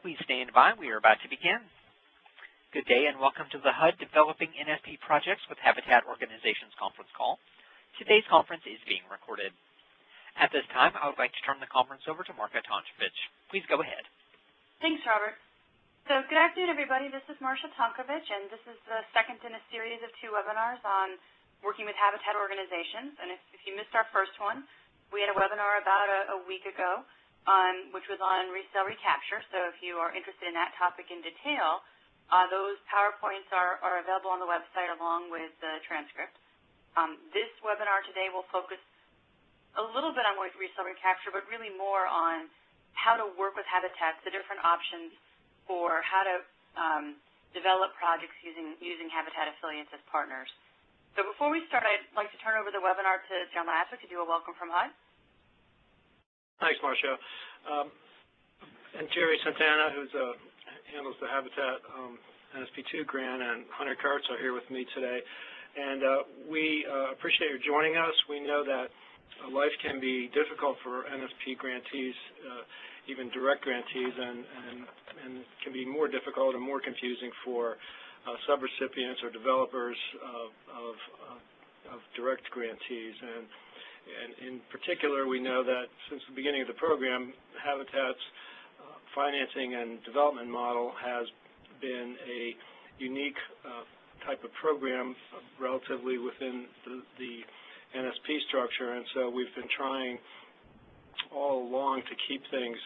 Please stand by. We are about to begin. Good day and welcome to the HUD Developing NSP Projects with Habitat Organizations conference call. Today's conference is being recorded. At this time, I would like to turn the conference over to Marcia Tonkovich. Please go ahead. Thanks, Robert. So good afternoon, everybody. This is Marcia Tonkovich, and this is the second in a series of 2 webinars on working with Habitat organizations. And if you missed our first one, we had a webinar about a week ago which was on resale recapture. So if you are interested in that topic in detail, those PowerPoints are available on the website along with the transcript. This webinar today will focus a little bit on resale recapture, but really more on how to work with Habitats, the different options for how to develop projects using Habitat affiliates as partners. So before we start, I'd like to turn over the webinar to John Laswick to do a welcome from HUD. Thanks, Marcia. And Jerry Santana, who handles the Habitat NSP2 grant, and Hunter Kurtz are here with me today. And we appreciate your joining us. We know that life can be difficult for NSP grantees, even direct grantees, and can be more difficult and more confusing for subrecipients or developers of direct grantees. And in particular, we know that since the beginning of the program, Habitat's financing and development model has been a unique type of program relatively within the NSP structure, and so we've been trying all along to keep things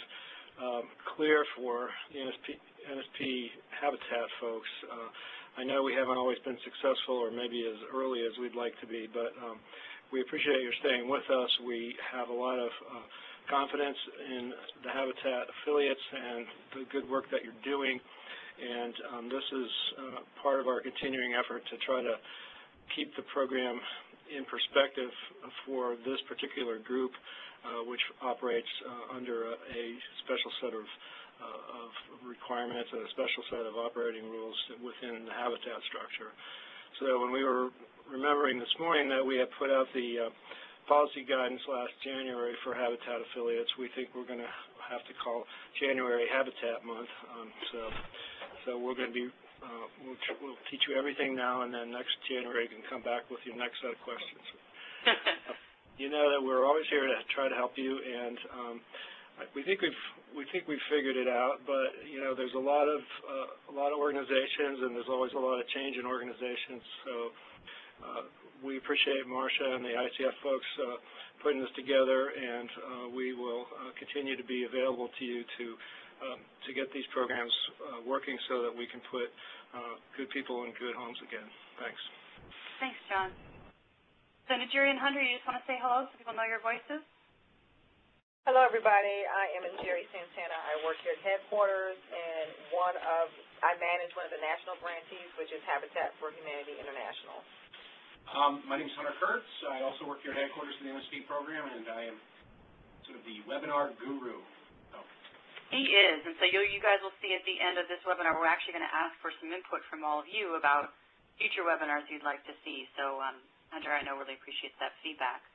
clear for the NSP Habitat folks. I know we haven't always been successful or maybe as early as we'd like to be, but we appreciate your staying with us. We have a lot of confidence in the Habitat affiliates and the good work that you're doing, and this is part of our continuing effort to try to keep the program in perspective for this particular group, which operates under a special set of requirements and a special set of operating rules within the Habitat structure. So when we were remembering this morning that we had put out the policy guidance last January for Habitat affiliates, we think we're going to have to call January Habitat Month. So we're going to be, we'll teach you everything now, and then next January you can come back with your next set of questions. You know that we're always here to try to help you, and we think we've figured it out, but you know there's a lot of organizations, and there's always a lot of change in organizations. So we appreciate Marcia and the ICF folks putting this together, and we will continue to be available to you to get these programs working so that we can put good people in good homes again. Thanks. Thanks, John. So Jerry and Hunter, you just want to say hello so people know your voices? Hello, everybody. I am Jerry Santana. I work here at headquarters, and I manage one of the national grantees, which is Habitat for Humanity International. My name is Hunter Kurtz. I also work here at headquarters for the NSP program, and I am sort of the webinar guru. He is, and so you guys will see at the end of this webinar, we're actually going to ask for some input from all of you about future webinars you'd like to see. So Hunter, I know, really appreciates that feedback.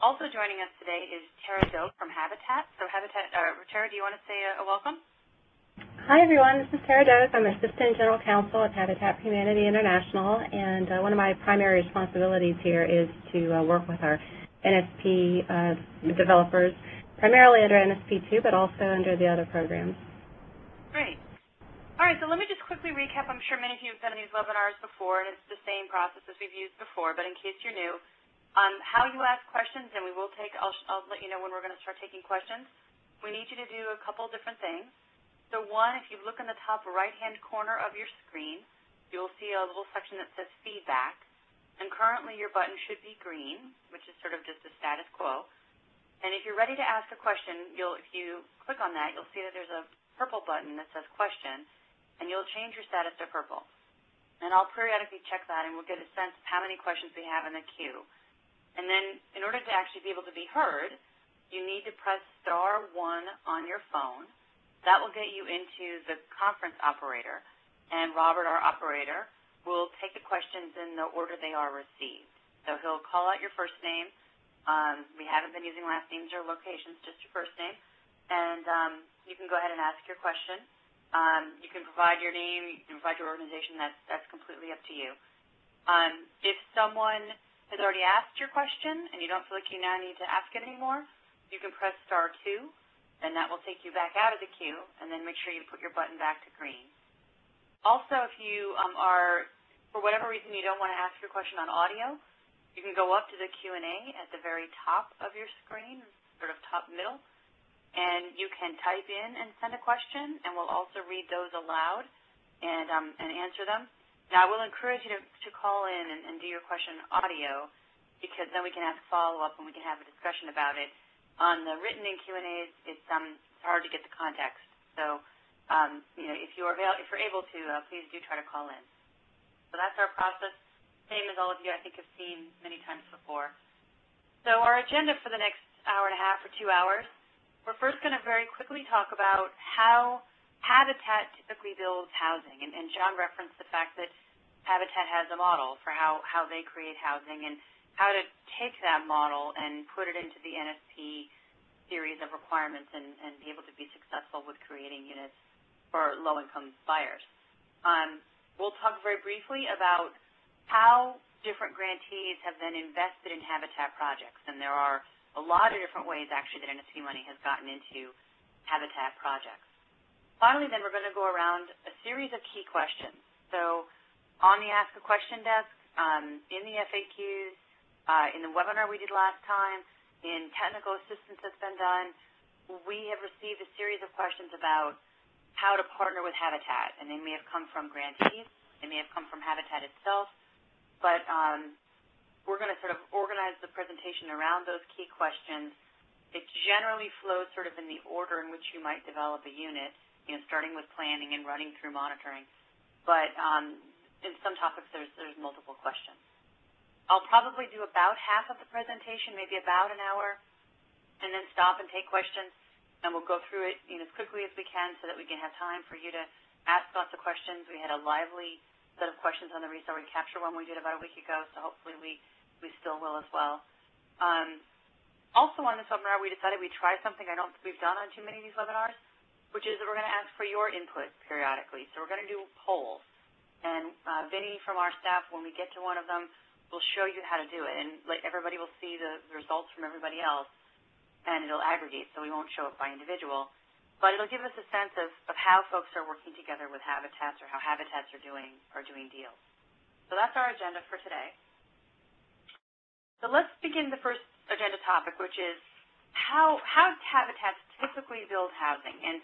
Also joining us today is Tara Doak from Habitat. So Tara, do you want to say a welcome? Hi, everyone. This is Tara Doak. I'm Assistant General Counsel at Habitat for Humanity International, and one of my primary responsibilities here is to work with our NSP developers, primarily under NSP2, but also under the other programs. Great. All right, so let me just quickly recap. I'm sure many of you have done these webinars before, and it's the same process as we've used before, but in case you're new, how you ask questions, and I'll let you know when we're going to start taking questions. We need you to do a couple different things. So one, if you look in the top right-hand corner of your screen, you'll see a little section that says feedback, and currently your button should be green, which is sort of just a status quo. And if you're ready to ask a question, if you click on that, you'll see that there's a purple button that says question, and you'll change your status to purple. And I'll periodically check that, and we'll get a sense of how many questions we have in the queue. And then in order to actually be able to be heard, you need to press *1 on your phone. That will get you into the conference operator, and Robert, our operator, will take the questions in the order they are received. So he'll call out your first name. We haven't been using last names or locations, just your first name. And you can go ahead and ask your question. You can provide your name, you can provide your organization, that's completely up to you. If someone has already asked your question and you don't feel like you now need to ask it anymore, you can press *2, and that will take you back out of the queue, and then make sure you put your button back to green. Also, if you are, for whatever reason, you don't want to ask your question on audio, you can go up to the Q&A at the very top of your screen, sort of top middle, and you can type in and send a question, and we'll also read those aloud and answer them. Now, I will encourage you to call in and do your question audio, because then we can ask follow-up and we can have a discussion about it. On the written in Q&As, it's hard to get the context. So, if you're able to, please do try to call in. So that's our process, same as all of you I think have seen many times before. So our agenda for the next hour and a half or 2 hours, we're first going to very quickly talk about how Habitat typically builds housing. And John referenced the fact that Habitat has a model for how they create housing and how to take that model and put it into the NSP series of requirements and be able to be successful with creating units for low-income buyers. We'll talk very briefly about how different grantees have then invested in Habitat projects. And there are a lot of different ways, actually, that NSP money has gotten into Habitat projects. Finally, then, we're going to go around a series of key questions. So on the Ask a Question desk, in the FAQs, in the webinar we did last time, in technical assistance that's been done, we have received a series of questions about how to partner with Habitat. And they may have come from grantees. They may have come from Habitat itself. But we're going to sort of organize the presentation around those key questions. It generally flows sort of in the order in which you might develop a unit, starting with planning and running through monitoring. But in some topics, there's multiple questions. I'll probably do about half of the presentation, maybe about an hour, and then stop and take questions. And we'll go through it as quickly as we can so that we can have time for you to ask lots of questions. We had a lively set of questions on the Resource Recapture one we did about a week ago, so hopefully we still will as well. Also on this webinar, we decided we'd try something I don't think we've done on too many of these webinars, which is that we're going to ask for your input periodically. So we're going to do polls. And Vinny from our staff, when we get to one of them, will show you how to do it. And everybody will see the results from everybody else, and it'll aggregate, so we won't show it by individual. But it'll give us a sense of how folks are working together with Habitats or how Habitats are doing deals. So that's our agenda for today. So let's begin the first agenda topic, which is how Habitats typically build housing. And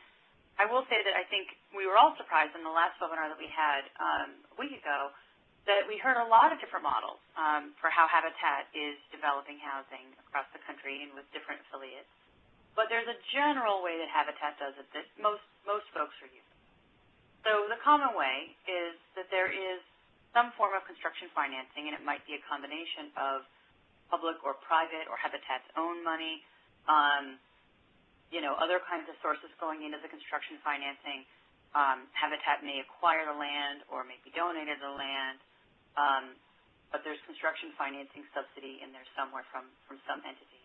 I will say that I think we were all surprised in the last webinar that we had a week ago that we heard a lot of different models for how Habitat is developing housing across the country and with different affiliates. But there's a general way that Habitat does it that most folks are using. So the common way is that there is some form of construction financing, and it might be a combination of public or private or Habitat's own money, other kinds of sources going into the construction financing. Habitat may acquire the land or may be donated the land, but there's construction financing subsidy in there somewhere from some entity.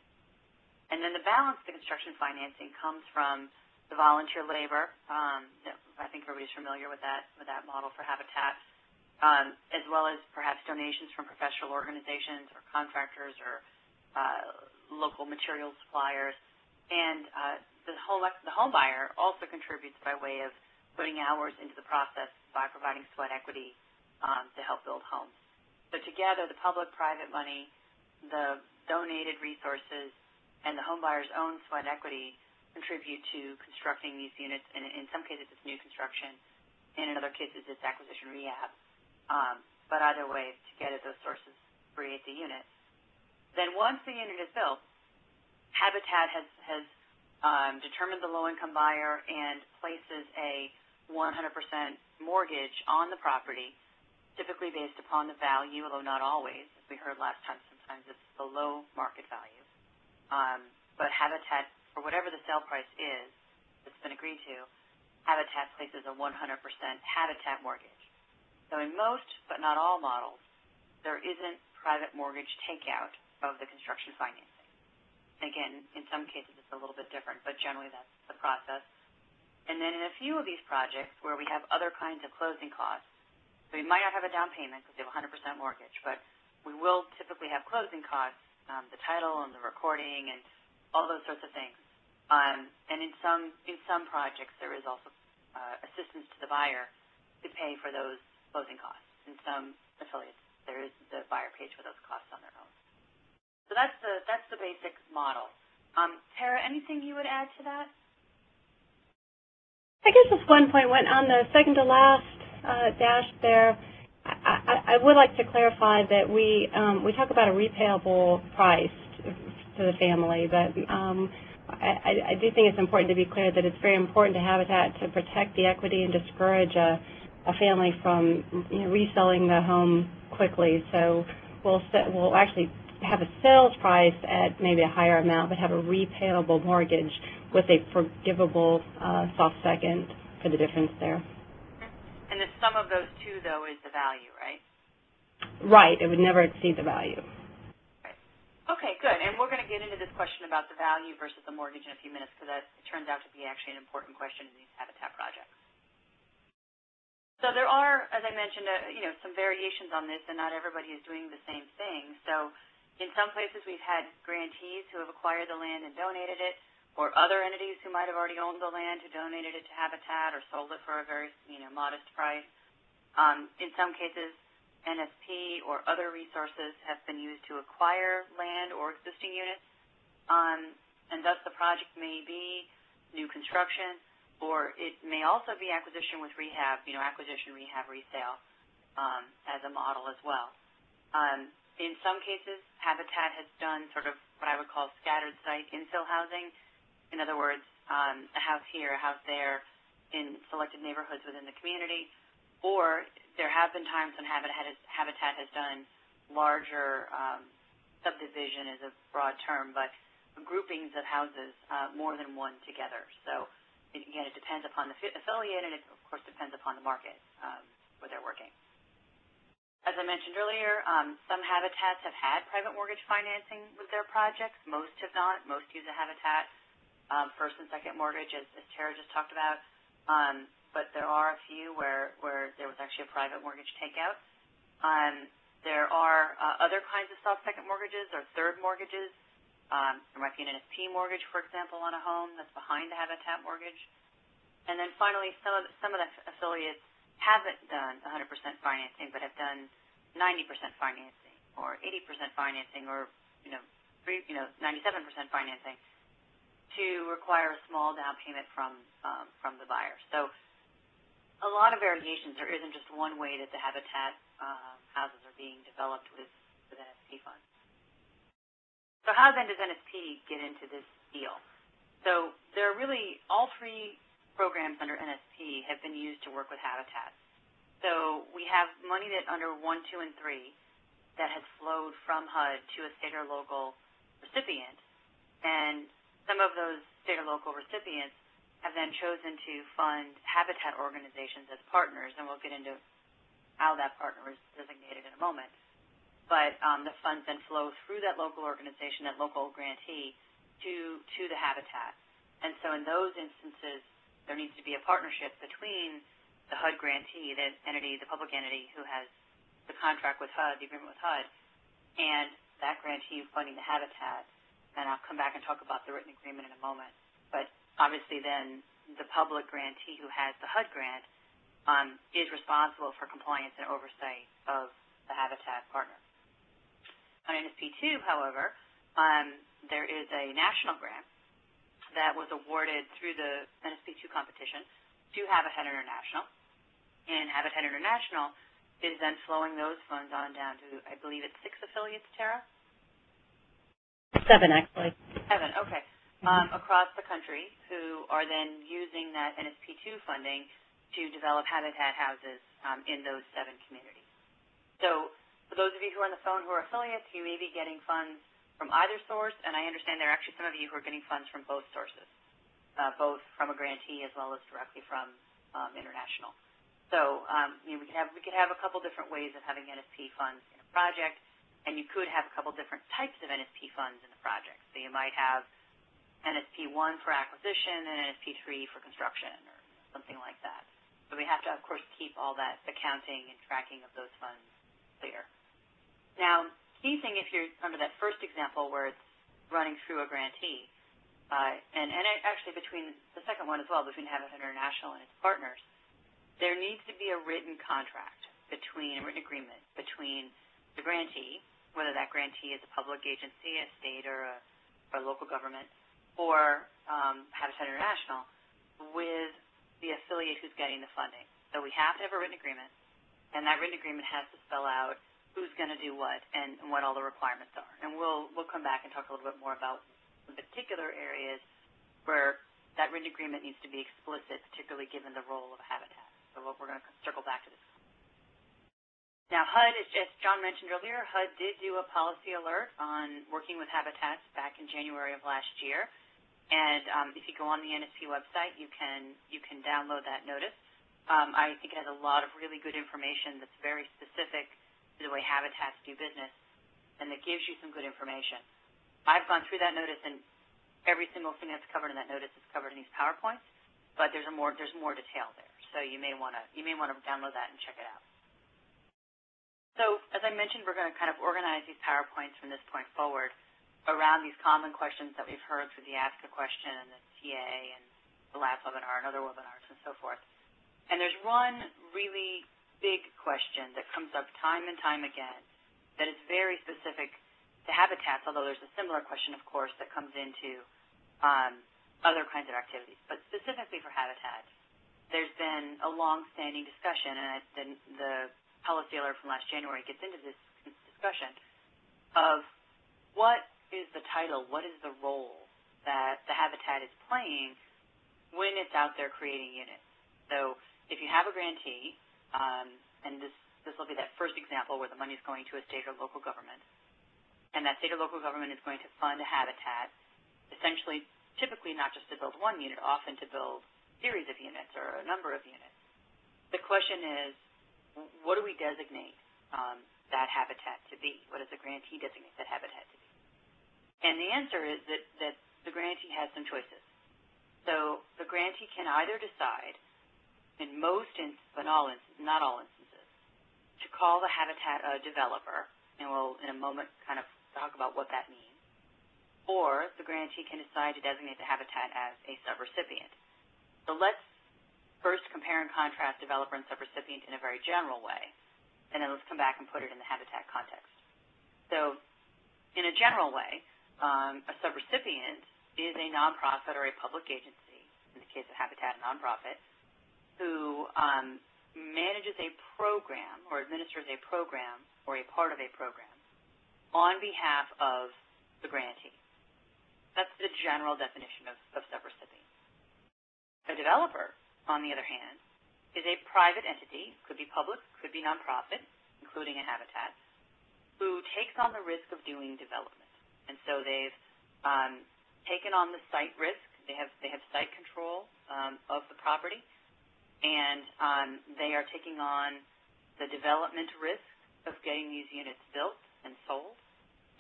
And then the balance of the construction financing comes from the volunteer labor. I think everybody's familiar with that model for Habitat, as well as perhaps donations from professional organizations or contractors or local material suppliers. And the home buyer also contributes by way of putting hours into the process by providing sweat equity to help build homes. So together, the public-private money, the donated resources, and the home buyer's own sweat equity contribute to constructing these units. And in some cases, it's new construction, and in other cases, it's acquisition rehab. But either way, together, those sources create the unit. Then once the unit is built, Habitat has determined the low-income buyer and places a 100% mortgage on the property, typically based upon the value, although not always. As we heard last time, sometimes it's below market value. But Habitat, for whatever the sale price is that's been agreed to, Habitat places a 100% Habitat mortgage. So in most, but not all models, there isn't private mortgage takeout of the construction financing. Again, in some cases it's a little bit different, but generally that's the process. And then in a few of these projects where we have other kinds of closing costs, so we might not have a down payment because we have a 100% mortgage, but we will typically have closing costs, the title and the recording and all those sorts of things. And in some projects, there is also assistance to the buyer to pay for those closing costs. In some affiliates, the buyer pays for those costs on their own. So that's the basic model. Tara, anything you would add to that? I guess just one point. On the second to last dash there, I would like to clarify that we talk about a repayable price to the family, but I do think it's important to be clear that it's very important to Habitat to protect the equity and discourage a family from reselling the home quickly. So we'll actually have a sales price at maybe a higher amount, but have a repayable mortgage with a forgivable soft second for the difference there. And the sum of those two, though, is the value, right? Right. It would never exceed the value. Right. Okay, good. And we're going to get into this question about the value versus the mortgage in a few minutes because it turns out to be actually an important question in these Habitat projects. So there are, as I mentioned, some variations on this, and not everybody is doing the same thing. So in some places we've had grantees who have acquired the land and donated it, or other entities who might have already owned the land who donated it to Habitat or sold it for a very modest price. In some cases, NSP or other resources have been used to acquire land or existing units, and thus the project may be new construction, or it may also be acquisition with rehab, acquisition, rehab, resale as a model as well. In some cases, Habitat has done sort of what I would call scattered site infill housing. In other words, a house here, a house there in selected neighborhoods within the community. Or there have been times when Habitat has done larger subdivision is a broad term, but groupings of houses, more than one together. So, again, it depends upon the affiliate, and it, of course, depends upon the market where they're working. As I mentioned earlier, some Habitats have had private mortgage financing with their projects. Most have not. Most use a Habitat first and second mortgage, as Tara just talked about. But there are a few where there was actually a private mortgage takeout. There are other kinds of soft second mortgages or third mortgages. There might be an NSP mortgage, for example, on a home that's behind the Habitat mortgage. And then finally, some of the affiliates haven't done 100% financing, but have done 90% financing or 80% financing or 97% financing to require a small down payment from the buyer. So a lot of variations. There isn't just one way that the Habitat houses are being developed with NSP funds. So how then does NSP get into this deal? So there are really all three programs under NSP have been used to work with Habitat. So we have money that under 1, 2, and 3 that has flowed from HUD to a state or local recipient, and some of those state or local recipients have then chosen to fund Habitat organizations as partners, and we'll get into how that partner is designated in a moment. But the funds then flow through that local organization, that local grantee, to the Habitat. And so in those instances, there needs to be a partnership between the HUD grantee, the entity, the public entity who has the contract with HUD, the agreement with HUD, and that grantee funding the Habitat. And I'll come back and talk about the written agreement in a moment. But obviously then the public grantee who has the HUD grant is responsible for compliance and oversight of the Habitat partner. On NSP2, however, there is a national grant that was awarded through the NSP2 competition to Habitat International. And Habitat International is then flowing those funds on down to, I believe it's 6 affiliates, Tara? 7, actually. 7, okay. Across the country who are then using that NSP2 funding to develop Habitat houses in those 7 communities. So for those of you who are on the phone who are affiliates, you may be getting funds from either source, and I understand there are actually some of you who are getting funds from both sources, both from a grantee as well as directly from international. So we could have a couple different ways of having NSP funds in a project, and you could have a couple different types of NSP funds in the project. So you might have NSP1 for acquisition and NSP3 for construction, or something like that. So we have to, of course, keep all that accounting and tracking of those funds clear. Now, key thing if you're under that first example where it's running through a grantee, and actually between the second one as well, between Habitat International and its partners, there needs to be a written contract a written agreement between the grantee, whether that grantee is a public agency, a state or a local government, or Habitat International, with the affiliate who's getting the funding. So we have to have a written agreement, and that written agreement has to spell out who's going to do what and what all the requirements are. And we'll come back and talk a little bit more about the particular areas where that written agreement needs to be explicit, particularly given the role of Habitat. So we're going to circle back to this. Now, HUD, as John mentioned earlier, HUD did do a policy alert on working with Habitats back in January of last year. And if you go on the NSP website, you can download that notice. I think it has a lot of really good information that's very specific to the way Habitats do business, and that gives you some good information. I've gone through that notice, and every single thing that's covered in that notice is covered in these PowerPoints, but there's more detail there. So you may want to download that and check it out. So as I mentioned, we're going to kind of organize these PowerPoints from this point forward around these common questions that we've heard through the Ask a Question and the TA and the last webinar and other webinars and so forth. And there's one really big question that comes up time and time again that is very specific to Habitats, although there's a similar question, of course, that comes into other kinds of activities. But specifically for Habitats, there's been a long-standing discussion, and the policy alert from last January gets into this discussion of what is the title, what is the role that the Habitat is playing when it's out there creating units. So if you have a grantee, and this will be that first example where the money is going to a state or local government, and that state or local government is going to fund a Habitat, essentially, typically not just to build one unit, often to build a series of units or a number of units. The question is, what do we designate that Habitat to be? What does the grantee designate that Habitat to be? And the answer is that the grantee has some choices. So the grantee can either decide, in most instances, but not all instances, to call the Habitat a developer, and we'll in a moment kind of talk about what that means, or the grantee can decide to designate the Habitat as a subrecipient. So let's first compare and contrast developer and subrecipient in a very general way, and then let's come back and put it in the Habitat context. So in a general way, a subrecipient is a nonprofit or a public agency, in the case of Habitat, a nonprofit, who manages a program or administers a program or a part of a program on behalf of the grantee. That's the general definition of subrecipient. A developer, on the other hand, is a private entity, could be public, could be nonprofit, including a Habitat, who takes on the risk of doing development. And so they've taken on the site risk. They have site control of the property, and they are taking on the development risk of getting these units built and sold,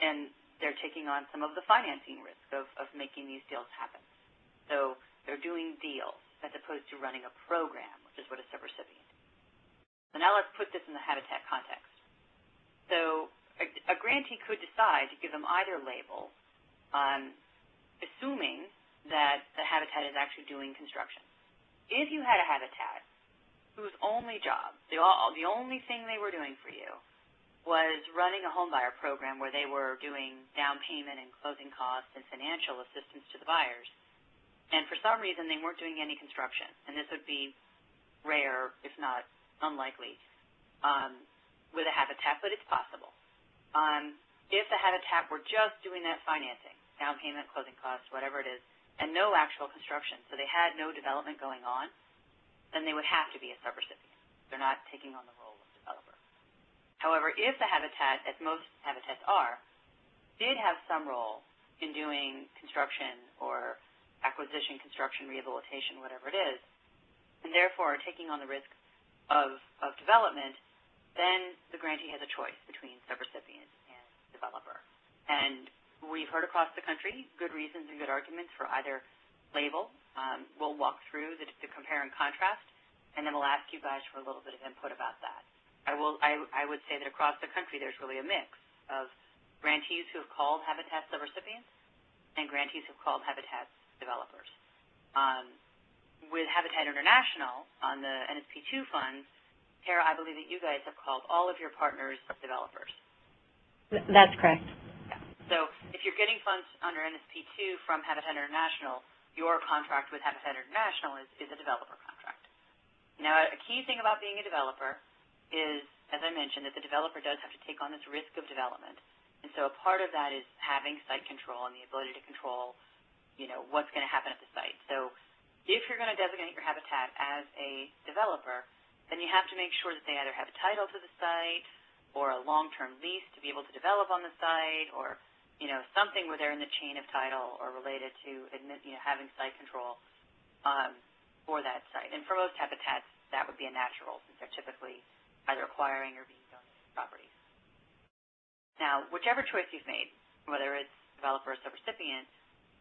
and they're taking on some of the financing risk of making these deals happen. So they're doing deals as opposed to running a program, which is what a subrecipient is. So now let's put this in the Habitat context. So a grantee could decide to give them either label, assuming that the Habitat is actually doing construction. If you had a Habitat whose only job, the only thing they were doing for you was running a homebuyer program where they were doing down payment and closing costs and financial assistance to the buyers, and for some reason they weren't doing any construction, and this would be rare, if not unlikely, with a Habitat, but it's possible. If the Habitat were just doing that financing, down payment, closing costs, whatever it is, and no actual construction, so they had no development going on, then they would have to be a subrecipient. They're not taking on the role of developer. However, if the Habitat, as most Habitats are, did have some role in doing construction or acquisition, construction, rehabilitation, whatever it is, and therefore are taking on the risk of development, then the grantee has a choice between subrecipient and developer. And we've heard across the country good reasons and good arguments for either label We'll walk through the compare and contrast, and then we'll ask you guys for a little bit of input about that. I would say that across the country there's really a mix of grantees who have called Habitat subrecipients and grantees who have called Habitat developers. With Habitat International on the NSP2 funds, Tara, I believe that you guys have called all of your partners developers. That's correct. Yeah. So if you're getting funds under NSP2 from Habitat International, your contract with Habitat International is a developer contract. Now, a key thing about being a developer is, as I mentioned, that the developer does have to take on this risk of development. And so a part of that is having site control and the ability to control, what's going to happen at the site. So if you're going to designate your habitat as a developer, then you have to make sure that they either have a title to the site or a long-term lease to be able to develop on the site, or something where they're in the chain of title or related to having site control for that site. And for most habitats, that would be a natural, since they're typically either acquiring or being donated properties. Now, whichever choice you've made, whether it's developer or subrecipient,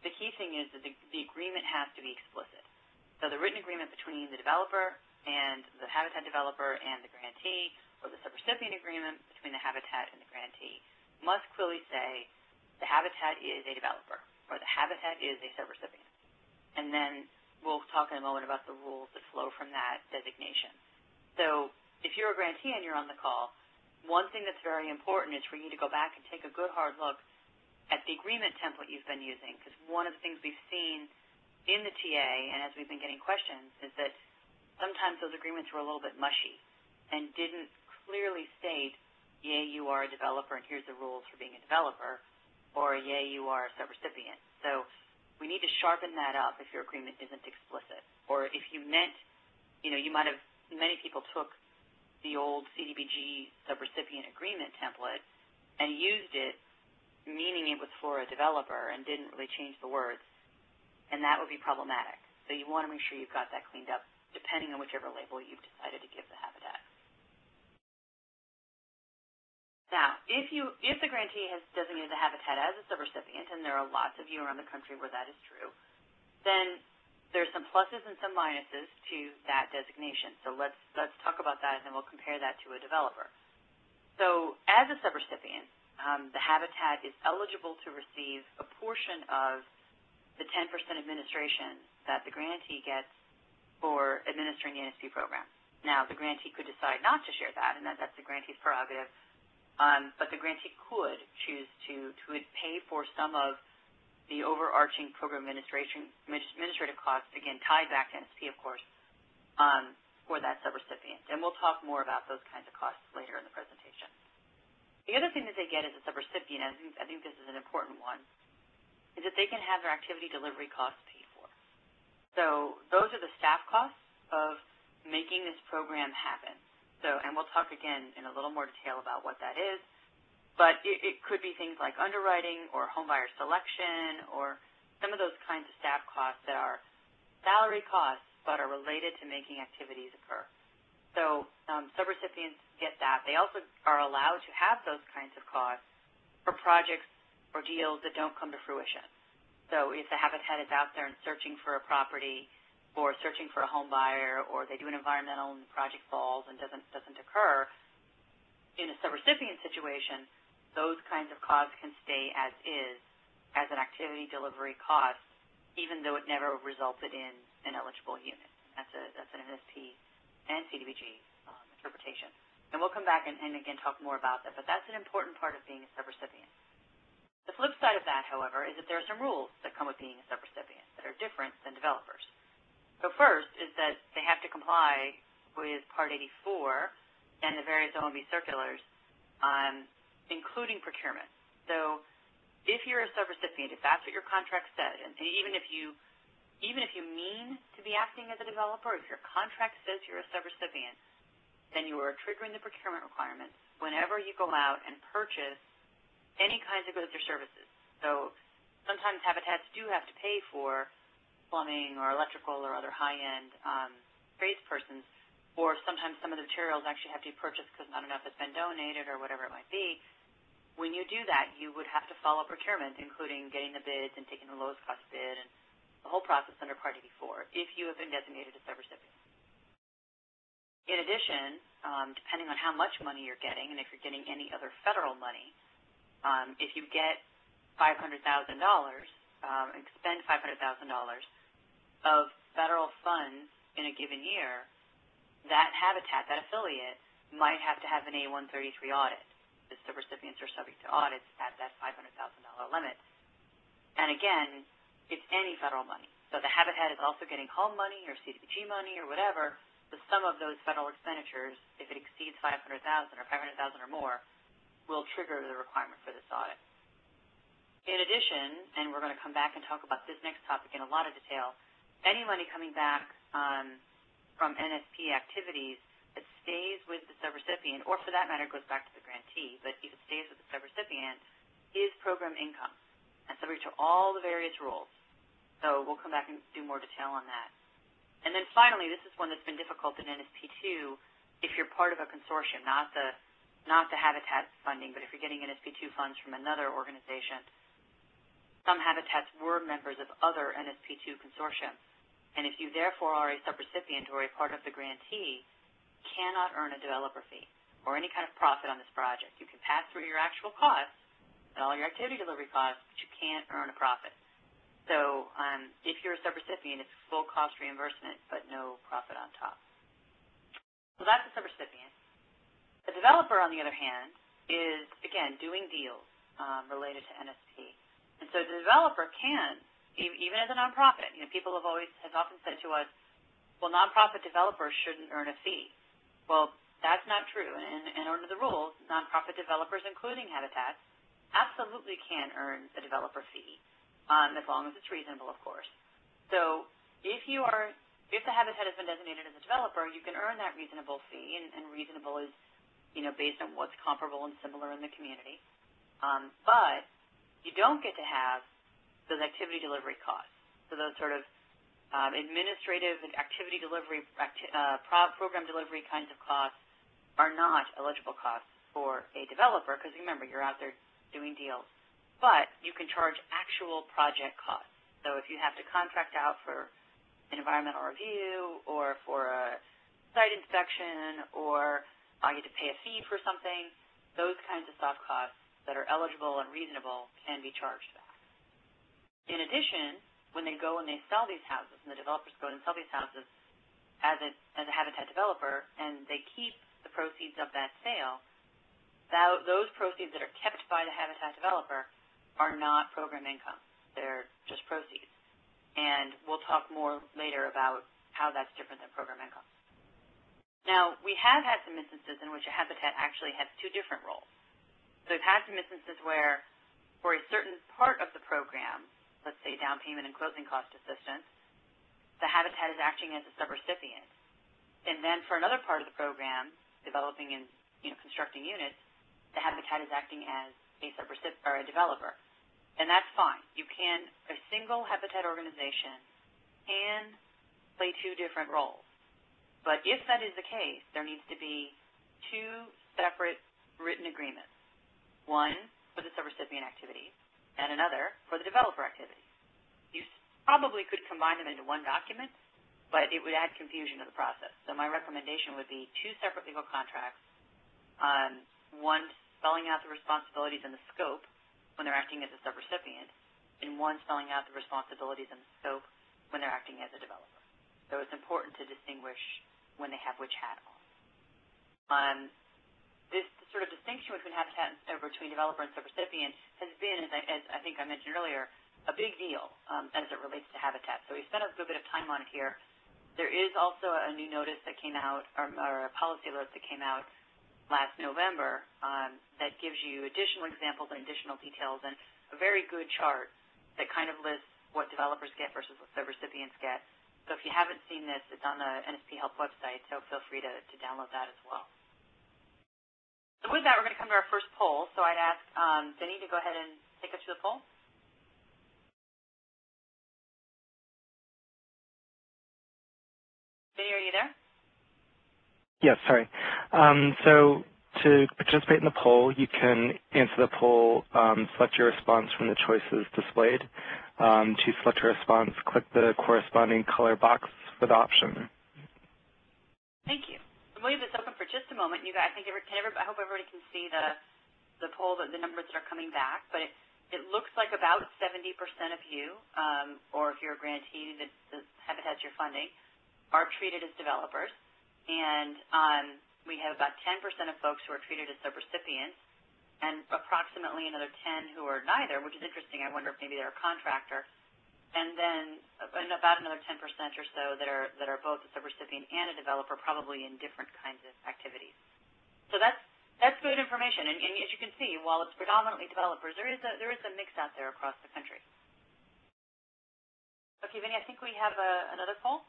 the key thing is that the agreement has to be explicit. So the written agreement between the developer and the habitat developer and the grantee, or the subrecipient agreement between the habitat and the grantee, must clearly say the habitat is a developer or the habitat is a subrecipient. And then we'll talk in a moment about the rules that flow from that designation. So if you're a grantee and you're on the call, one thing that's very important is for you to go back and take a good hard look at the agreement template you've been using, because one of the things we've seen in the TA, and as we've been getting questions, is that sometimes those agreements were a little bit mushy and didn't clearly state, yay, you are a developer and here's the rules for being a developer, or yay, you are a subrecipient. So we need to sharpen that up if your agreement isn't explicit. Or if you meant, many people took the old CDBG subrecipient agreement template and used it meaning it was for a developer and didn't really change the words, and that would be problematic. So you want to make sure you've got that cleaned up depending on whichever label you've decided to give the habitat. Now, if the grantee has designated the habitat as a subrecipient, and there are lots of you around the country where that is true, then there's some pluses and some minuses to that designation. So let's talk about that, and then we'll compare that to a developer. So as a subrecipient, the habitat is eligible to receive a portion of the 10% administration that the grantee gets for administering the NSP program. Now, the grantee could decide not to share that, and that's the grantee's prerogative, but the grantee could choose to pay for some of the overarching program administrative costs, again, tied back to NSP, of course, for that subrecipient. And we'll talk more about those kinds of costs later in the presentation. The other thing that they get as a subrecipient, I think this is an important one, is that they can have their activity delivery costs paid for. So those are the staff costs of making this program happen. So, and we'll talk again in a little more detail about what that is, but it could be things like underwriting or home buyer selection or some of those kinds of staff costs that are salary costs but are related to making activities occur. So subrecipients get that. They also are allowed to have those kinds of costs for projects or deals that don't come to fruition. So if the habitat is out there and searching for a property or searching for a home buyer, or they do an environmental and the project falls and doesn't occur, in a subrecipient situation, those kinds of costs can stay as is as an activity delivery cost, even though it never resulted in an eligible unit. That's an NSP and CDBG interpretation. And we'll come back and again talk more about that, but that's an important part of being a subrecipient. The flip side of that, however, is that there are some rules that come with being a subrecipient that are different than developers. So first is that they have to comply with Part 84 and the various OMB circulars, including procurement. So if you're a subrecipient, if that's what your contract said, and even if you mean to be acting as a developer, if your contract says you're a subrecipient, then you are triggering the procurement requirements whenever you go out and purchase any kinds of goods or services. So sometimes habitats do have to pay for plumbing or electrical or other high-end tradespersons, or sometimes some of the materials actually have to be purchased because not enough has been donated or whatever it might be. When you do that, you would have to follow procurement, including getting the bids and taking the lowest cost bid and the whole process under Part 84 if you have been designated a subrecipient. In addition, depending on how much money you're getting and if you're getting any other federal money, if you get $500,000, expend $500,000 of federal funds in a given year, that habitat, that affiliate, might have to have an A-133 audit. The subrecipients are subject to audits at that $500,000 limit. And again, it's any federal money. So the habitat is also getting home money or CDBG money or whatever. The sum of those federal expenditures, if it exceeds $500,000 or $500,000 or more, will trigger the requirement for this audit. In addition, and we're going to come back and talk about this next topic in a lot of detail, any money coming back from NSP activities that stays with the subrecipient, or for that matter goes back to the grantee, but if it stays with the subrecipient, is program income and subject to all the various rules. So we'll come back and do more detail on that. And then finally, this is one that's been difficult in NSP2 if you're part of a consortium, not the habitat funding, but if you're getting NSP2 funds from another organization. Some habitats were members of other NSP2 consortium, and if you therefore are a subrecipient or a part of the grantee, cannot earn a developer fee or any kind of profit on this project. You can pass through your actual costs and all your activity delivery costs, but you can't earn a profit. So if you're a subrecipient, it's full cost reimbursement, but no profit on top. So that's a subrecipient. The developer, on the other hand, is, again, doing deals related to NSP. And so the developer can, even as a nonprofit, people have often said to us, well, nonprofit developers shouldn't earn a fee. Well, that's not true. And under the rules, nonprofit developers, including habitats, absolutely can earn a developer fee. As long as it's reasonable, of course. So if the habitat has been designated as a developer, you can earn that reasonable fee, and reasonable is, based on what's comparable and similar in the community. But you don't get to have those activity delivery costs. So those sort of administrative and activity delivery, program delivery kinds of costs are not eligible costs for a developer, because remember, you're out there doing deals. But you can charge actual project costs. So if you have to contract out for an environmental review or for a site inspection or you have to pay a fee for something, those kinds of soft costs that are eligible and reasonable can be charged back. In addition, when they go and they sell these houses, and the developers go and sell these houses as a habitat developer, and they keep the proceeds of that sale, those proceeds that are kept by the habitat developer are not program income. They're just proceeds. And we'll talk more later about how that's different than program income. Now, we have had some instances in which a habitat actually has two different roles. So we've had some instances where, for a certain part of the program, let's say down payment and closing cost assistance, the habitat is acting as a subrecipient. And then for another part of the program, developing and constructing units, the habitat is acting as a subrecipient or a developer, and that's fine. A single habitat organization can play two different roles. But if that is the case, there needs to be two separate written agreements, one for the subrecipient activities and another for the developer activities. You probably could combine them into one document, but it would add confusion to the process. So my recommendation would be two separate legal contracts, one spelling out the responsibilities and the scope when they're acting as a subrecipient, and one spelling out the responsibilities and the scope when they're acting as a developer. So it's important to distinguish when they have which hat on. This sort of distinction between habitat between developer and subrecipient has been, as I think I mentioned earlier, a big deal as it relates to habitat. So we spent a good bit of time on it here. There is also a new notice that came out, or a policy alert that came out last November that gives you additional examples and additional details and a very good chart that kind of lists what developers get versus what subrecipients get. So if you haven't seen this, it's on the NSP Help website, so feel free to download that as well. So with that, we're going to come to our first poll. So I'd ask Denny to go ahead and take us to the poll. Denny, are you there? Yes, sorry. So to participate in the poll, you can answer the poll, select your response from the choices displayed. To select a response, click the corresponding color box for the option. Thank you. We'll leave this open for just a moment. You guys, I hope everybody can see the poll, the numbers that are coming back, but it looks like about 70% of you, or if you're a grantee that Habitat's your funding, are treated as developers, and we have about 10% of folks who are treated as subrecipients, and approximately another 10 who are neither, which is interesting. I wonder if maybe they're a contractor, and then about another 10% or so that are both a subrecipient and a developer, probably in different kinds of activities. So that's good information, and as you can see, while it's predominantly developers, there is a mix out there across the country. Okay, Vinny, I think we have another poll.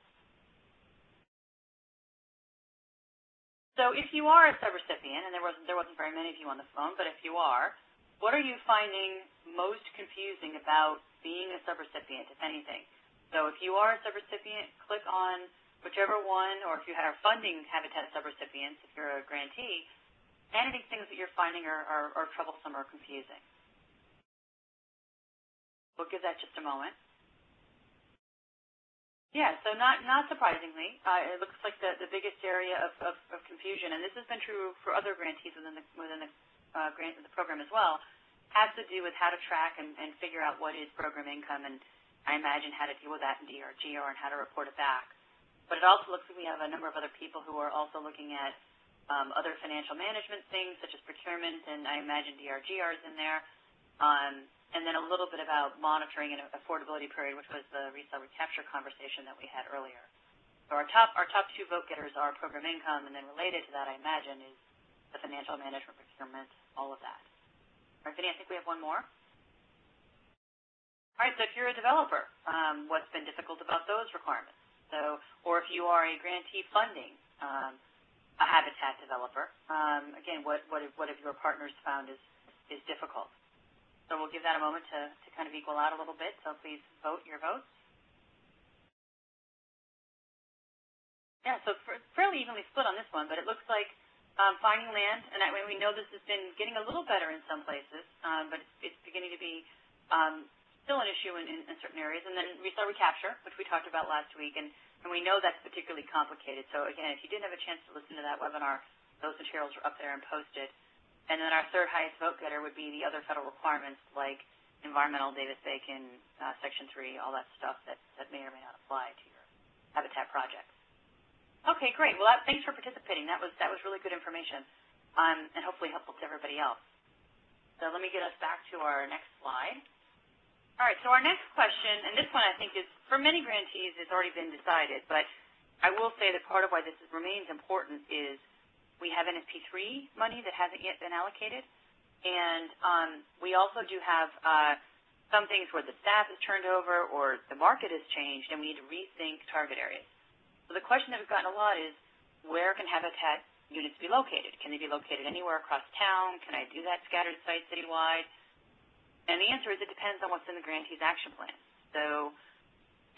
So if you are a subrecipient, and there wasn't very many of you on the phone, but if you are, what are you finding most confusing about being a subrecipient, if anything? So if you are a subrecipient, click on whichever one, or if you are funding Habitat subrecipients, if you're a grantee, any things that you're finding are troublesome or confusing. We'll give that just a moment. Yeah, so not surprisingly, it looks like the biggest area of confusion, and this has been true for other grantees within the program as well, has to do with how to track and figure out what is program income, and I imagine how to deal with that in DRGR and how to report it back. But it also looks like we have a number of other people who are also looking at other financial management things, such as procurement, and I imagine DRGR is in there. And then a little bit about monitoring and affordability period, which was the resale recapture conversation that we had earlier. So our top two vote getters are program income, and then related to that, I imagine, is the financial management, procurement, all of that. All right, Vinny, I think we have one more. All right, so if you're a developer, what's been difficult about those requirements? So, or if you are a grantee funding a Habitat developer, again, what have your partners found is difficult? So we'll give that a moment to kind of equal out a little bit, so please vote your votes. Yeah, so fairly evenly split on this one, but it looks like finding land, and we know this has been getting a little better in some places, but it's beginning to be still an issue in certain areas. And then resale recapture, which we talked about last week, and we know that's particularly complicated. So again, if you didn't have a chance to listen to that webinar, those materials are up there and posted. And then our third highest vote getter would be the other federal requirements like environmental, Davis-Bacon, Section 3, all that stuff that may or may not apply to your Habitat project. Okay, great. Well, thanks for participating. That was really good information, and hopefully helpful to everybody else. So let me get us back to our next slide. All right, so our next question, and this one I think is, for many grantees, it's already been decided, but I will say that part of why this remains important is we have NSP3 money that hasn't yet been allocated, and we also do have some things where the staff is turned over or the market has changed, and we need to rethink target areas. So the question that we've gotten a lot is, where can Habitat units be located? Can they be located anywhere across town? Can I do that scattered site citywide? And the answer is it depends on what's in the grantee's action plan. So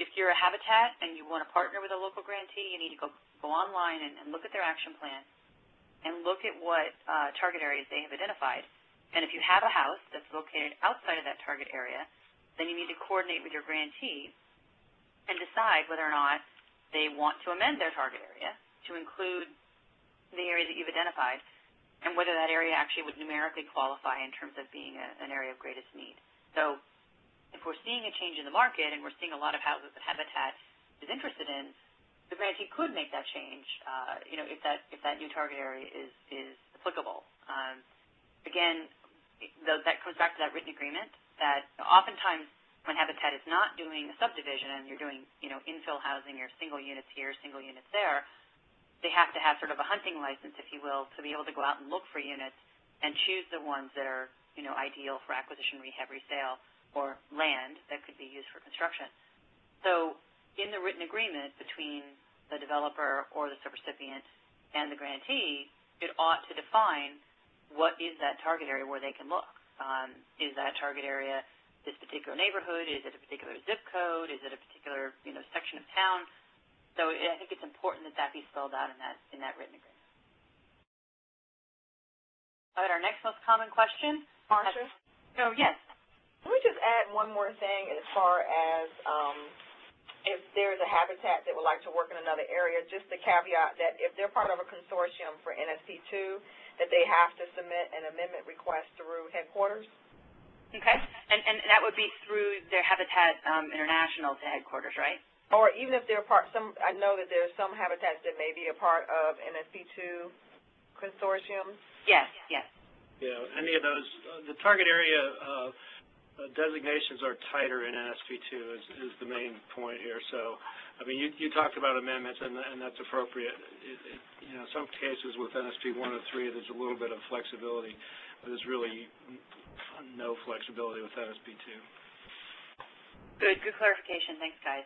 if you're a Habitat and you want to partner with a local grantee, you need to go online and look at their action plan and look at what target areas they have identified. And if you have a house that's located outside of that target area, then you need to coordinate with your grantee and decide whether or not they want to amend their target area to include the area that you've identified, and whether that area actually would numerically qualify in terms of being an area of greatest need. So if we're seeing a change in the market and we're seeing a lot of houses that Habitat is interested in, the grantee could make that change, if that new target area is applicable. Again, that comes back to that written agreement that oftentimes when Habitat is not doing a subdivision and you're doing infill housing or single units here, single units there, they have to have sort of a hunting license, if you will, to be able to go out and look for units and choose the ones that are ideal for acquisition, rehab, resale, or land that could be used for construction. So in the written agreement between the developer or the subrecipient and the grantee, it ought to define what is that target area where they can look. Is that target area this particular neighborhood? Is it a particular zip code? Is it a particular section of town? So I think it's important that be spelled out in that written agreement. All right, our next most common question. Marsha? Oh, yes. Let me just add one more thing as far as if there's a habitat that would like to work in another area, just the caveat that if they're part of a consortium for NSP2, that they have to submit an amendment request through headquarters. Okay, and that would be through their Habitat International to headquarters, right? Or even if they're I know that there's some habitats that may be a part of NSP2 consortiums. Yes, yes. Yeah, any of those, the target area designations are tighter in NSP2 is the main point here. So, I mean, you talked about amendments, and that's appropriate. You know, some cases with NSP 1 or 3, there's a little bit of flexibility, but there's really no flexibility with NSP 2. Good clarification. Thanks, guys.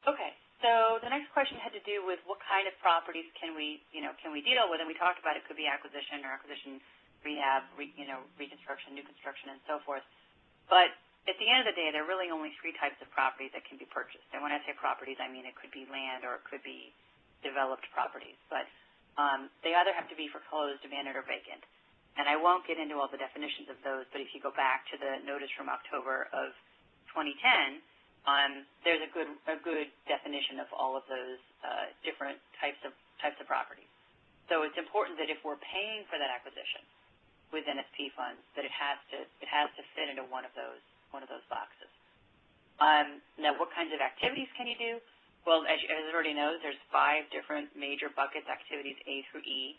Okay, so the next question had to do with what kind of properties can we deal with, and we talked about it could be acquisition or acquisition rehab, reconstruction, new construction, and so forth. But at the end of the day, there are really only 3 types of properties that can be purchased. And when I say properties, I mean it could be land or it could be developed properties. But they either have to be foreclosed, abandoned, or vacant. And I won't get into all the definitions of those, but if you go back to the notice from October of 2010, there's a good definition of all of those different types of properties. So it's important that if we're paying for that acquisition with NSP funds, that it has to fit into one of those boxes. Now, what kinds of activities can you do? Well, as everybody knows, there's 5 different major buckets, activities A through E,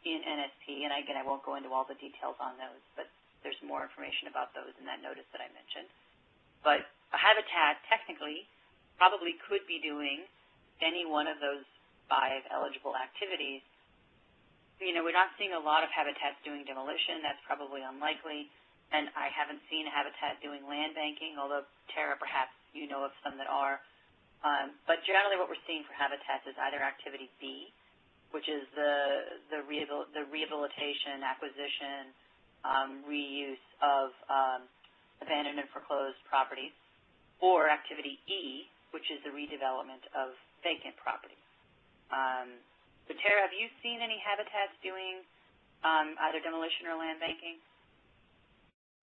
in NSP. And again, I won't go into all the details on those, but there's more information about those in that notice that I mentioned. But a habitat technically probably could be doing any one of those 5 eligible activities. You know, we're not seeing a lot of habitats doing demolition. That's probably unlikely. And I haven't seen a habitat doing land banking, although, Tara, perhaps you know of some that are. But generally what we're seeing for habitats is either activity B, which is the rehabilitation, acquisition, reuse of abandoned and foreclosed properties, or activity E, which is the redevelopment of vacant properties. So, Tara, have you seen any habitats doing either demolition or land banking?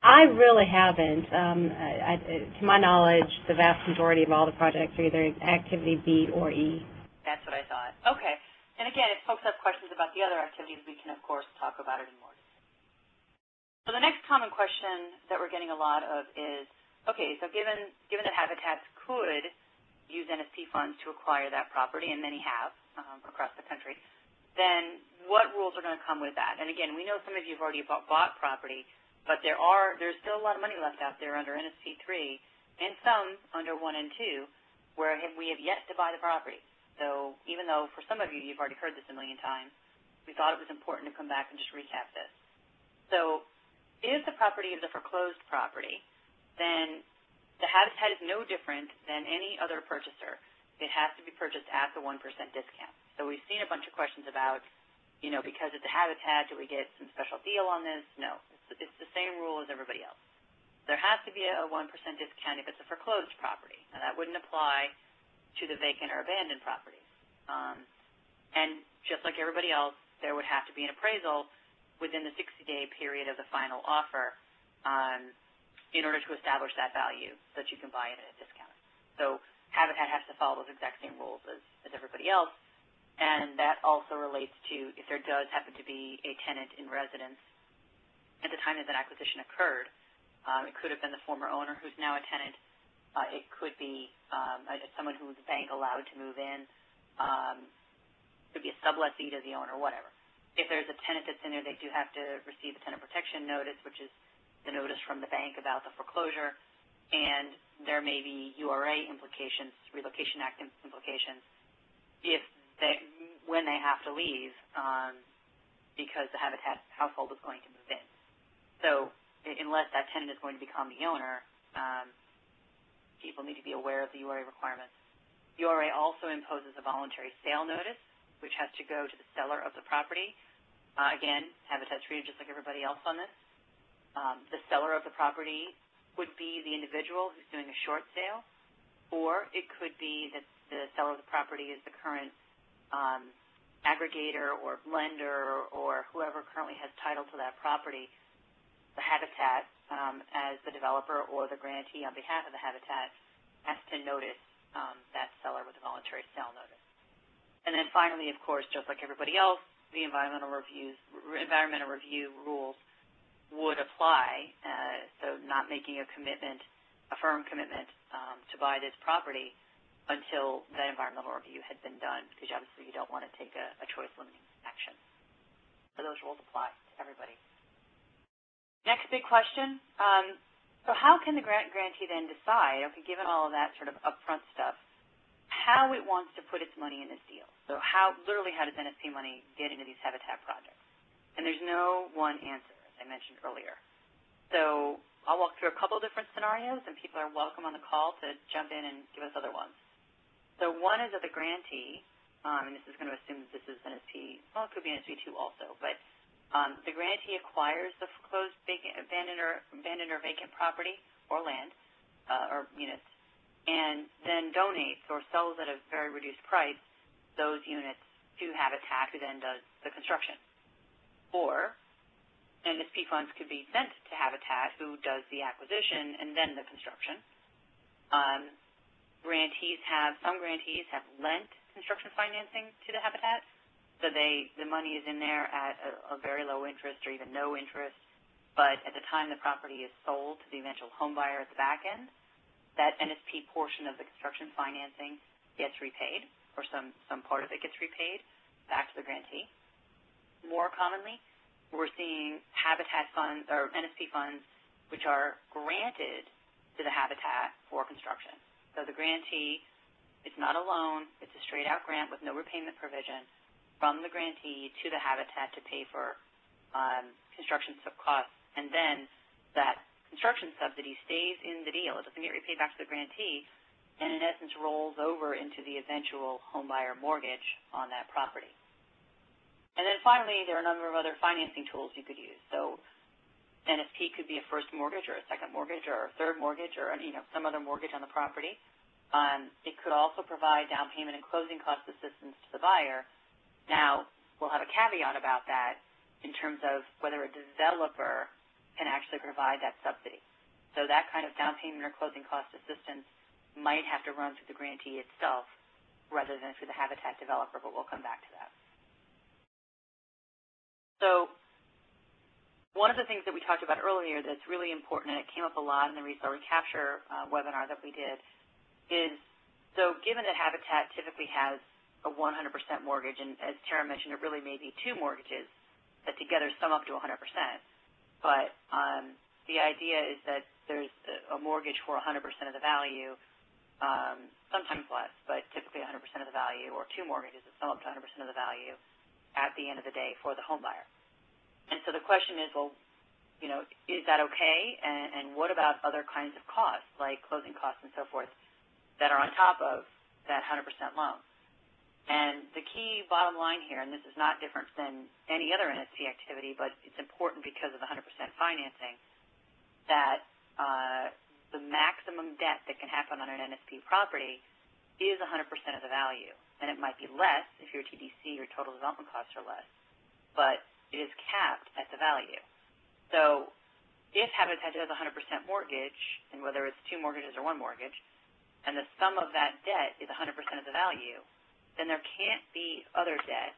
I really haven't. To my knowledge, the vast majority of all the projects are either activity B or E. That's what I thought. Okay. And again, if folks have questions about the other activities, we can, of course, talk about it in more detail. So the next common question that we're getting a lot of is, okay, so given that habitats could use NSP funds to acquire that property, and many have across the country, then what rules are going to come with that? And again, we know some of you have already bought property, but there's still a lot of money left out there under NSP 3 and some under 1 and 2 where we have yet to buy the property. So even though for some of you, you've already heard this a million times, we thought it was important to come back and just recap this. So if the property is a foreclosed property, then the habitat is no different than any other purchaser. It has to be purchased at the 1% discount. So we've seen a bunch of questions about, you know, because it's a habitat, do we get some special deal on this? No, it's the same rule as everybody else. There has to be a 1% discount if it's a foreclosed property. Now, that wouldn't apply to the vacant or abandoned properties. And just like everybody else, there would have to be an appraisal within the 60-day period of the final offer in order to establish that value so that you can buy it at a discount. So Habitat has to follow those exact same rules as everybody else, and that also relates to if there does happen to be a tenant in residence at the time that that acquisition occurred. It could have been the former owner who's now a tenant. It could be someone who the bank allowed to move in. It could be a sublessee to the owner, whatever. If there's a tenant that's in there, they do have to receive a tenant protection notice, which is the notice from the bank about the foreclosure, and there may be URA implications, Relocation Act implications, when they have to leave because the Habitat household is going to move in. So unless that tenant is going to become the owner, people need to be aware of the URA requirements. URA also imposes a voluntary sale notice, which has to go to the seller of the property. Again, Habitat's treated just like everybody else on this. The seller of the property would be the individual who's doing a short sale, or it could be that the seller of the property is the current aggregator or lender or whoever currently has title to that property. The Habitat as the developer or the grantee on behalf of the Habitat has to notice that seller with a voluntary sale notice. And then finally, of course, just like everybody else, the environmental review rules would apply, so not making a commitment, a firm commitment to buy this property until that environmental review had been done, because obviously you don't want to take a choice-limiting action. So those rules apply to everybody. Next big question. So how can the grantee then decide, okay, given all of that sort of upfront stuff, how it wants to put its money in this deal? So literally how does NSP money get into these habitat projects? And there's no one answer, as I mentioned earlier. So I'll walk through a couple different scenarios, and people are welcome on the call to jump in and give us other ones. So one is that the grantee, and this is going to assume that this is NSP, well, it could be NSP 2 also, but the grantee acquires the foreclosed abandoned or vacant property or land or units, and then donates or sells at a very reduced price those units to Habitat, who then does the construction. Or NSP funds could be sent to Habitat, who does the acquisition and then the construction. Some grantees have lent construction financing to the Habitat, so the money is in there at a very low interest or even no interest, but at the time the property is sold to the eventual home buyer at the back end, that NSP portion of the construction financing gets repaid, or some part of it gets repaid back to the grantee. More commonly, we're seeing Habitat funds or NSP funds which are granted to the Habitat for construction. So the grantee, it's not a loan, it's a straight-out grant with no repayment provision from the grantee to the Habitat to pay for construction costs, and then that construction subsidy stays in the deal. It doesn't get repaid back to the grantee, and in essence rolls over into the eventual homebuyer mortgage on that property. And then finally, there are a number of other financing tools you could use. So NSP could be a first mortgage or a second mortgage or a third mortgage or some other mortgage on the property. It could also provide down payment and closing cost assistance to the buyer. Now, we'll have a caveat about that in terms of whether a developer can actually provide that subsidy. So that kind of down payment or closing cost assistance might have to run through the grantee itself rather than through the Habitat developer, but we'll come back to that. So one of the things that we talked about earlier that's really important, and it came up a lot in the resale recapture webinar that we did, is so given that Habitat typically has a 100% mortgage, and as Tara mentioned, it really may be two mortgages that together sum up to 100%. But the idea is that there's a mortgage for 100% of the value, sometimes less, but typically 100% of the value, or two mortgages that sum up to 100% of the value at the end of the day for the home buyer. And so the question is, well, is that okay? And what about other kinds of costs, like closing costs and so forth, that are on top of that 100% loan? And the key bottom line here, and this is not different than any other NSP activity, but it's important because of the 100% financing, that the maximum debt that can happen on an NSP property is 100% of the value. And it might be less if your TDC or total development costs are less, but it is capped at the value. So if Habitat has a 100% mortgage, and whether it's two mortgages or one mortgage, and the sum of that debt is 100% of the value, then there can't be other debt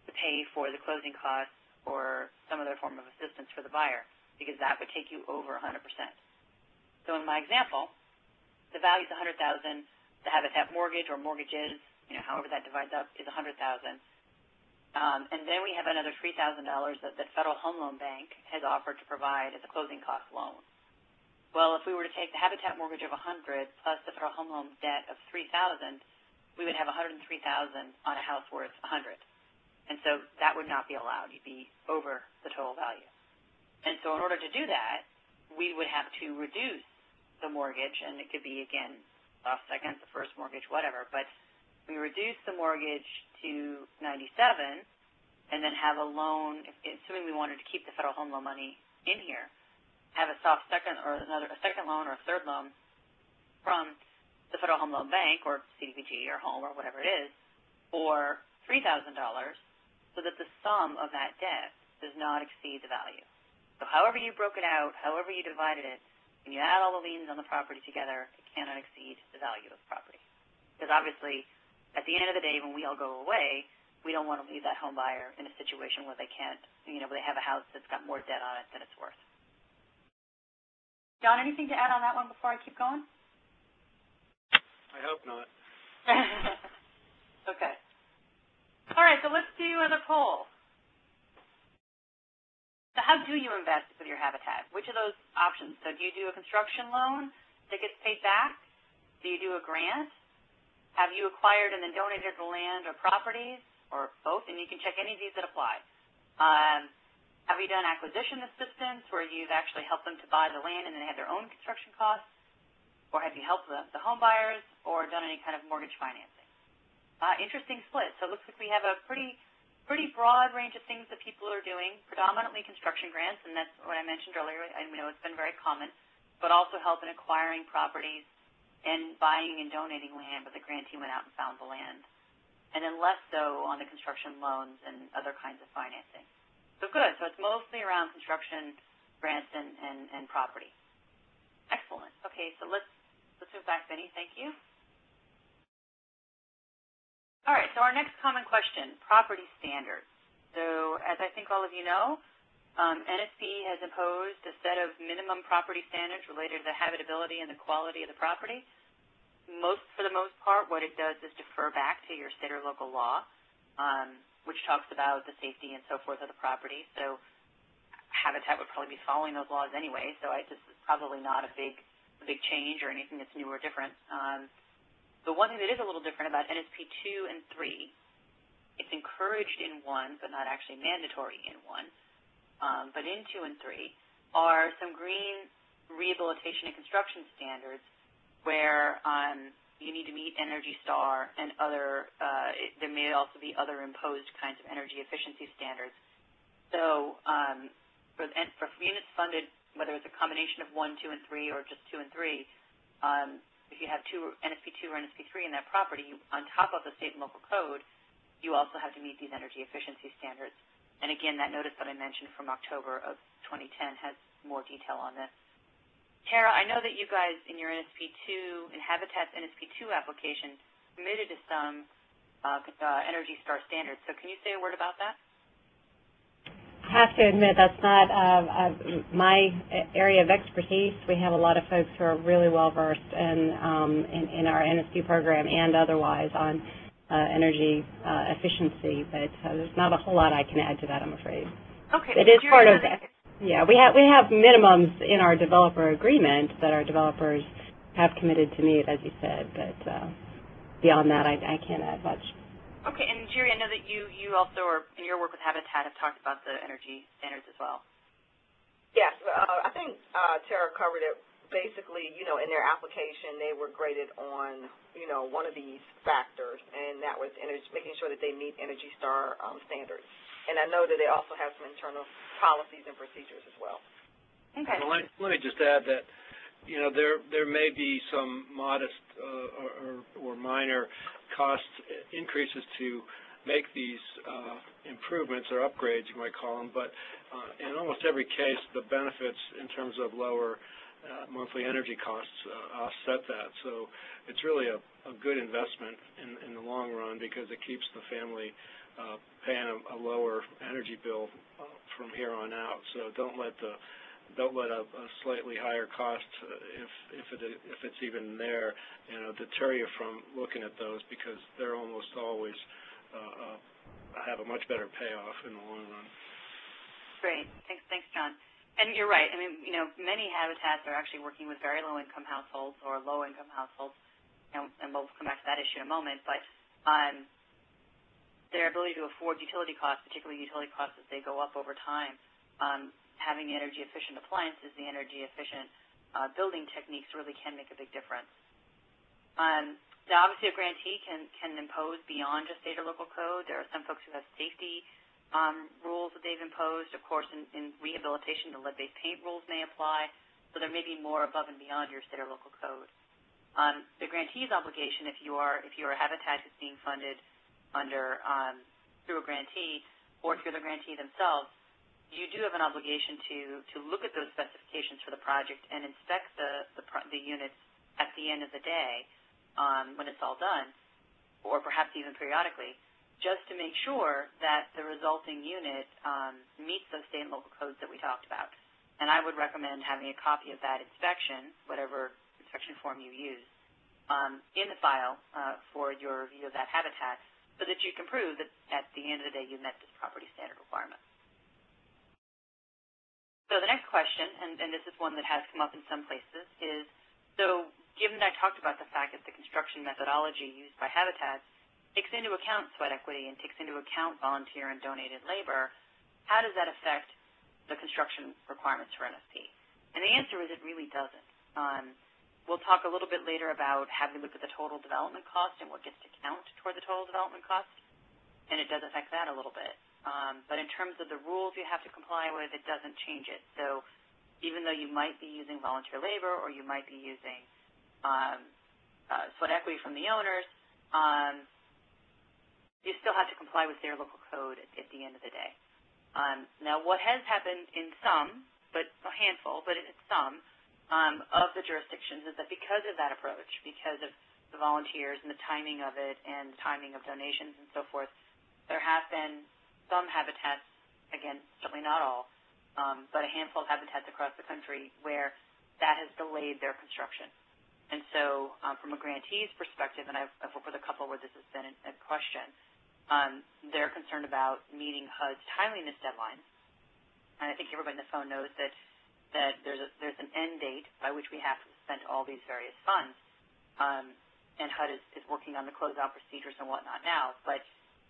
to pay for the closing costs or some other form of assistance for the buyer, because that would take you over 100%. So in my example, the value is $100,000. The Habitat mortgage or mortgages, however that divides up, is $100,000. And then we have another $3,000 that Federal Home Loan Bank has offered to provide as a closing cost loan. Well, if we were to take the Habitat mortgage of $100,000 plus the Federal Home Loan debt of $3,000, we would have $103,000 on a house worth $100,000. And so that would not be allowed. You'd be over the total value. And so in order to do that, we would have to reduce the mortgage, and it could be, again, offset against the first mortgage, whatever, but we reduce the mortgage to $97,000 and then have a loan, assuming we wanted to keep the Federal Home Loan money in here, have a soft second or a second loan or a third loan from the Federal Home Loan Bank or CDBG or Home or whatever it is for $3,000 so that the sum of that debt does not exceed the value. So however you broke it out, however you divided it, when you add all the liens on the property together, it cannot exceed the value of the property. Because obviously, at the end of the day, when we all go away, we don't want to leave that home buyer in a situation where they can't, where they have a house that's got more debt on it than it's worth. John, anything to add on that one before I keep going? I hope not. Okay. All right, so let's do the poll. So how do you invest with your habitat? Which of those options? So do you do a construction loan that gets paid back? Do you do a grant? Have you acquired and then donated the land or properties, or both? And you can check any of these that apply. Have you done acquisition assistance where you've actually helped them to buy the land and then have their own construction costs? Or have you helped the home buyers or done any kind of mortgage financing? Interesting split. So it looks like we have a pretty broad range of things that people are doing, predominantly construction grants, and that's what I mentioned earlier. I know it's been very common, but also help in acquiring properties and buying and donating land, but the grantee went out and found the land. And then less so on the construction loans and other kinds of financing. So good. So it's mostly around construction grants and property. Excellent. Okay, so let's move back, Vinny. Thank you. All right, so our next common question, property standards. So as I think all of you know, NSP has imposed a set of minimum property standards related to the habitability and the quality of the property. For the most part, what it does is defer back to your state or local law, which talks about the safety and so forth of the property. So Habitat would probably be following those laws anyway, so this is probably not a big change or anything that's new or different. The one thing that is a little different about NSP 2 and 3, it's encouraged in 1, but not actually mandatory in 1, but in 2 and 3 are some green rehabilitation and construction standards where you need to meet Energy Star and other, there may also be other imposed kinds of energy efficiency standards. So for units funded, whether it's a combination of 1, 2, and 3 or just 2 and 3, if you have NSP 2 or NSP 3 in that property, on top of the state and local code, you also have to meet these energy efficiency standards. And again, that notice that I mentioned from October of 2010 has more detail on this. Tara, I know that you guys in your NSP 2, in Habitat's NSP 2 application, committed to some Energy Star standards. So can you say a word about that? I have to admit that's not my area of expertise. We have a lot of folks who are really well versed in our NSP program and otherwise on energy efficiency, but there's not a whole lot I can add to that, I'm afraid. Okay. It is part of that. Yeah, we have minimums in our developer agreement that our developers have committed to meet, as you said, but beyond that, I can't add much. Okay, and Jerry, I know that you also, in your work with Habitat, have talked about the energy standards as well. Yes, I think Tara covered it. Basically, in their application, they were graded on, one of these factors, and that was making sure that they meet Energy Star standards. And I know that they also have some internal policies and procedures as well. Okay. Well, let me just add that, there may be some modest or minor cost increases to make these improvements or upgrades, you might call them, but in almost every case, the benefits in terms of lower monthly energy costs offset that. So it's really a good investment in the long run because it keeps the family paying a lower energy bill from here on out. So don't let a slightly higher cost, if it's even there, deter you from looking at those because they're almost always have a much better payoff in the long run. Great. Thanks, John. And you're right. I mean, many habitats are actually working with very low-income households or low-income households, and we'll come back to that issue in a moment. But their ability to afford utility costs, particularly utility costs as they go up over time, having energy-efficient appliances, the energy-efficient building techniques really can make a big difference. Now, obviously, a grantee can impose beyond just state or local code. There are some folks who have safety rules that they've imposed. Of course, in rehabilitation, the lead-based paint rules may apply. So there may be more above and beyond your state or local code. The grantee's obligation, if you are a habitat that's being funded through a grantee, or if you're the grantee themselves, you do have an obligation to look at those specifications for the project and inspect the units at the end of the day when it's all done, or perhaps even periodically, just to make sure that the resulting unit meets those state and local codes that we talked about. And I would recommend having a copy of that inspection, whatever inspection form you use, in the file for your review of that habitat, so that you can prove that at the end of the day you met this property standard requirement. So the next question, and this is one that has come up in some places, is, so given that I talked about the fact that the construction methodology used by habitats takes into account sweat equity and takes into account volunteer and donated labor, how does that affect the construction requirements for NSP? And the answer is it really doesn't. We'll talk a little bit later about having looked at the total development cost and what gets to count toward the total development cost, and it does affect that a little bit. But in terms of the rules you have to comply with, it doesn't change it. So even though you might be using volunteer labor or you might be using sweat equity from the owners, you still have to comply with their local code at the end of the day. Now, what has happened in some, but a handful, but it's some, of the jurisdictions is that because of that approach, because of the volunteers and the timing of it and the timing of donations and so forth, there have been some habitats, again, certainly not all, but a handful of habitats across the country where that has delayed their construction. And so from a grantee's perspective, and I've worked with a couple where this has been a question, they're concerned about meeting HUD's timeliness deadlines. And I think everybody on the phone knows that there's an end date by which we have to spend all these various funds. And HUD is working on the closeout procedures and whatnot now. But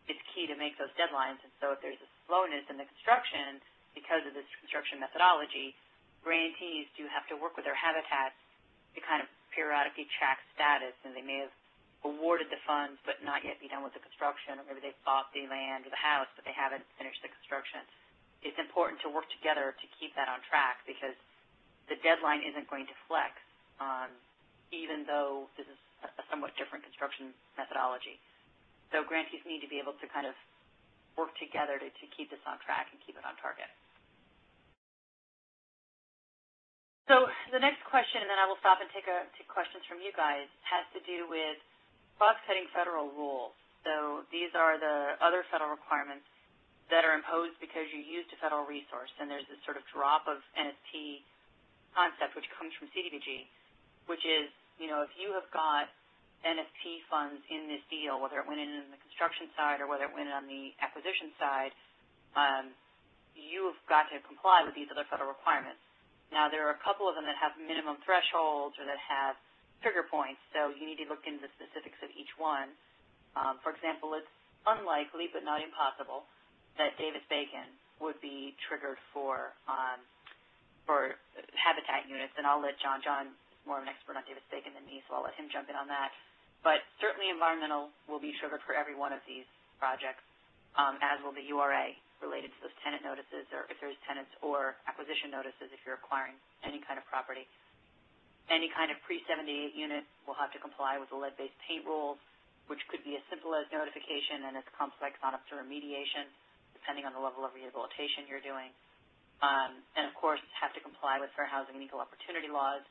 it's key to make those deadlines, and so if there's a slowness in the construction because of this construction methodology, grantees do have to work with their habitats to kind of periodically track status, and they may have awarded the funds but not yet be done with the construction, or maybe they've bought the land or the house but they haven't finished the construction. It's important to work together to keep that on track because the deadline isn't going to flex, even though this is a somewhat different construction methodology. So grantees need to be able to kind of work together to keep this on track and keep it on target. So the next question, and then I will stop and take questions from you guys, has to do with cross-cutting federal rules. So these are the other federal requirements that are imposed because you used a federal resource, and there's this sort of drop of NSP concept which comes from CDBG, which is, you know, if you have got NSP funds in this deal, whether it went in the construction side or whether it went in on the acquisition side, you have got to comply with these other federal requirements. Now, there are a couple of them that have minimum thresholds or that have trigger points, so you need to look into the specifics of each one. For example, it's unlikely but not impossible that Davis-Bacon would be triggered for habitat units, and I'll let John is more of an expert on Davis-Bacon than me, so I'll let him jump in on that. But certainly environmental will be triggered for every one of these projects, as will the URA related to those tenant notices, or if there's tenants, or acquisition notices if you're acquiring any kind of property. Any kind of pre-78 unit will have to comply with the lead-based paint rules, which could be as simple as notification and as complex on up to remediation, depending on the level of rehabilitation you're doing. And, of course, have to comply with fair housing and equal opportunity laws,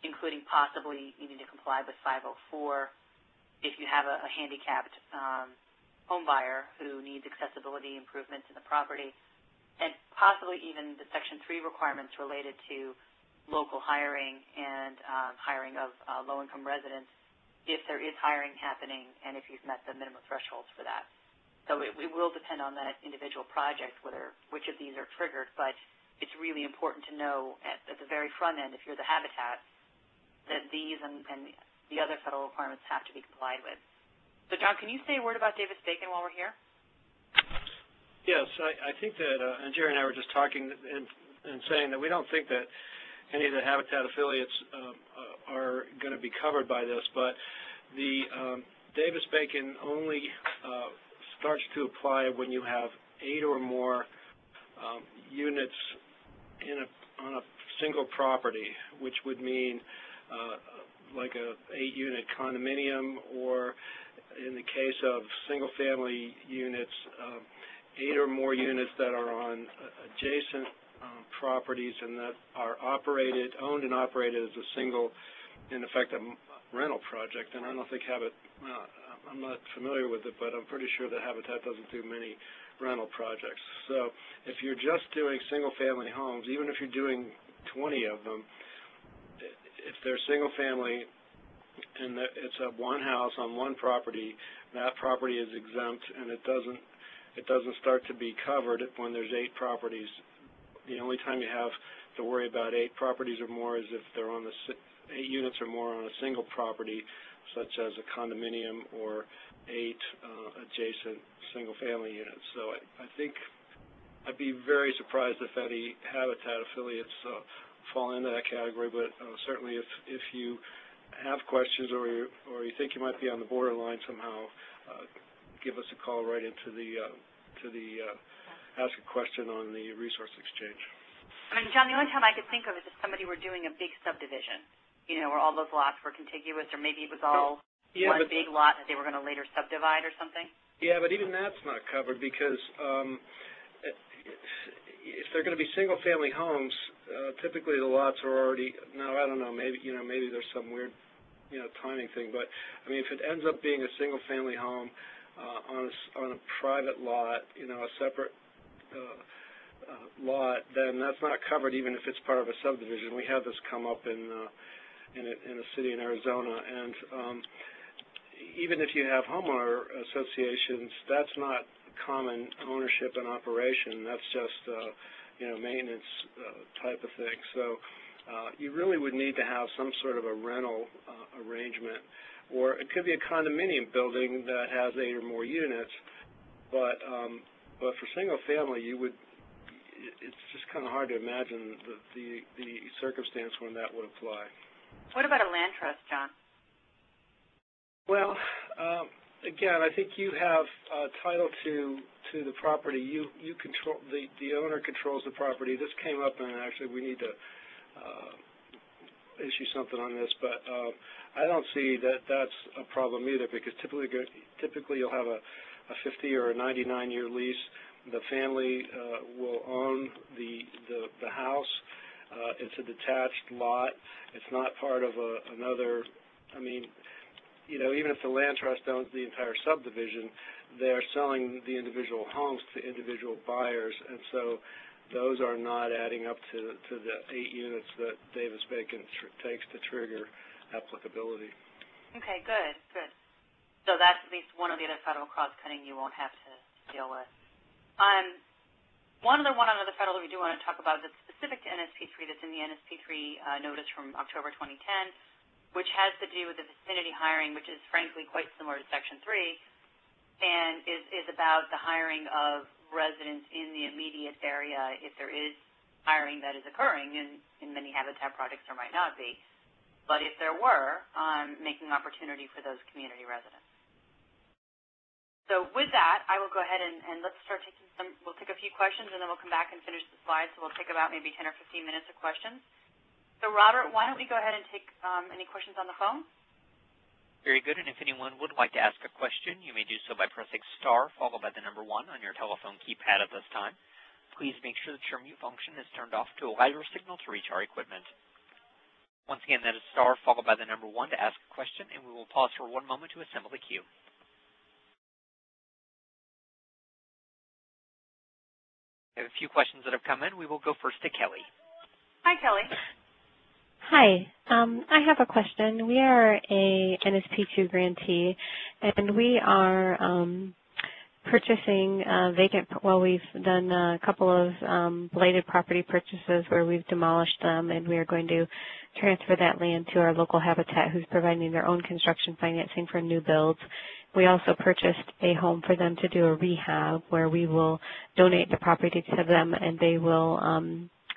including possibly needing to comply with 504 if you have a handicapped home buyer who needs accessibility improvements in the property, and possibly even the Section 3 requirements related to local hiring and hiring of low-income residents if there is hiring happening and if you've met the minimum thresholds for that. So it will depend on that individual project which of these are triggered, but it's really important to know at the very front end, if you're the habitat, that these and the other federal requirements have to be complied with. So, John, can you say a word about Davis-Bacon while we're here? Yes, I think that, and Jerry and I were just talking and saying that we don't think that any of the Habitat affiliates are going to be covered by this, but the Davis-Bacon only starts to apply when you have 8 or more units on a single property, which would mean like a 8-unit condominium, or in the case of single-family units, 8 or more units that are on adjacent properties and that are owned and operated as a single, in effect, a rental project. And I don't think I'm not familiar with it, but I'm pretty sure that Habitat doesn't do many rental projects. So if you're just doing single-family homes, even if you're doing 20 of them, if they're single-family and it's a one house on one property, that property is exempt, and it doesn't start to be covered when there's 8 properties. The only time you have to worry about 8 properties or more is if they're on 8 units or more on a single property, such as a condominium or 8 adjacent single-family units. So I think I'd be very surprised if any Habitat affiliates fall into that category. But certainly, if you have questions or you think you might be on the borderline somehow, give us a call right into the ask a question on the resource exchange. I mean, John, the only time I could think of is if somebody were doing a big subdivision, where all those lots were contiguous, or maybe it was all one big lot that they were going to later subdivide or something. Yeah, but even that's not covered because if they're going to be single-family homes, typically the lots are already. Now I don't know. Maybe there's some weird timing thing, but I mean, if it ends up being a single-family home on a private lot, a separate lot, then that's not covered even if it's part of a subdivision. We had this come up in a city in Arizona, and even if you have homeowner associations, that's not common ownership and operation. That's just maintenance type of thing. So you really would need to have some sort of a rental arrangement, or it could be a condominium building that has 8 or more units. But for single family, it's just kind of hard to imagine the circumstance when that would apply. What about a land trust, John? Well, again, I think you have title to the property. You control the owner controls the property. This came up, and actually we need to issue something on this, but I don't see that that's a problem either, because typically you'll have a 50 or a 99-year lease. The family will own the house. It's a detached lot. It's not part of another. I mean, even if the land trust owns the entire subdivision, they're selling the individual homes to individual buyers, and so those are not adding up to the 8 units that Davis-Bacon takes to trigger applicability. Okay, good. So that's at least one of the other federal cross-cutting you won't have to deal with. One other federal that we do want to talk about that's specific to NSP3, that's in the NSP3 notice from October 2010, which has to do with the vicinity hiring, which is frankly quite similar to Section 3, and is about the hiring of residents in the immediate area if there is hiring that is occurring. In many Habitat projects there might not be, but if there were, making opportunity for those community residents. So with that, I will go ahead and let's start taking we'll take a few questions, and then we'll come back and finish the slides. So we'll take about maybe 10 or 15 minutes of questions. So Robert, why don't we go ahead and take any questions on the phone? Very good, and if anyone would like to ask a question, you may do so by pressing star followed by the number 1 on your telephone keypad at this time. Please make sure that your mute function is turned off to allow your signal to reach our equipment. Once again, that is star followed by the number 1 to ask a question, and we will pause for 1 moment to assemble the queue. We have a few questions that have come in. We will go first to Kelly. Hi, Kelly. Hi. I have a question. We are a NSP2 grantee, and we are purchasing vacant. Well, we've done a couple of blighted property purchases where we've demolished them, and we are going to transfer that land to our local Habitat, who's providing their own construction financing for new builds. We also purchased a home for them to do a rehab, where we will donate the property to them, and they will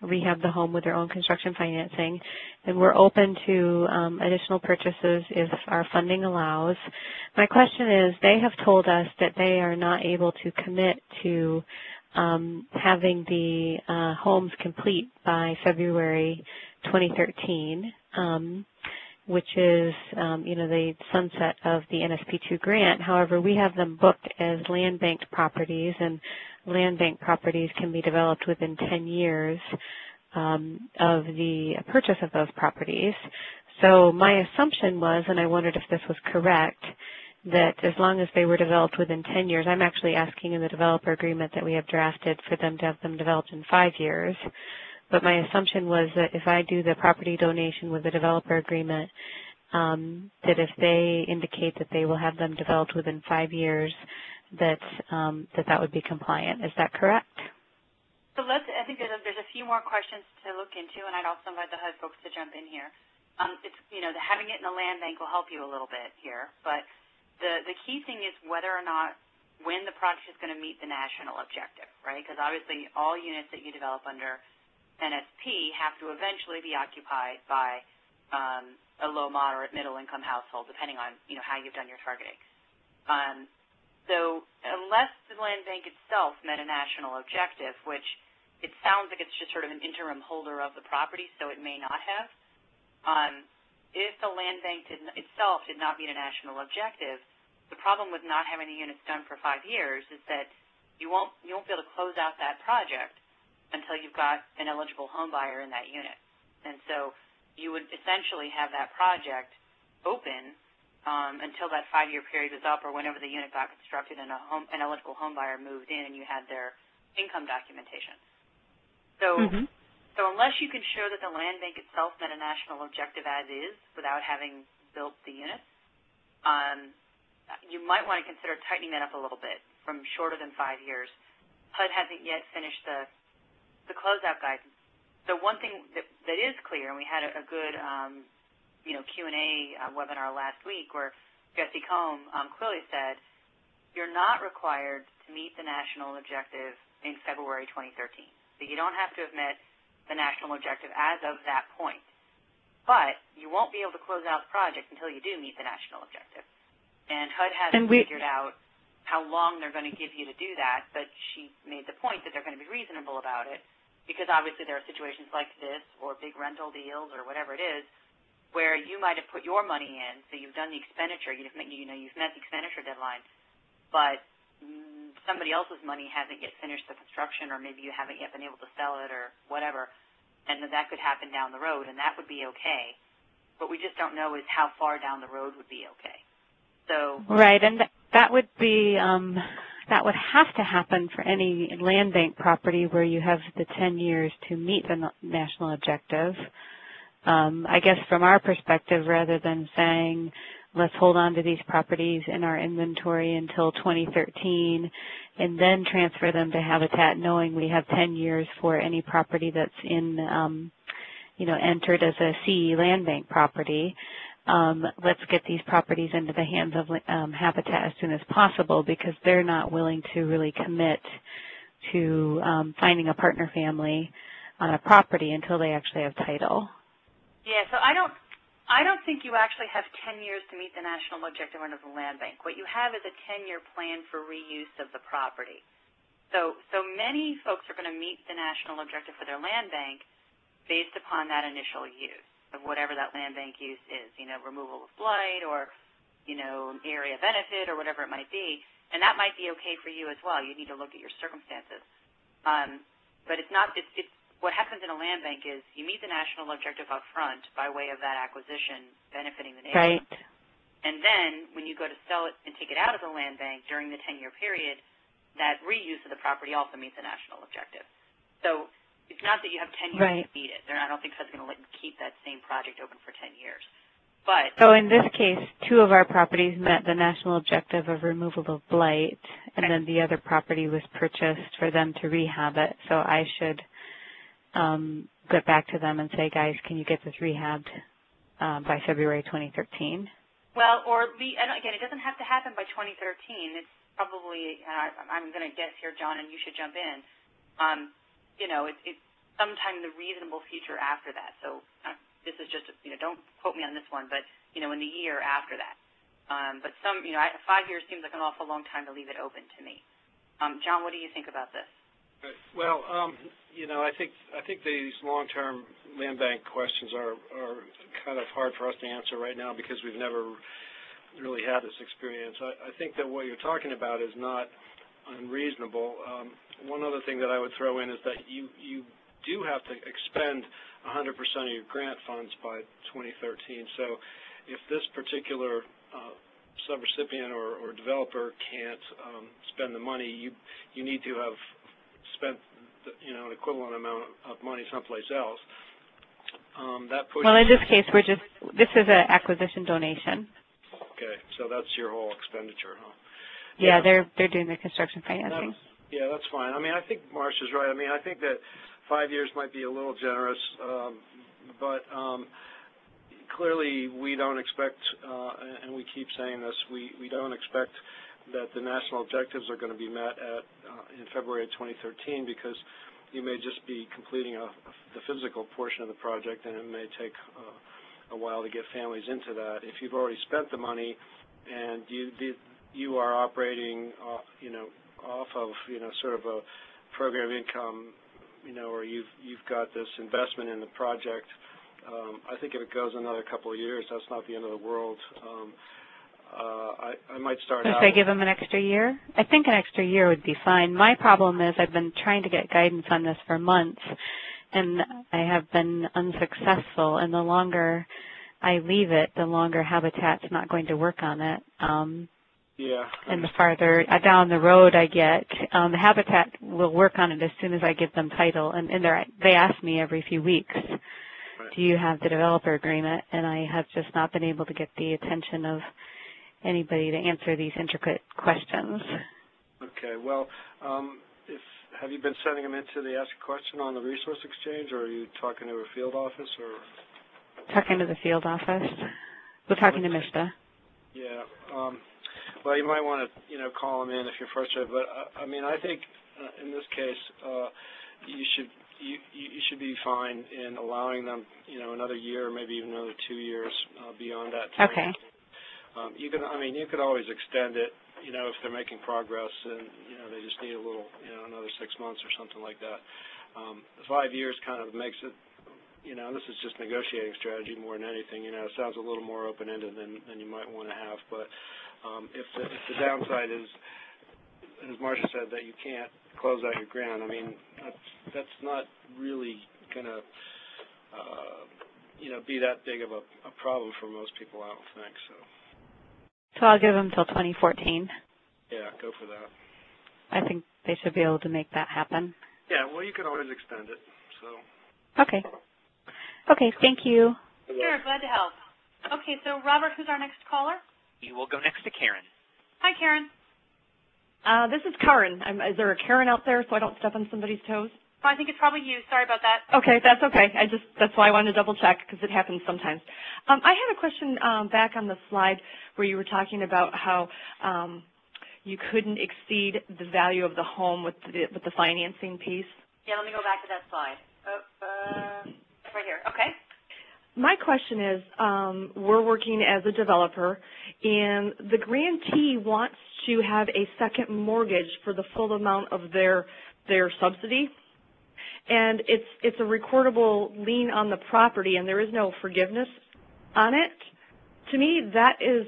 rehab the home with their own construction financing. And we're open to additional purchases if our funding allows. My question is, they have told us that they are not able to commit to having the homes complete by February 2013. Which is, the sunset of the NSP2 grant. However, we have them booked as land banked properties, and land bank properties can be developed within 10 years of the purchase of those properties. So my assumption was, and I wondered if this was correct, that as long as they were developed within 10 years, I'm actually asking in the developer agreement that we have drafted for them to have them developed in 5 years. But my assumption was that if I do the property donation with the developer agreement, that if they indicate that they will have them developed within 5 years, that that would be compliant. Is that correct? So I think there's a few more questions to look into, and I'd also invite the HUD folks to jump in here. Having it in a land bank will help you a little bit here, but the key thing is whether or not when the project is going to meet the national objective, right? Because obviously all units that you develop under NSP have to eventually be occupied by a low, moderate, middle-income household, depending on how you've done your targeting. So unless the land bank itself met a national objective, which it sounds like it's just sort of an interim holder of the property, so it may not have. If the land bank itself did not meet a national objective, the problem with not having the units done for 5 years is that you won't be able to close out that project until you've got an eligible home buyer in that unit. And so you would essentially have that project open until that 5-year period was up or whenever the unit got constructed and an eligible home buyer moved in and you had their income documentation. So So unless you can show that the land bank itself met a national objective as is without having built the units, you might want to consider tightening that up a little bit from shorter than 5 years. HUD hasn't yet finished the closeout guidance. So one thing that is clear, and we had a good Q&A webinar last week where Jesse Combe clearly said, you're not required to meet the national objective in February 2013. So you don't have to have met the national objective as of that point. But you won't be able to close out the project until you do meet the national objective. And HUD hasn't figured out how long they're going to give you to do that, but she made the point that they're going to be reasonable about it because obviously there are situations like this or big rental deals or whatever it is where you might have put your money in, so you've done the expenditure, you've met the expenditure deadline, but somebody else's money hasn't yet finished the construction or maybe you haven't yet been able to sell it or whatever, and that could happen down the road, and that would be okay. What we just don't know is how far down the road would be okay. So right, and that would be that would have to happen for any land bank property where you have the 10 years to meet the national objective. I guess from our perspective, rather than saying let's hold on to these properties in our inventory until 2013 and then transfer them to Habitat knowing we have 10 years for any property that's in, entered as a CE land bank property. Let's get these properties into the hands of Habitat as soon as possible because they're not willing to really commit to finding a partner family on a property until they actually have title. Yeah, so I don't think you actually have 10 years to meet the national objective under the land bank. What you have is a 10-year plan for reuse of the property. So many folks are going to meet the national objective for their land bank based upon that initial use of whatever that land bank use is, removal of blight or, area benefit or whatever it might be. And that might be okay for you as well. You need to look at your circumstances. But what happens in a land bank is you meet the national objective up front by way of that acquisition benefiting the neighborhood. Right. And then when you go to sell it and take it out of the land bank during the 10-year period, that reuse of the property also meets the national objective. So it's not that you have 10 years to meet it. I don't think HUD's going to let you keep that same project open for 10 years. But so in this case, 2 of our properties met the national objective of removal of blight, and then the other property was purchased for them to rehab it. So I should get back to them and say, guys, can you get this rehabbed by February 2013? Well, and again, it doesn't have to happen by 2013. It's probably, I'm going to guess here, John, and you should jump in. It's sometime in the reasonable future after that. So this is just, don't quote me on this one, but, in the year after that. But 5 years seems like an awful long time to leave it open to me. John, what do you think about this? Well, I think these long-term land bank questions are kind of hard for us to answer right now because we've never really had this experience. I think that what you're talking about is not unreasonable. One other thing that I would throw in is that you do have to expend 100% of your grant funds by 2013. So if this particular subrecipient or developer can't spend the money, you need to have spent an equivalent amount of money someplace else. Well, in this case, this is an acquisition donation. Okay, so that's your whole expenditure, huh? Yeah, they're doing the construction financing. That's fine. I mean, I think Marcia's right. I mean, I think that 5 years might be a little generous, but clearly we don't expect, and we keep saying this, we don't expect that the national objectives are going to be met in February of 2013 because you may just be completing the physical portion of the project, and it may take a while to get families into that. If you've already spent the money and you are operating, off of, sort of a program income, or you've got this investment in the project, I think if it goes another couple of years, that's not the end of the world. I might start out. Should I give them an extra year? I think an extra year would be fine. My problem is I've been trying to get guidance on this for months, and I have been unsuccessful. And the longer I leave it, the longer Habitat's not going to work on it. And the farther down the road I get, the Habitat will work on it as soon as I give them title. And they ask me every few weeks, do you have the developer agreement? And I have just not been able to get the attention of anybody to answer these intricate questions. Okay. Well, have you been sending them into the Ask a Question on the Resource Exchange, or are you talking to a field office? Or talking to the field office. We're talking to Mishta. Yeah. Well, you might want to, call them in if you're frustrated. But I mean, I think in this case, you should be fine in allowing them, another year, maybe even another 2 years beyond that time. Okay. You could always extend it, if they're making progress and they just need a little, another 6 months or something like that. 5 years kind of makes it, this is just negotiating strategy more than anything. It sounds a little more open-ended than you might want to have, but. If the downside is, as Marcia said, that you can't close out your grant, I mean, that's not really going to, be that big of a problem for most people, I don't think. So I'll give them till 2014. Yeah, go for that. I think they should be able to make that happen. Yeah, well, you can always extend it. So. Okay. Okay, thank you. Sure, glad to help. Okay, so Robert, who's our next caller? We will go next to Karen. Hi, Karen. This is Karen. Is there a Karen out there so I don't step on somebody's toes? Oh, I think it's probably you. Sorry about that. Okay, that's okay. That's why I wanted to double check because it happens sometimes. I had a question back on the slide where you were talking about how you couldn't exceed the value of the home with the financing piece. Yeah, let me go back to that slide. Right here. Okay. My question is, we're working as a developer, and the grantee wants to have a second mortgage for the full amount of their subsidy, and it's a recordable lien on the property, and there is no forgiveness on it. To me, that is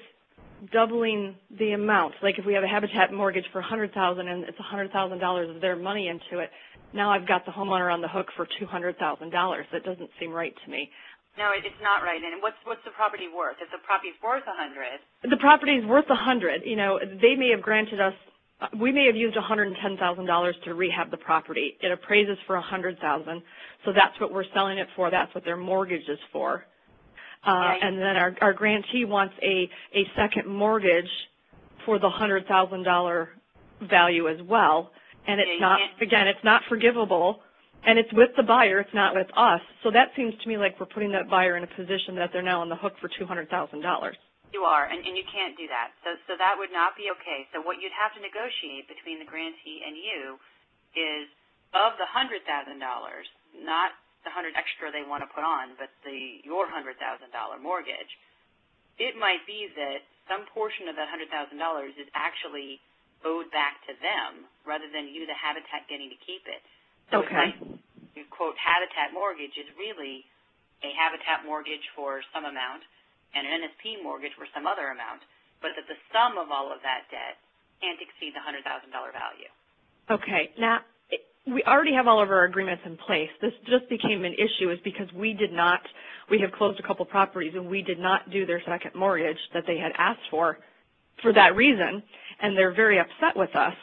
doubling the amount. Like if we have a Habitat mortgage for $100,000 and it's $100,000 of their money into it, now I've got the homeowner on the hook for $200,000. That doesn't seem right to me. No, it's not right. And what's the property worth? If the property's worth $100, the property is worth $100. They may have granted us. We may have used $110,000 to rehab the property. It appraises for $100,000, so that's what we're selling it for. That's what their mortgage is for. And then our grantee wants a second mortgage for the $100,000 value as well. And it's not forgivable. And it's with the buyer, it's not with us. So that seems to me like we're putting that buyer in a position that they're now on the hook for $200,000. You are, and you can't do that. So that would not be okay. So what you'd have to negotiate between the grantee and you is of the $100,000, not the $100,000 extra they want to put on, but your $100,000 mortgage. It might be that some portion of that $100,000 is actually owed back to them rather than you, the Habitat, getting to keep it. So okay. You quote Habitat mortgage is really a Habitat mortgage for some amount and an NSP mortgage for some other amount, but that the sum of all of that debt can't exceed the $100,000 value. Okay. Now, we already have all of our agreements in place. This just became an issue is because we have closed a couple properties and we did not do their second mortgage that they had asked for that reason, and they're very upset with us.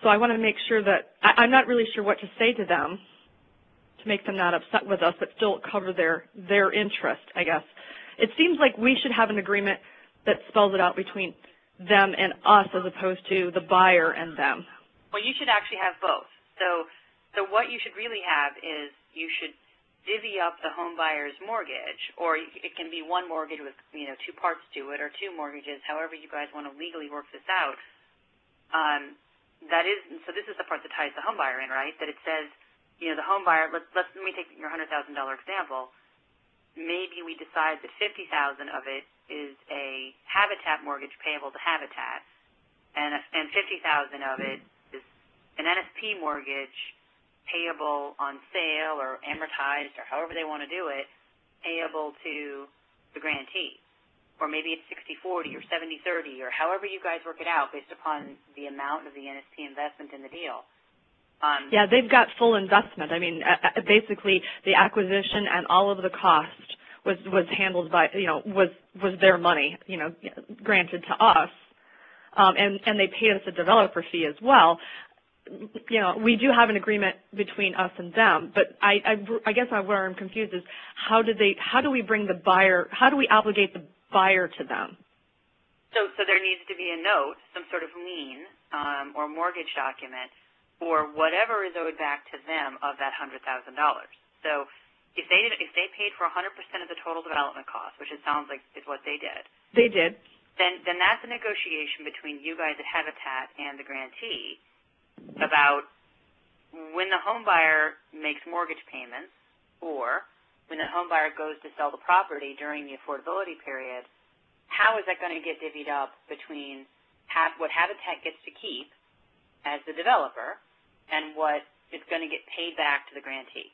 So I want to make sure that, I'm not really sure what to say to them to make them not upset with us, but still cover their interest, I guess. It seems like we should have an agreement that spells it out between them and us as opposed to the buyer and them. Well, you should actually have both. So what you should really have is you should divvy up the home buyer's mortgage, or it can be one mortgage with two parts to it, or two mortgages, however you guys want to legally work this out. So this is the part that ties the home buyer in, right? That it says, the home buyer. Let me take your $100,000 example. Maybe we decide that $50,000 of it is a Habitat mortgage payable to Habitat, and $50,000 of it is an NSP mortgage payable on sale or amortized or however they want to do it, payable to the grantee. Or maybe it's 60-40 or 70-30 or however you guys work it out based upon the amount of the NSP investment in the deal. Yeah, they've got full investment. I mean, basically the acquisition and all of the cost was handled by, was their money, granted to us. And they paid us a developer fee as well. We do have an agreement between us and them, but I guess where I'm confused is how do we bring the buyer, how do we obligate the buyer to them? So there needs to be a note, some sort of lien or mortgage document for whatever is owed back to them of that $100,000. So if they paid for 100% of the total development cost, which it sounds like is what they did. They did. Then that's a negotiation between you guys at Habitat and the grantee about when the home buyer makes mortgage payments or when the home buyer goes to sell the property during the affordability period, how is that going to get divvied up between what Habitat gets to keep as the developer and what is going to get paid back to the grantee?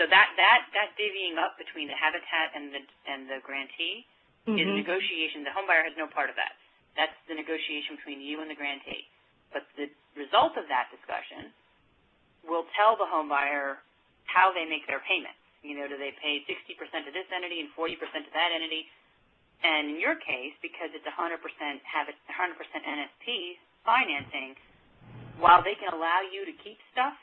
So that divvying up between the Habitat and the grantee is negotiation. The home buyer has no part of that. That's the negotiation between you and the grantee. But the result of that discussion will tell the home buyer how they make their payments. Do they pay 60% to this entity and 40% to that entity? And in your case, because it's 100% NSP financing, while they can allow you to keep stuff,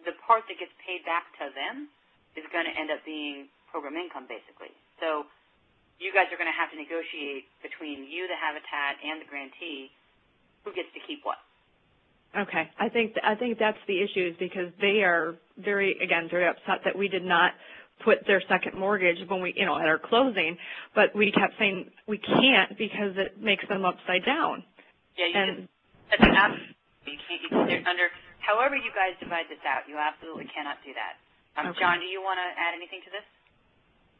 the part that gets paid back to them is going to end up being program income, basically. So you guys are going to have to negotiate between you, the Habitat, and the grantee who gets to keep what. Okay, I think that's the issue, is because they are very upset that we did not put their second mortgage when we, at our closing, but we kept saying we can't because it makes them upside down. Yeah, that's absolutely. You can't. Under however you guys divide this out, you absolutely cannot do that. Okay. John, do you want to add anything to this?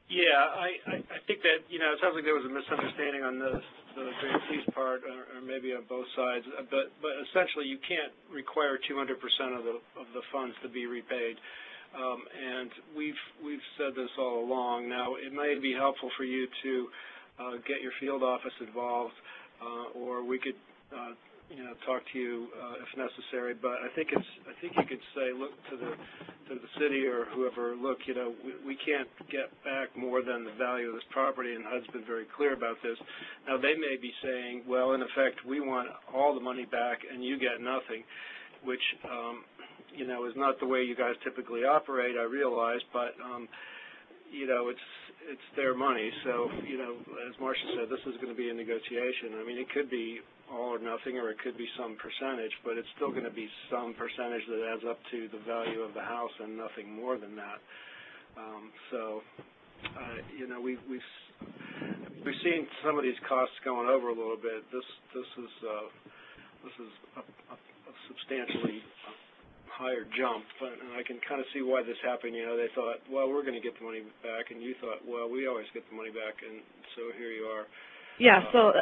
Yeah, I think that, it sounds like there was a misunderstanding on the grantee's part, or maybe on both sides, but essentially you can't require 200% of the funds to be repaid, and we've said this all along. Now, it may be helpful for you to get your field office involved, or we could talk to you if necessary. But I think you could say, look to the city or whoever, look, we can't get back more than the value of this property, and HUD's been very clear about this. Now they may be saying, well, in effect, we want all the money back and you get nothing, which is not the way you guys typically operate, I realize, but it's their money. So as Marcia said, this is going to be a negotiation. I mean, it could be all or nothing, or it could be some percentage, but it's still going to be some percentage that adds up to the value of the house and nothing more than that. We've seen some of these costs going over a little bit. This is a substantially higher jump, and I can kind of see why this happened. They thought, well, we're going to get the money back, and you thought, well, we always get the money back, and so here you are. Yeah, so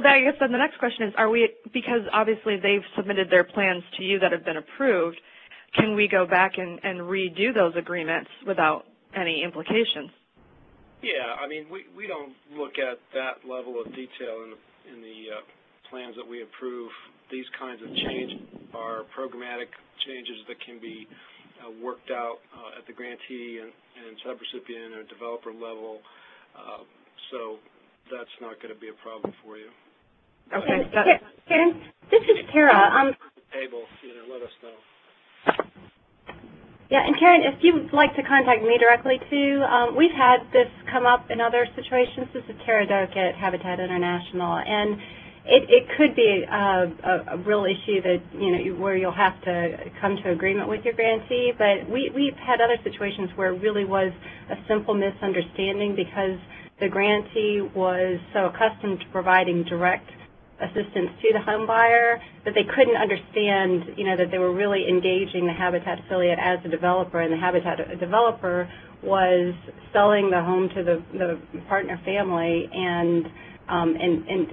that, I guess then the next question is, because obviously they've submitted their plans to you that have been approved, can we go back and redo those agreements without any implications? Yeah, I mean, we don't look at that level of detail in the plans that we approve these kinds of changes are programmatic changes that can be worked out at the grantee and subrecipient or developer level. So that's not going to be a problem for you. Okay. Karen, this is Tara. Table, let us know. Yeah, and Karen, if you would like to contact me directly too, we've had this come up in other situations. This is Tara Doak at Habitat International, and it could be a real issue that where you'll have to come to agreement with your grantee. But we've had other situations where it really was a simple misunderstanding because the grantee was so accustomed to providing direct assistance to the home buyer that they couldn't understand, that they were really engaging the Habitat affiliate as a developer, and the Habitat developer was selling the home to the partner family and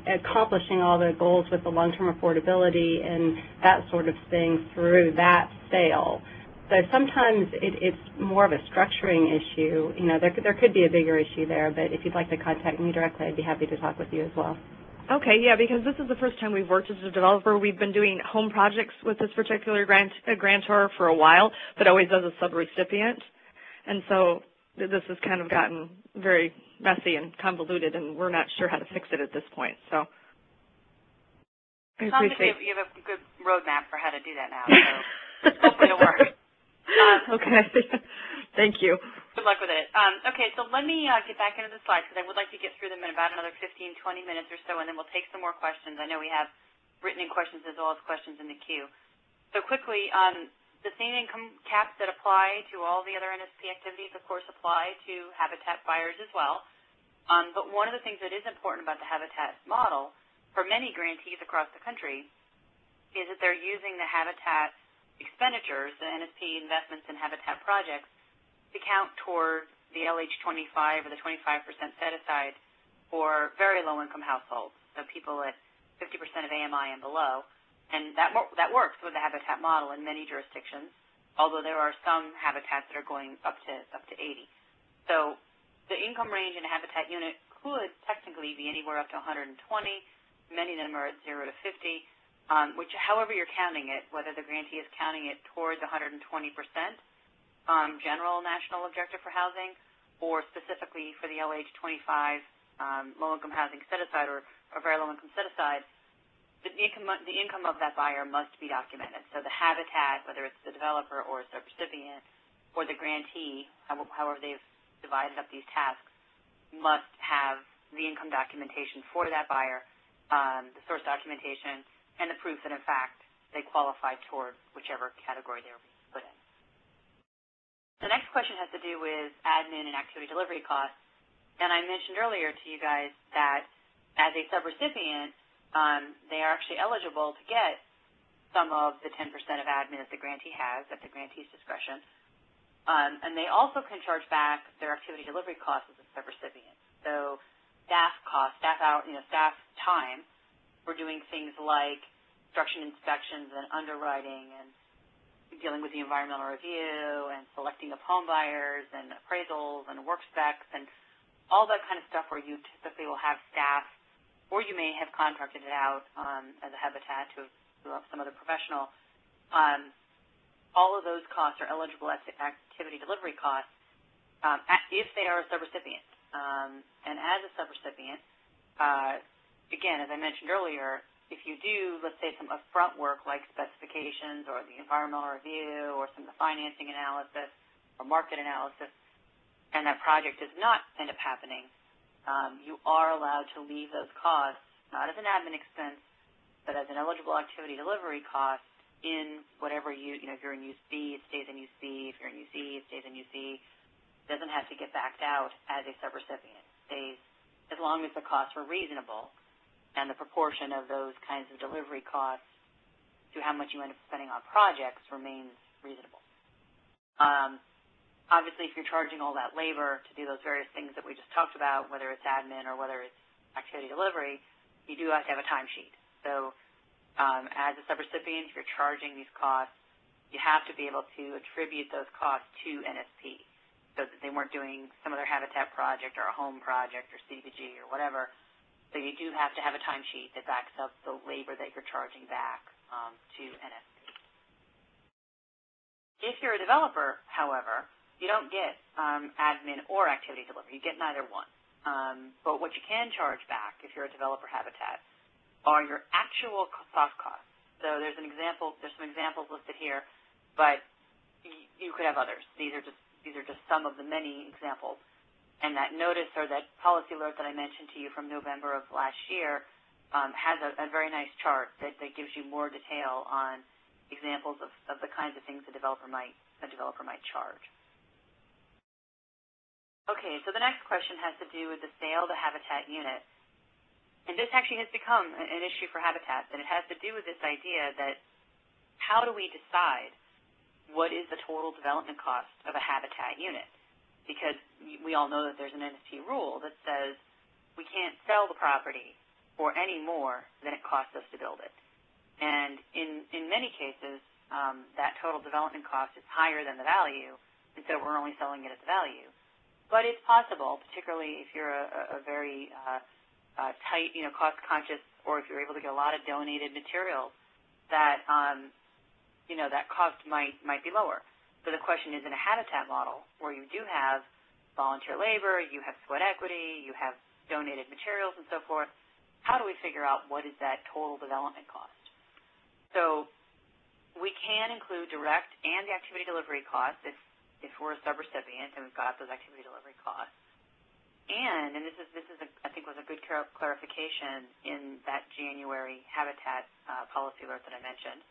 accomplishing all the goals with the long-term affordability and that sort of thing through that sale. So sometimes it's more of a structuring issue. There could be a bigger issue there, but if you'd like to contact me directly, I'd be happy to talk with you as well. Okay, yeah, because this is the first time we've worked as a developer. We've been doing home projects with this particular grantor for a while, but always as a subrecipient. And so this has kind of gotten very messy and convoluted, and we're not sure how to fix it at this point. So I appreciate you have a good roadmap for how to do that now, so hopefully it'll work. Okay, thank you. Good luck with it. Okay, so let me get back into the slides because I would like to get through them in about another 15, 20 minutes or so, and then we'll take some more questions. I know we have written-in questions as well as questions in the queue. So quickly, the same income caps that apply to all the other NSP activities, of course, apply to Habitat buyers as well. But one of the things that is important about the Habitat model for many grantees across the country is that they're using the Habitat expenditures, the NSP investments in Habitat projects, to count toward the LH25 or the 25% set aside for very low-income households, so people at 50% of AMI and below. And that works with the Habitat model in many jurisdictions, although there are some habitats that are going up to 80. So the income range in a Habitat unit could technically be anywhere up to 120. Many of them are at 0 to 50, which, however you're counting it, whether the grantee is counting it towards 120%, general national objective for housing, or specifically for the LH25 low-income housing set-aside or very low-income set-aside, the income of that buyer must be documented. So the Habitat, whether it's the developer or a subrecipient or the grantee, however they've divided up these tasks, must have the income documentation for that buyer, the source documentation, and the proof that, in fact, they qualify toward whichever category they were put in. The next question has to do with admin and activity delivery costs. And I mentioned earlier to you guys that as a subrecipient, they are actually eligible to get some of the 10% of admin that the grantee has at the grantee's discretion. And they also can charge back their activity delivery costs as a subrecipient. So staff costs, staff time for doing things like construction inspections and underwriting and dealing with the environmental review and selecting of home buyers and appraisals and work specs and all that kind of stuff where you typically will have staff, or you may have contracted it out as a Habitat to some other professional. All of those costs are eligible as activity delivery costs if they are a subrecipient. And as a subrecipient, again, as I mentioned earlier, if you do, let's say, some upfront work like specifications or the environmental review or some of the financing analysis or market analysis, and that project does not end up happening, you are allowed to leave those costs, not as an admin expense, but as an eligible activity delivery cost in whatever if you're in use B, it stays in use B. If you're in use E, it stays in use E. It doesn't have to get backed out as a subrecipient. It stays as long as the costs were reasonable and the proportion of those kinds of delivery costs to how much you end up spending on projects remains reasonable. Obviously, if you're charging all that labor to do those various things that we just talked about, whether it's admin or whether it's activity delivery, you do have to have a timesheet. So as a subrecipient, if you're charging these costs, you have to be able to attribute those costs to NSP so that they weren't doing some other Habitat project or a home project or CDBG or whatever So you do have to have a timesheet that backs up the labor that you're charging back to NSP. If you're a developer, however, you don't get admin or activity delivery. You get neither one. But what you can charge back if you're a developer habitat are your actual soft costs. So there's some examples listed here, but you could have others. These are just some of the many examples. And that notice or that policy alert that I mentioned to you from November of last year has a very nice chart that gives you more detail on examples of the kinds of things a developer might charge. Okay, so the next question has to do with the sale of the habitat unit. And this actually has become an issue for habitats, and it has to do with this idea that how do we decide what is the total development cost of a habitat unit? Because we all know that there's an NSP rule that says we can't sell the property for any more than it costs us to build it. And in many cases, that total development cost is higher than the value, and so we're only selling it at the value. But it's possible, particularly if you're a very tight, cost-conscious, or if you're able to get a lot of donated materials, that that cost might be lower. So the question is, in a habitat model where you do have volunteer labor, you have sweat equity, you have donated materials and so forth, how do we figure out what is that total development cost? So we can include direct and the activity delivery costs if we're a subrecipient and we've got those activity delivery costs. And this is I think was a good clarification in that January habitat policy alert that I mentioned.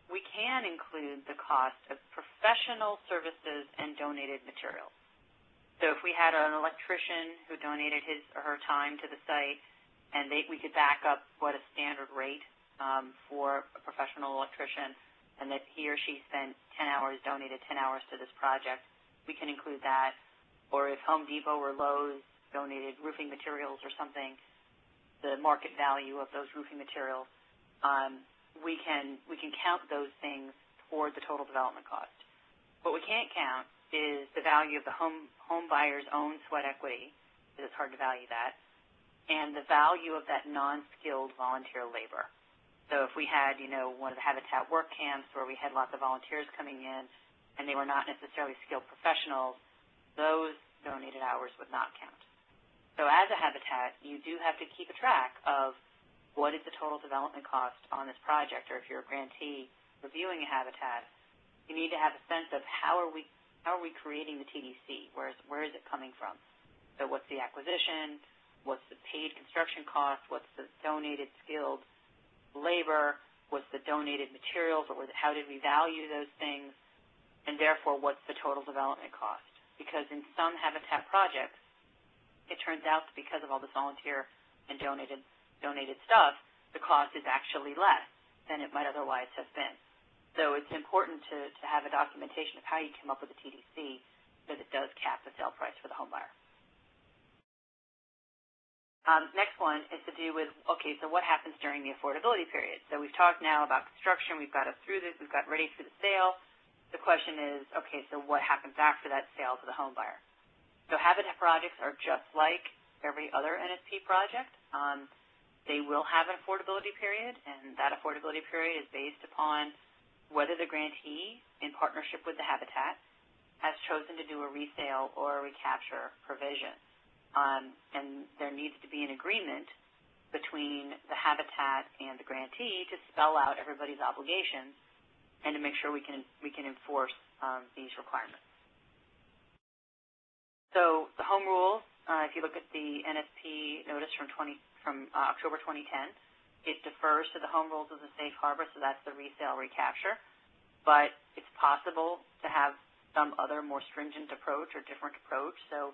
We can include the cost of professional services and donated materials. So if we had an electrician who donated his or her time to the site, and we could back up what a standard rate for a professional electrician, and that he or she spent 10 hours, donated 10 hours to this project, we can include that. Or if Home Depot or Lowe's donated roofing materials or something, the market value of those roofing materials, we can count those things toward the total development cost. What we can't count is the value of the home buyer's own sweat equity, because it's hard to value that, and the value of that non-skilled volunteer labor. So if we had, one of the habitat work camps where we had lots of volunteers coming in and they were not necessarily skilled professionals, those donated hours would not count. So as a habitat, you do have to keep a track of what is the total development cost on this project, or if you're a grantee reviewing a habitat, you need to have a sense of how are we creating the TDC? Where is it coming from? So what's the acquisition? What's the paid construction cost? What's the donated skilled labor? What's the donated materials? Or how did we value those things? And therefore, what's the total development cost? Because in some habitat projects, it turns out that because of all this volunteer and donated stuff, the cost is actually less than it might otherwise have been. So it's important to have a documentation of how you come up with a TDC, because it does cap the sale price for the home buyer. Next one is to do with, okay, so what happens during the affordability period? So we've talked now about construction. We've got us through this. We've got ready for the sale. The question is, okay, so what happens after that sale to the home buyer? So habitat projects are just like every other NSP project. They will have an affordability period, and that affordability period is based upon whether the grantee, in partnership with the habitat, has chosen to do a resale or a recapture provision. And there needs to be an agreement between the habitat and the grantee to spell out everybody's obligations and to make sure we can enforce these requirements. So the home rules, if you look at the NSP notice from October 2010, it defers to the home rules of the safe harbor, so that's the resale recapture. But it's possible to have some other more stringent approach or different approach. So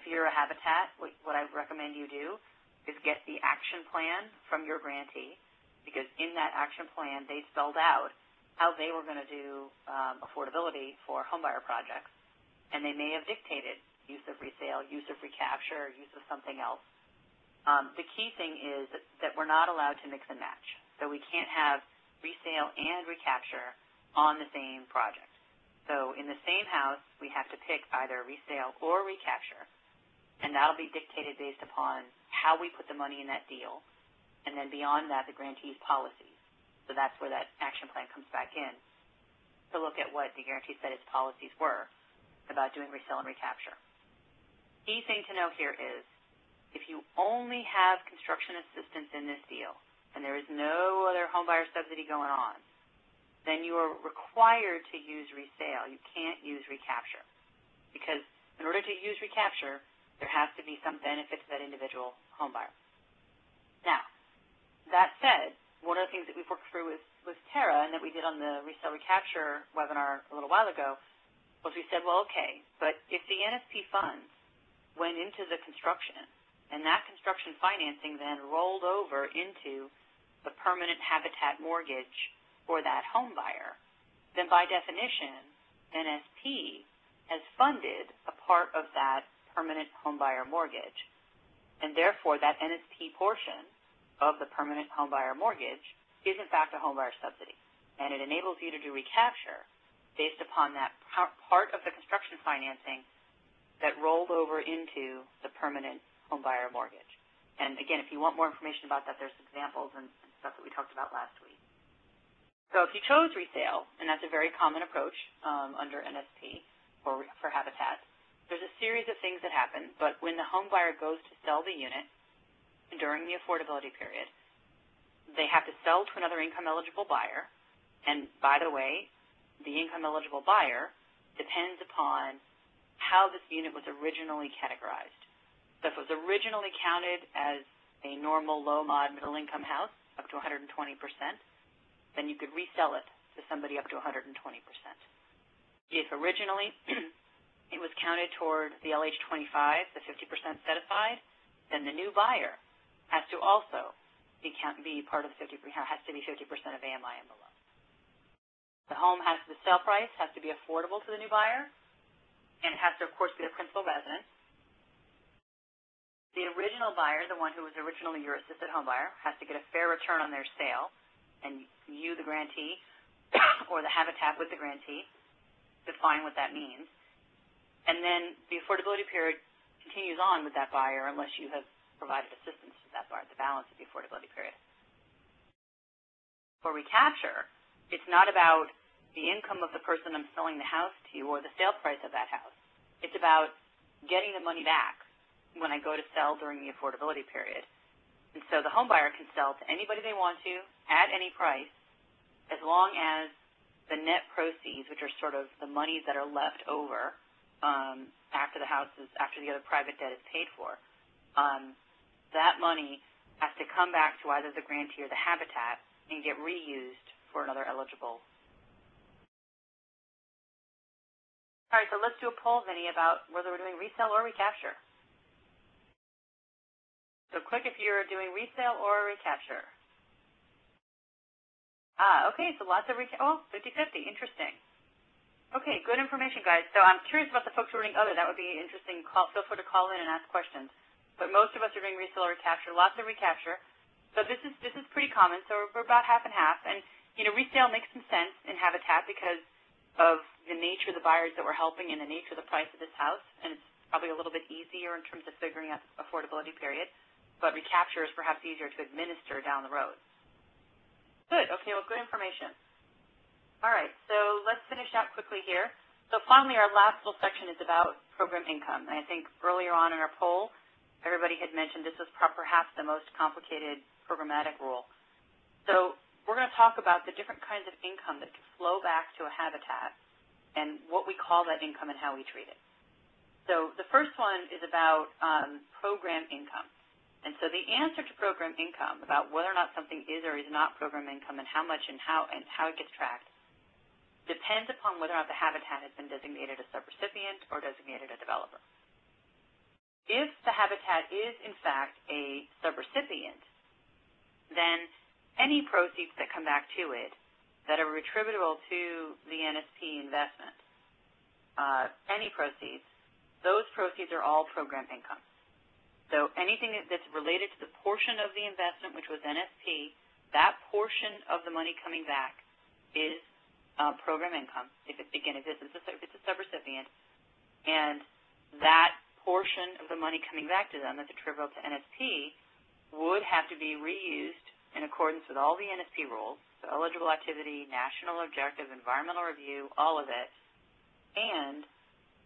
if you're a habitat, what I recommend you do is get the action plan from your grantee, because in that action plan they spelled out how they were going to do affordability for homebuyer projects, and they may have dictated use of resale, use of recapture, use of something else. The key thing is that we're not allowed to mix and match. So we can't have resale and recapture on the same project. So in the same house, we have to pick either resale or recapture, and that'll be dictated based upon how we put the money in that deal, and then beyond that, the grantee's policies. So that's where that action plan comes back in to look at what the guarantee said its policies were about doing resale and recapture. Key thing to know here is if you only have construction assistance in this deal and there is no other homebuyer subsidy going on, then you are required to use resale. You can't use recapture because in order to use recapture, there has to be some benefit to that individual homebuyer. Now, that said, one of the things that we've worked through with Tara and that we did on the resale recapture webinar a little while ago was we said, well, okay, but if the NSP funds went into the construction and that construction financing then rolled over into the permanent habitat mortgage for that home buyer, then by definition, NSP has funded a part of that permanent home buyer mortgage. And therefore, that NSP portion of the permanent home buyer mortgage is in fact a home buyer subsidy. And it enables you to do recapture based upon that part of the construction financing that rolled over into the permanent home buyer mortgage. And again, if you want more information about that, there's examples and stuff that we talked about last week. So if you chose resale, and that's a very common approach under NSP for Habitat, there's a series of things that happen, but when the home buyer goes to sell the unit during the affordability period, they have to sell to another income-eligible buyer, and by the way, the income-eligible buyer depends upon how this unit was originally categorized. So if it was originally counted as a normal low-mod middle-income house up to 120%, then you could resell it to somebody up to 120%. If originally it was counted toward the LH25, the 50% set aside, then the new buyer has to also be part of the 50%, has to be 50% of AMI and below. The sale price has to be affordable to the new buyer, and it has to, of course, be the principal residence. The original buyer, the one who was originally your assisted home buyer, has to get a fair return on their sale, and you, the grantee, or the Habitat with the grantee, define what that means. And then the affordability period continues on with that buyer unless you have provided assistance to that buyer, the balance of the affordability period. For recapture, it's not about the income of the person I'm selling the house to or the sale price of that house. It's about getting the money back when I go to sell during the affordability period. And so the home buyer can sell to anybody they want to at any price as long as the net proceeds, which are sort of the monies that are left over after the other private debt is paid for, that money has to come back to either the grantee or the Habitat and get reused for another eligible. All right, so let's do a poll, Vinny, about whether we're doing resale or recapture. So click if you're doing resale or recapture. Okay, so lots of 50-50, interesting. Okay, good information, guys. So I'm curious about the folks who are doing other. That would be interesting. Feel free to call in and ask questions. But most of us are doing resale or recapture, lots of recapture. So this is pretty common. So we're about half and half. And, resale makes some sense in Habitat because of the nature of the buyers that we're helping and the nature of the price of this house. And it's probably a little bit easier in terms of figuring out the affordability period. But recapture is perhaps easier to administer down the road. Good. Okay, well, good information. All right, so let's finish out quickly here. So finally, our last little section is about program income. And I think earlier on in our poll, everybody had mentioned this was perhaps the most complicated programmatic rule. So we're going to talk about the different kinds of income that can flow back to a Habitat and what we call that income and how we treat it. So the first one is about program income. And so the answer to program income, about whether or not something is or is not program income and how much and how it gets tracked, depends upon whether or not the Habitat has been designated a subrecipient or designated a developer. If the Habitat is, in fact, a subrecipient, then any proceeds that come back to it that are attributable to the NSP investment, any proceeds, those proceeds are all program income. So anything that's related to the portion of the investment, which was NSP, that portion of the money coming back is program income, if it's a subrecipient, and that portion of the money coming back to them that's attributable to NSP would have to be reused in accordance with all the NSP rules, so eligible activity, national objective, environmental review, all of it, and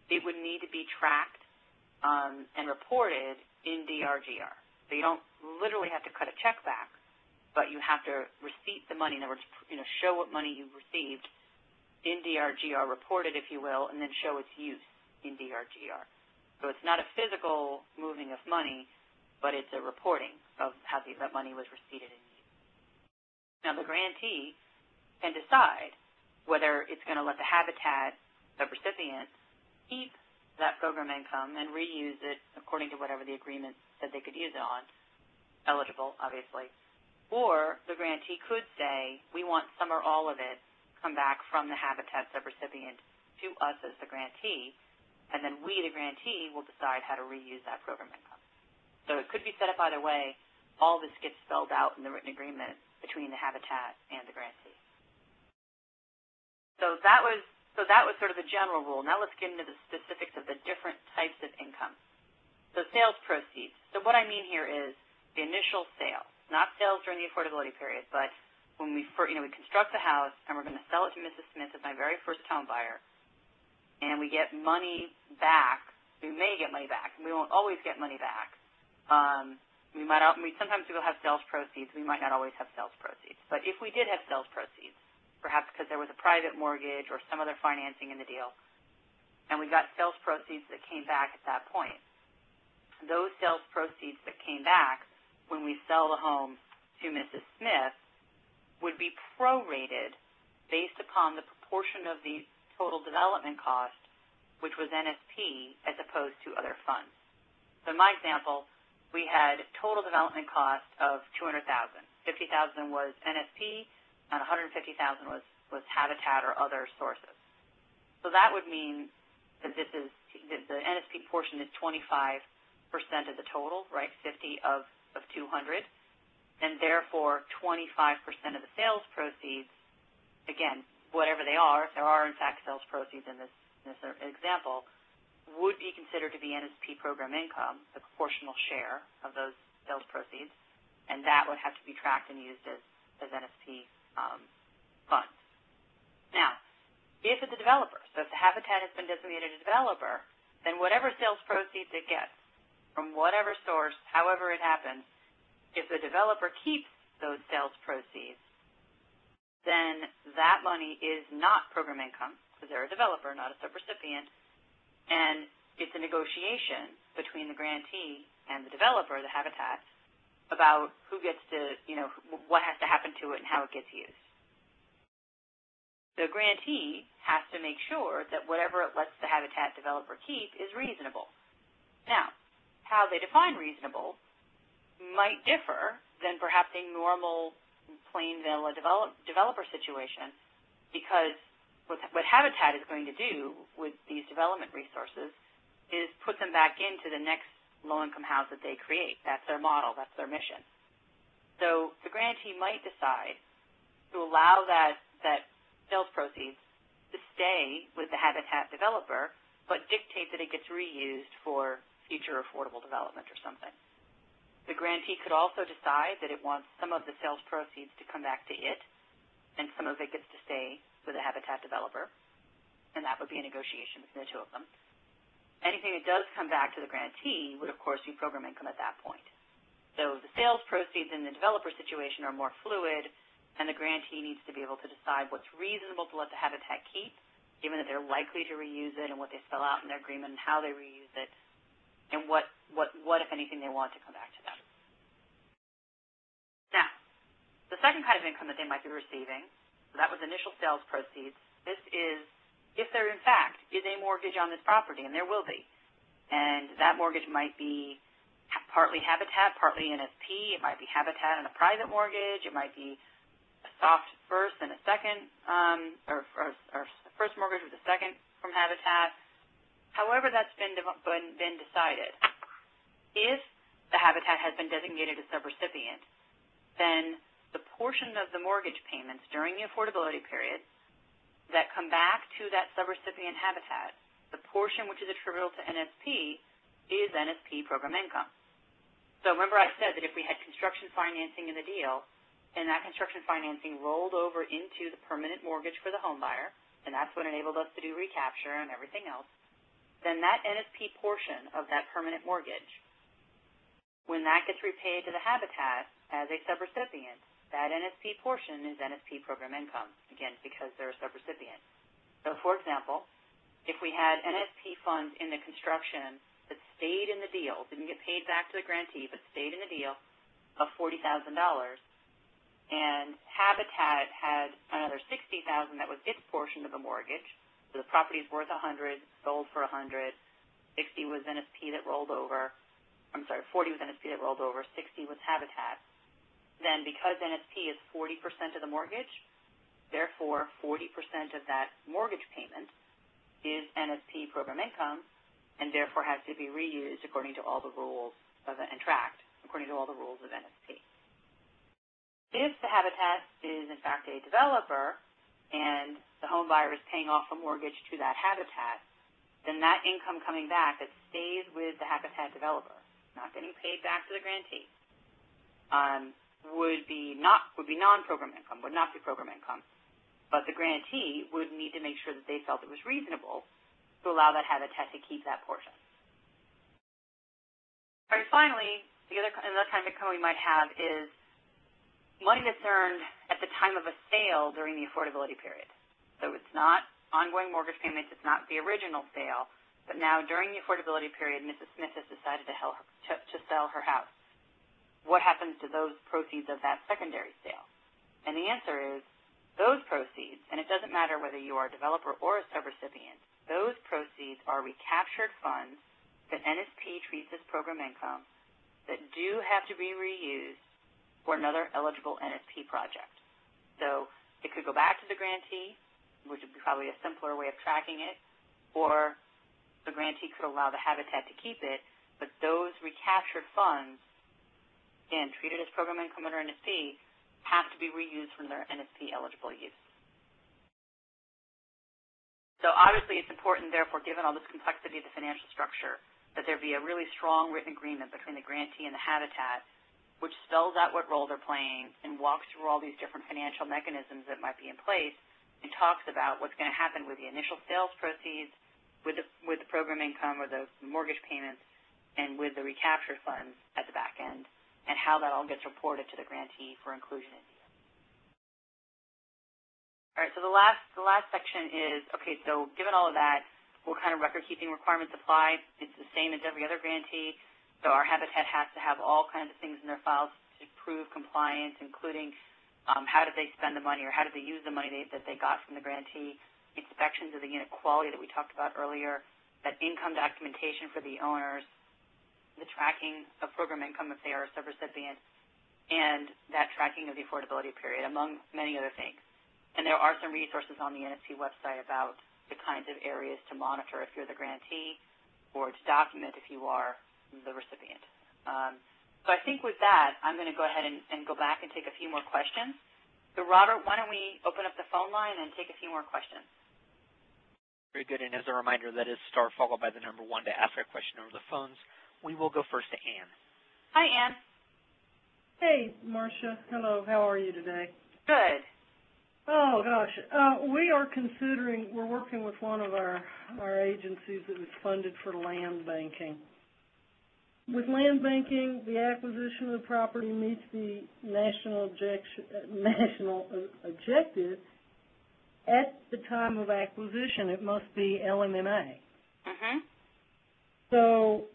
it would need to be tracked and reported in DRGR. So you don't literally have to cut a check back, but you have to receipt the money. In other words, show what money you received in DRGR, report it, if you will, and then show its use in DRGR. So it's not a physical moving of money, but it's a reporting of how that money was receipted and used. Now, the grantee can decide whether it's going to let the habitat subrecipient keep that program income and reuse it according to whatever the agreement said they could use it on, eligible, obviously. Or the grantee could say, we want some or all of it come back from the habitat subrecipient to us as the grantee, and then we, the grantee, will decide how to reuse that program income. So it could be set up either way. All this gets spelled out in the written agreement between the habitat and the grantee. So that was sort of the general rule. Now let's get into the specifics of the different types of income. So sales proceeds. So what I mean here is the initial sale, not sales during the affordability period, but when we construct the house and we're going to sell it to Mrs. Smith as my very first home buyer, and we get money back. We may get money back. We won't always get money back. Sometimes we'll have sales proceeds. We might not always have sales proceeds. But if we did have sales proceeds, perhaps because there was a private mortgage or some other financing in the deal, and we got sales proceeds that came back at that point, those sales proceeds that came back when we sell the home to Mrs. Smith would be prorated based upon the proportion of the total development cost, which was NSP, as opposed to other funds. So in my example, we had total development cost of $200,000. $50,000 was NSP, and $150,000 was Habitat or other sources. So that would mean that the NSP portion is 25% of the total, right? 50 of 200, and therefore 25% of the sales proceeds. Again, whatever they are, if there are in fact sales proceeds in this example, would be considered to be NSP program income, the proportional share of those sales proceeds, and that would have to be tracked and used as NSP funds. Now, if it's a developer, so if the habitat has been designated a developer, then whatever sales proceeds it gets from whatever source, however it happens, if the developer keeps those sales proceeds, then that money is not program income because they're a developer, not a subrecipient, and it's a negotiation between the grantee and the developer, the habitat, about who gets to, what has to happen to it and how it gets used. The grantee has to make sure that whatever it lets the habitat developer keep is reasonable. Now, how they define reasonable might differ than perhaps a normal plain vanilla developer situation, because what Habitat is going to do with these development resources is put them back into the next low-income house that they create. That's their model. That's their mission. So the grantee might decide to allow that sales proceeds to stay with the Habitat developer, but dictate that it gets reused for future affordable development or something. The grantee could also decide that it wants some of the sales proceeds to come back to it, and some of it gets to stay with the Habitat developer, and that would be a negotiation between the two of them. Anything that does come back to the grantee would, of course, be program income at that point. So the sales proceeds in the developer situation are more fluid, and the grantee needs to be able to decide what's reasonable to let the Habitat keep, given that they're likely to reuse it and what they spell out in their agreement and how they reuse it, and what if anything, they want to come back to them. Now, the second kind of income that they might be receiving, so that was initial sales proceeds. This is if there, in fact, is a mortgage on this property, and there will be. And that mortgage might be partly Habitat, partly NSP. It might be Habitat and a private mortgage. It might be a soft first and a second, or first mortgage with a second from Habitat. However that's been decided, if the Habitat has been designated a subrecipient, then the portion of the mortgage payments during the affordability period that come back to that subrecipient Habitat, the portion which is attributable to NSP, is NSP program income. So remember I said that if we had construction financing in the deal, and that construction financing rolled over into the permanent mortgage for the home buyer, and that's what enabled us to do recapture and everything else, then that NSP portion of that permanent mortgage, when that gets repaid to the Habitat as a subrecipient, that NSP portion is NSP program income, again, because they're a subrecipient. So, for example, if we had NSP funds in the construction that stayed in the deal, didn't get paid back to the grantee, but stayed in the deal of $40,000, and Habitat had another $60,000 that was its portion of the mortgage, so the property's worth $100, sold for $100, 60 was NSP that rolled over, 40 was NSP that rolled over, 60 was Habitat. Then because NSP is 40% of the mortgage, therefore 40% of that mortgage payment is NSP program income, and therefore has to be reused according to all the rules of and tracked according to all the rules of NSP. If the Habitat is in fact a developer and the home buyer is paying off a mortgage to that Habitat, then that income coming back that stays with the Habitat developer, not getting paid back to the grantee, would be non-program income, would not be program income. But the grantee would need to make sure that they felt it was reasonable to allow that Habitat to keep that portion. All right, finally, another kind of income we might have is money that's earned at the time of a sale during the affordability period. So it's not ongoing mortgage payments, it's not the original sale, but now during the affordability period, Mrs. Smith has decided to sell her house. What happens to those proceeds of that secondary sale? And the answer is those proceeds, and it doesn't matter whether you are a developer or a subrecipient, those proceeds are recaptured funds that NSP treats as program income that do have to be reused for another eligible NSP project. So it could go back to the grantee, which would be probably a simpler way of tracking it, or the grantee could allow the Habitat to keep it, but those recaptured funds, again, treated as program income under NSP, have to be reused from their NSP eligible use. So obviously it's important, therefore, given all this complexity of the financial structure, that there be a really strong written agreement between the grantee and the Habitat, which spells out what role they're playing and walks through all these different financial mechanisms that might be in place and talks about what's going to happen with the initial sales proceeds, with the program income or the mortgage payments, and with the recapture funds at the back end, and how that all gets reported to the grantee for inclusion in deal. All right, so the last section is, okay, so given all of that, what kind of record-keeping requirements apply? It's the same as every other grantee. So our Habitat has to have all kinds of things in their files to prove compliance, including how did they spend the money or how did they use the money that they got from the grantee, inspections of the unit quality that we talked about earlier, that income documentation for the owners, the tracking of program income if they are a subrecipient, and that tracking of the affordability period, among many other things. And there are some resources on the NSP website about the kinds of areas to monitor if you're the grantee or to document if you are the recipient. So I think with that, I'm going to go ahead and go back and take a few more questions. So Robert, why don't we open up the phone line and take a few more questions? Very good. And as a reminder, that is star followed by the number 1 to ask a question over the phones. We will go first to Ann. Hi, Ann. Hey, Marcia. Hello. How are you today? Good. Oh, gosh. We're working with one of our agencies that was funded for land banking. With land banking, the acquisition of the property meets the national objective. At the time of acquisition, it must be LMMA. Mm-hmm. So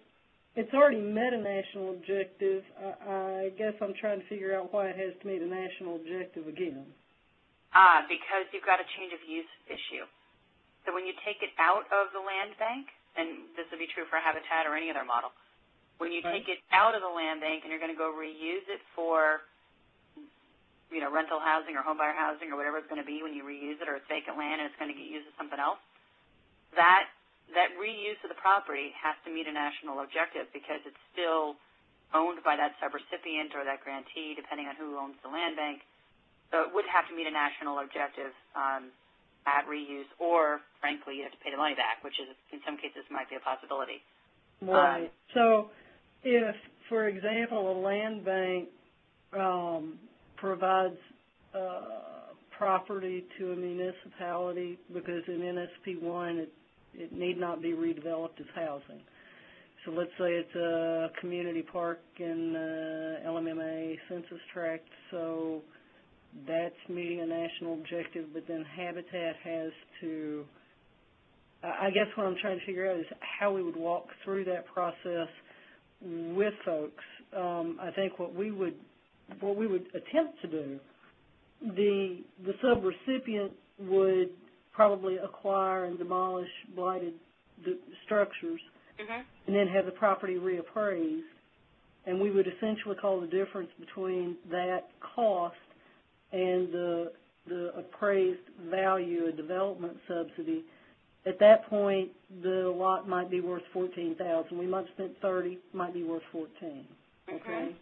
it's already met a national objective. I guess I'm trying to figure out why it has to meet a national objective again. Because you've got a change of use issue. So when you take it out of the land bank, and this would be true for Habitat or any other model, when you take it out of the land bank and you're going to go reuse it for, rental housing or homebuyer housing or whatever it's going to be when you reuse it, or it's vacant land and it's going to get used as something else, that reuse of the property has to meet a national objective because it's still owned by that subrecipient or that grantee, depending on who owns the land bank. So it would have to meet a national objective at reuse, or, frankly, you have to pay the money back, which is, in some cases, might be a possibility. Right. So if, for example, a land bank provides property to a municipality because in NSP 1 it need not be redeveloped as housing. So let's say it's a community park in LMMA census tract, so that's meeting a national objective, but then Habitat has to, I guess what I'm trying to figure out is how we would walk through that process with folks. I think what we would attempt to do, the subrecipient would probably acquire and demolish blighted structures, and then have the property reappraised, and we would essentially call the difference between that cost and the appraised value, a development subsidy. At that point, the lot might be worth $14,000. We might have spent $30, might be worth $14. Okay.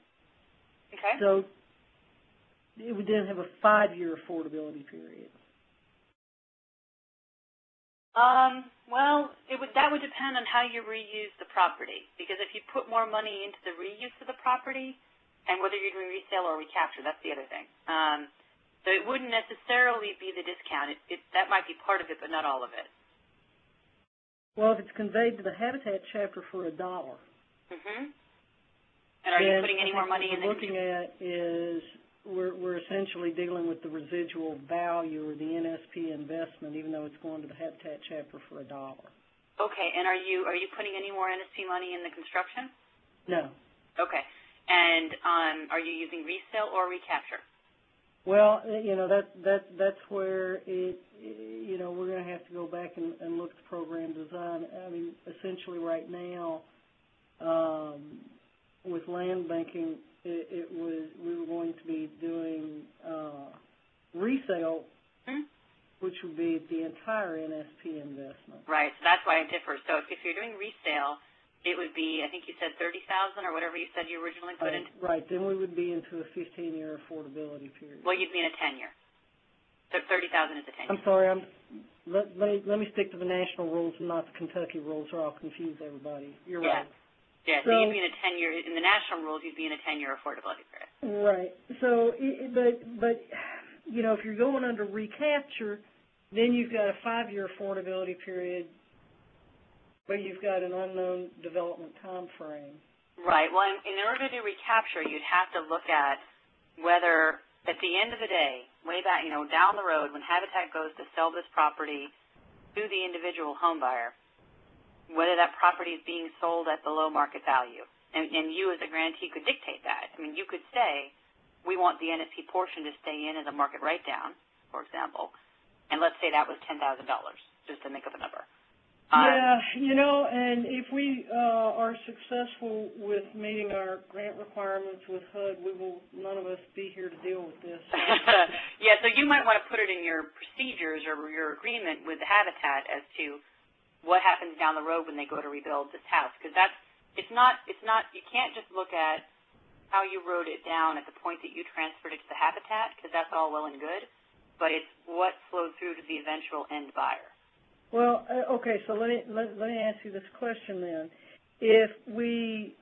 Okay. So it would then have a 5-year affordability period. Well, that would depend on how you reuse the property, because if you put more money into the reuse of the property, and whether you're doing resale or recapture, that's the other thing. So it wouldn't necessarily be the discount. That might be part of it, but not all of it. Well, if it's conveyed to the Habitat chapter for $1. And are you putting any more money in? What we're looking at is we're essentially dealing with the residual value or the NSP investment, even though it's going to the Habitat chapter for $1. Okay, and are you putting any more NSP money in the construction? No. Okay, and are you using resale or recapture? Well, that's where we're going to have to go back and look at the program design. I mean, essentially right now, with land banking, we were going to be doing resale, which would be the entire NSP investment. Right, so that's why it differs. So if you're doing resale, it would be, I think you said $30,000 or whatever you said you originally put in. Right, then we would be into a 15-year affordability period. Well, you'd be in a 10-year. So $30,000 is a 10-year. I'm sorry, let me stick to the national rules and not the Kentucky rules, or I'll confuse everybody. You're right. Yeah, so you'd be in a 10-year, in the national rules, you'd be in a 10-year affordability period. Right. So, but if you're going under recapture, then you've got a 5-year affordability period, but you've got an unknown development time frame. Right. Well, in order to do recapture, you'd have to look at whether, at the end of the day, way back, down the road, when Habitat goes to sell this property to the individual home buyer, whether that property is being sold at below market value. And you as a grantee could dictate that. I mean, you could say, we want the NSP portion to stay in as a market write-down, for example, and let's say that was $10,000, just to make up a number. And if we are successful with meeting our grant requirements with HUD, none of us be here to deal with this. Yeah, so you might want to put it in your procedures or your agreement with the Habitat as to what happens down the road when they go to rebuild this house, because it's not, you can't just look at how you wrote it down at the point that you transferred it to the Habitat, because that's all well and good, but it's what flowed through to the eventual end buyer. Well, okay, so let me ask you this question then. If we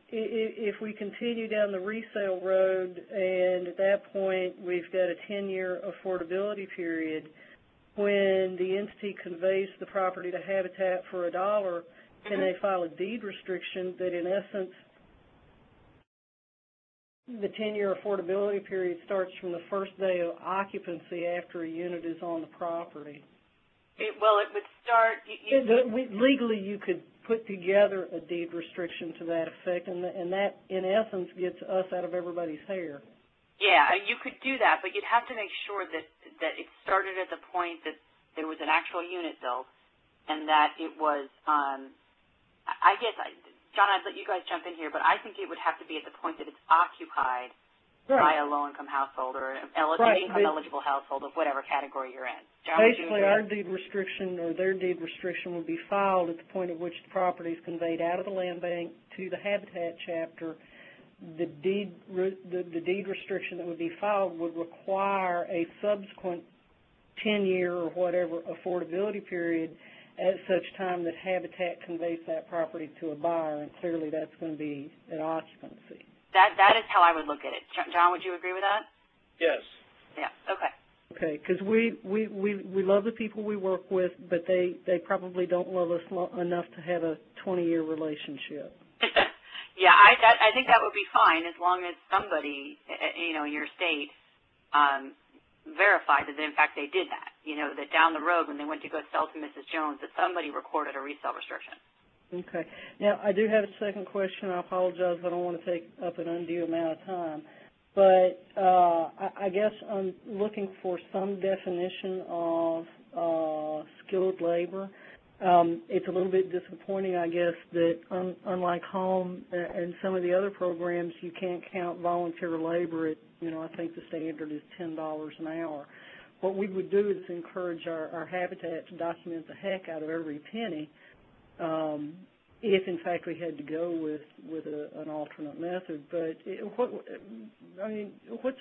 continue down the resale road and at that point we've got a 10-year affordability period, when the entity conveys the property to Habitat for $1, can they file a deed restriction that in essence the 10-year affordability period starts from the first day of occupancy after a unit is on the property? It would start. Legally, you could put together a deed restriction to that effect, and that, in essence, gets us out of everybody's hair. Yeah, you could do that, but you'd have to make sure that it started at the point that there was an actual unit built, and that it was. I guess, John, I'd let you guys jump in here, but I think it would have to be at the point that it's occupied by a low-income household or an income-eligible household of whatever category you're in. John, basically, our deed restriction or their deed restriction would be filed at the point at which the property is conveyed out of the land bank to the Habitat chapter. The deed restriction that would be filed would require a subsequent 10-year or whatever affordability period at such time that Habitat conveys that property to a buyer, and clearly that's going to be at occupancy. That is how I would look at it. John, would you agree with that? Yes. Yeah, okay. Okay, because we love the people we work with, but they probably don't love us enough to have a 20-year relationship. Yeah, I think that would be fine as long as somebody, in your state, verified that in fact they did that. That down the road when they went to go sell to Mrs. Jones, that somebody recorded a resale restriction. Okay. Now, I do have a second question. I apologize. I don't want to take up an undue amount of time. But I guess I'm looking for some definition of skilled labor. It's a little bit disappointing, I guess, that unlike home and some of the other programs, you can't count volunteer labor at, I think the standard is $10 an hour. What we would do is encourage our Habitat to document the heck out of every penny if, in fact, we had to go with an alternate method. But what's,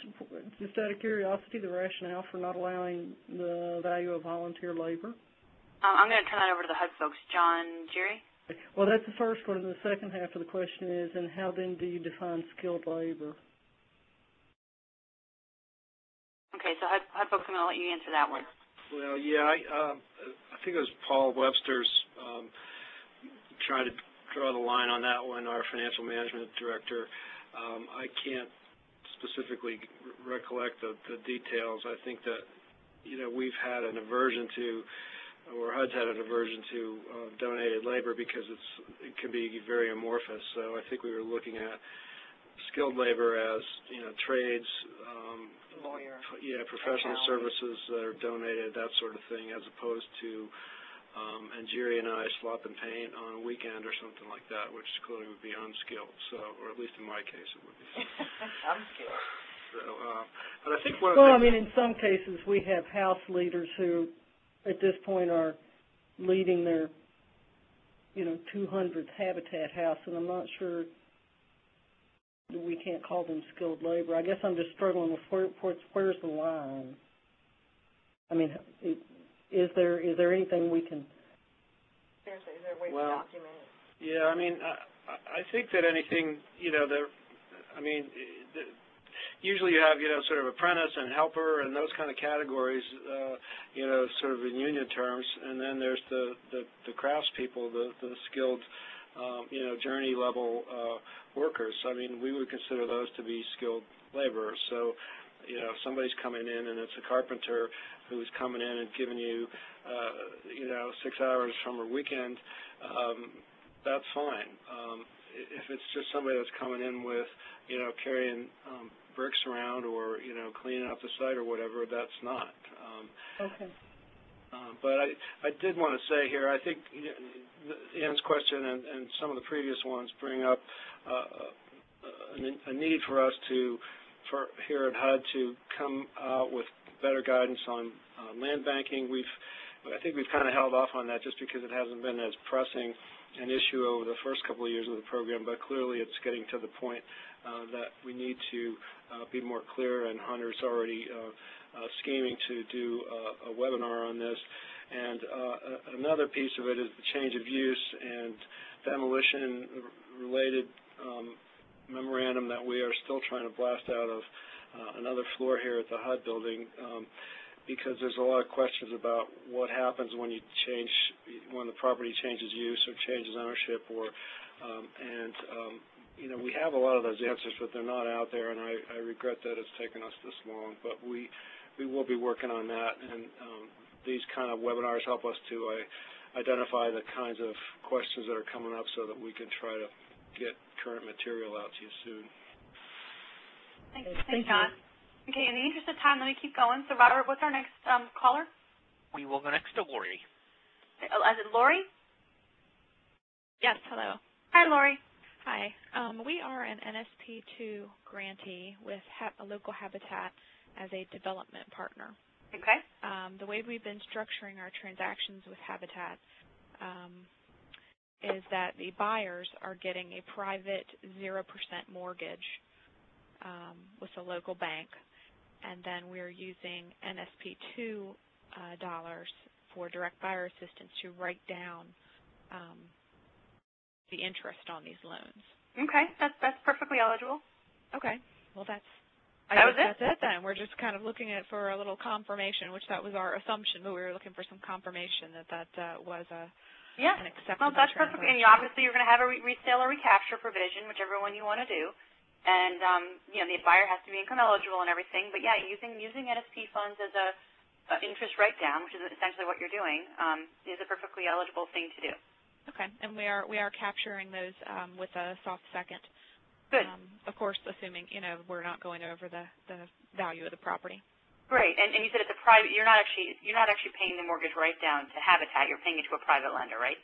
just out of curiosity, the rationale for not allowing the value of volunteer labor? I'm going to turn that over to the HUD folks. John, Jerry? Well, that's the first one, and the second half of the question is, and how then do you define skilled labor? Okay, so HUD folks, I'm going to let you answer that one. Well, yeah, I think it was Paul Webster's trying to draw the line on that one, our financial management director. I can't specifically recollect the details. I think that, we've had an aversion to, or HUD's had an aversion to donated labor because it can be very amorphous. So I think we were looking at skilled labor as, trades, lawyer, professional services that are donated, that sort of thing, as opposed to and Jerry and I slop and paint on a weekend or something like that, which clearly would be unskilled. So, or at least in my case, it would be. Unskilled. So, but I think one of the things, in some cases we have house leaders who, at this point, are leading their, 200th Habitat house, and I'm not sure we can't call them skilled labor. I guess I'm just struggling with where's the line. Is there anything we can? Seriously, is there a way to document it? Yeah, I think that anything, usually you have, sort of apprentice and helper and those kind of categories, sort of in union terms, and then there's the craftspeople, the skilled, journey level workers. We would consider those to be skilled laborers. So, if somebody's coming in and it's a carpenter who's coming in and giving you, 6 hours from her weekend, that's fine. If it's just somebody that's coming in with, carrying bricks around or, cleaning up the site or whatever, that's not. Okay. But I did want to say here, I think Ann's question and some of the previous ones bring up a need for us for here at HUD to come out with better guidance on land banking. I think we've kind of held off on that just because it hasn't been as pressing an issue over the first couple of years of the program, but clearly it's getting to the point that we need to be more clear, and Hunter's already scheming to do a webinar on this. And another piece of it is the change of use and demolition-related memorandum that we are still trying to blast out of another floor here at the HUD building, because there's a lot of questions about what happens when when the property changes use or changes ownership, or we have a lot of those answers, but they're not out there, and I regret that it's taken us this long. But we will be working on that, and these kind of webinars help us to identify the kinds of questions that are coming up so that we can try to get current material out to you soon. Thanks, John. Okay, in the interest of time, let me keep going. So, Robert, what's our next caller? We will go next to Lori. Is it Lori? Yes, hello. Hi, Lori. Hi. We are an NSP2 grantee with a local habitat as a development partner. Okay. The way we've been structuring our transactions with Habitat is that the buyers are getting a private 0% mortgage with a local bank, and then we're using NSP2 dollars for direct buyer assistance to write down the interest on these loans. Okay, that's perfectly eligible. Okay, well that's it then. We're just kind of looking at for a little confirmation, which that was our assumption, but we were looking for some confirmation that was an acceptable well, that's perfect. And obviously you're going to have a resale or recapture provision, whichever one you want to do. And, the buyer has to be income eligible and everything. But, yeah, using NSP funds as a interest write-down, which is essentially what you're doing, is a perfectly eligible thing to do. Okay, and we are capturing those with a soft second. Good. Of course, assuming we're not going over the value of the property. Great, and you said it's a private. You're not actually paying the mortgage write-down to Habitat. You're paying it to a private lender, right?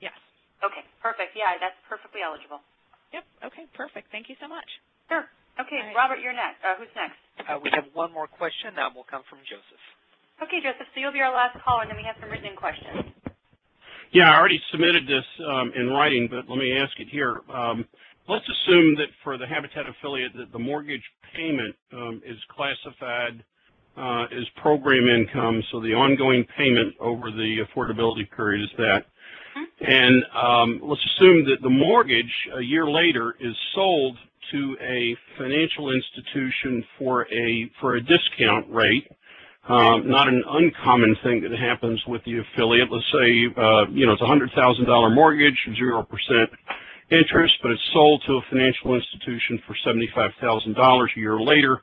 Yes. Okay, perfect. Yeah, that's perfectly eligible. Yep. Okay, perfect. Thank you so much. Sure. Okay, right. Robert, you're next. Who's next? We have one more question that will come from Joseph. Okay, Joseph. So you'll be our last caller, and then we have some written questions. Yeah, I already submitted this in writing, but let me ask it here. Let's assume that for the Habitat affiliate that the mortgage payment is classified as program income, so the ongoing payment over the affordability period is that. And let's assume that the mortgage a year later is sold to a financial institution for a discount rate. Not an uncommon thing that happens with the affiliate. Let's say, it's a $100,000 mortgage, 0% interest, but it's sold to a financial institution for $75,000 a year later.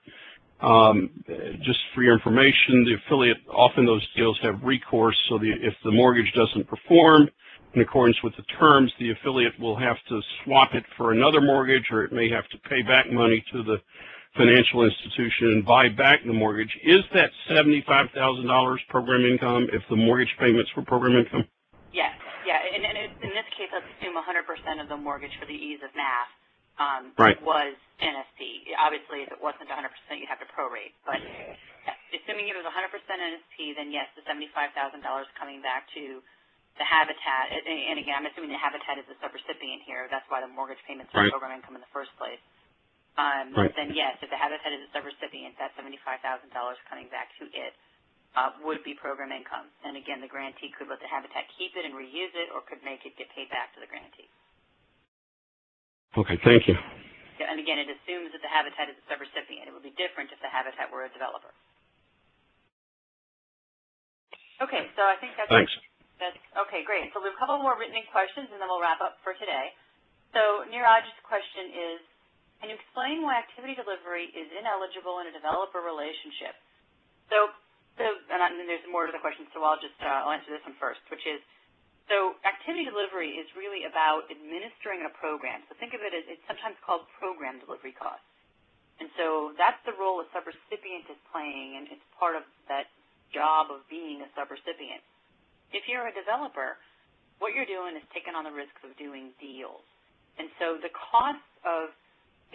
Just for your information, the affiliate, often those deals have recourse, so if the mortgage doesn't perform in accordance with the terms, the affiliate will have to swap it for another mortgage, or it may have to pay back money to the financial institution and buy back the mortgage. Is that $75,000 program income if the mortgage payments were program income? Yes, yeah. And in this case, let's assume 100% of the mortgage for the ease of math was NSP. Obviously, if it wasn't 100%, you'd have to prorate. But assuming it was 100% NSP, then yes, the $75,000 coming back to the Habitat. And again, I'm assuming the Habitat is the subrecipient here. That's why the mortgage payments are program income in the first place. Then yes, if the Habitat is a subrecipient, that $75,000 coming back to it would be program income. And again, the grantee could let the Habitat keep it and reuse it, or could make it get paid back to the grantee. Okay, thank you. Yeah, and again, it assumes that the Habitat is a subrecipient. It would be different if the Habitat were a developer. Okay, so I think that's okay, great. So we have a couple more written questions, and then we'll wrap up for today. So Niraj's question is, can you explain why activity delivery is ineligible in a developer relationship? And there's more to the question, so I'll answer this one first, which is, so activity delivery is really about administering a program. So think of it as, it's sometimes called program delivery costs. And so that's the role a subrecipient is playing, and it's part of that job of being a subrecipient. If you're a developer, what you're doing is taking on the risks of doing deals. And so the cost of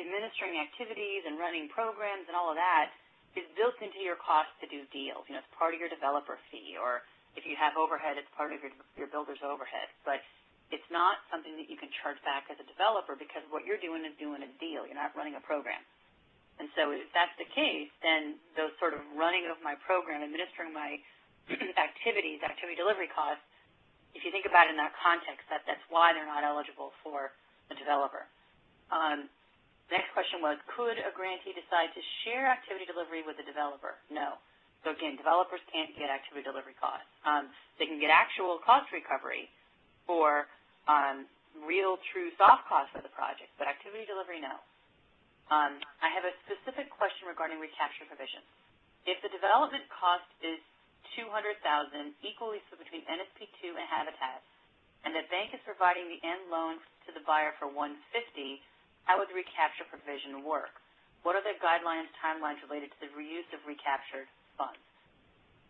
administering activities and running programs and all of that is built into your cost to do deals. It's part of your developer fee, or if you have overhead, it's part of your builder's overhead. But it's not something that you can charge back as a developer, because what you're doing is doing a deal. You're not running a program. And so if that's the case, then those sort of running of my program, administering my activity delivery costs, if you think about it in that context, that's why they're not eligible for a developer. Next question was, could a grantee decide to share activity delivery with a developer? No. So again, developers can't get activity delivery costs. They can get actual cost recovery for real, true soft costs for the project, but activity delivery, no. I have a specific question regarding recapture provisions. If the development cost is $200,000 equally split between NSP2 and Habitat, and the bank is providing the end loan to the buyer for $150,000, how would the recapture provision work? What are the guidelines, timelines related to the reuse of recaptured funds?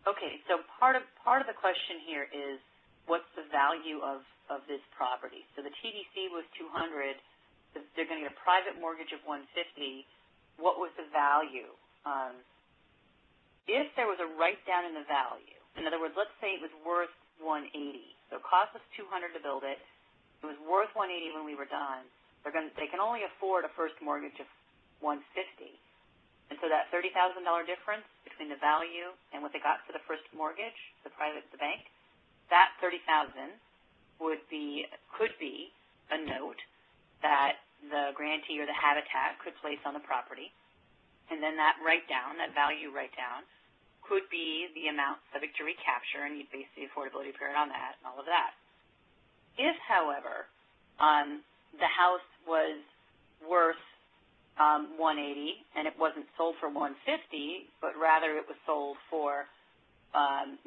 Okay, so part of the question here is, what's the value of this property? So the TDC was $200,000. They're going to get a private mortgage of $150,000. What was the value? If there was a write-down in the value, in other words, let's say it was worth $180,000. So it cost us $200,000 to build it. It was worth $180,000 when we were done. They can only afford a first mortgage of $150,000. And so that $30,000 difference between the value and what they got for the first mortgage, the bank, that $30,000 could be a note that the grantee or the habitat could place on the property. And then that write-down, that value write-down, could be the amount subject to recapture, and you'd base the affordability period on that and all of that. If, however, the house was worth $180 and it wasn't sold for $150, but rather it was sold for, I'm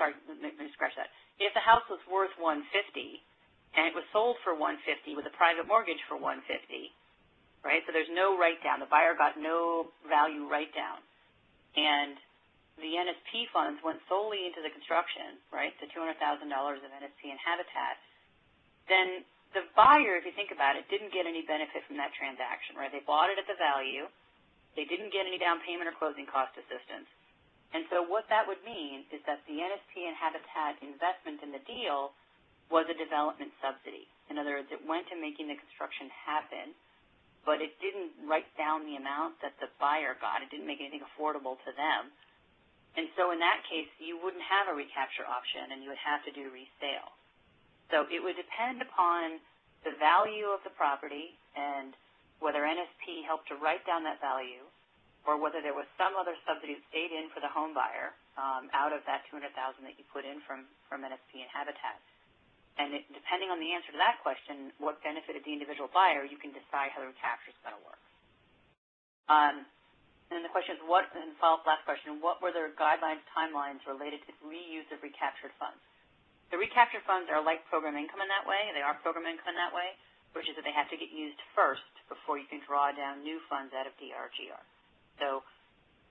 sorry, let me scratch that. If the house was worth $150 and it was sold for $150 with a private mortgage for $150, right? So there's no write-down. The buyer got no value write-down. And the NSP funds went solely into the construction, right, the $200,000 of NSP and habitat, then the buyer, if you think about it, didn't get any benefit from that transaction, right? They bought it at the value. They didn't get any down payment or closing cost assistance. And so what that would mean is that the NSP and habitat investment in the deal was a development subsidy. In other words, it went to making the construction happen, but it didn't write down the amount that the buyer got. It didn't make anything affordable to them. And so in that case, you wouldn't have a recapture option, and you would have to do resale. So it would depend upon the value of the property and whether NSP helped to write down that value or whether there was some other subsidy that stayed in for the home buyer out of that $200,000 that you put in from NSP and habitat. And depending on the answer to that question, what benefited the individual buyer, you can decide how the recapture is going to work. And the question is, and follow-up last question, what were their guidelines, timelines related to reuse of recaptured funds? The recaptured funds are like program income in that way. They are program income in that way, which is that they have to get used first before you can draw down new funds out of DRGR. So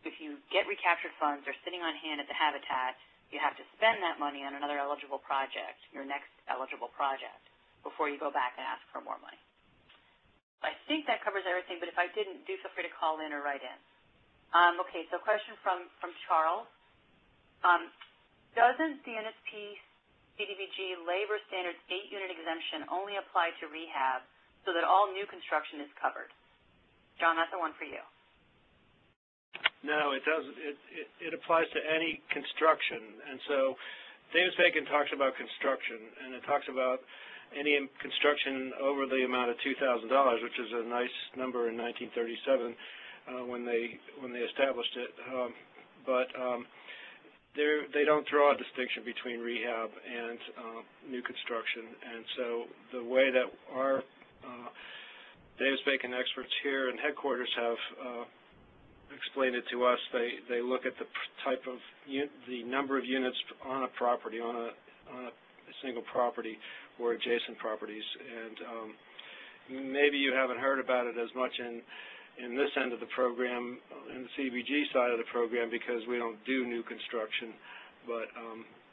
if you get recaptured funds, they're sitting on hand at the habitat, you have to spend that money on another eligible project, your next eligible project, before you go back and ask for more money. I think that covers everything, but if I didn't, do feel free to call in or write in. Okay, so question from Charles. Doesn't the NSP CDBG labor standards 8-unit exemption only apply to rehab so that all new construction is covered? John, that's the one for you. No, it doesn't. It applies to any construction. And so Davis-Bacon talks about construction, and it talks about any construction over the amount of $2,000, which is a nice number in 1937. When they established it, but they don't draw a distinction between rehab and new construction. And so the way that our Davis-Bacon experts here in headquarters have explained it to us, they look at the type of the number of units on a property, on a single property or adjacent properties. And maybe you haven't heard about it as much in this end of the program, in the CDBG side of the program, because we don't do new construction, but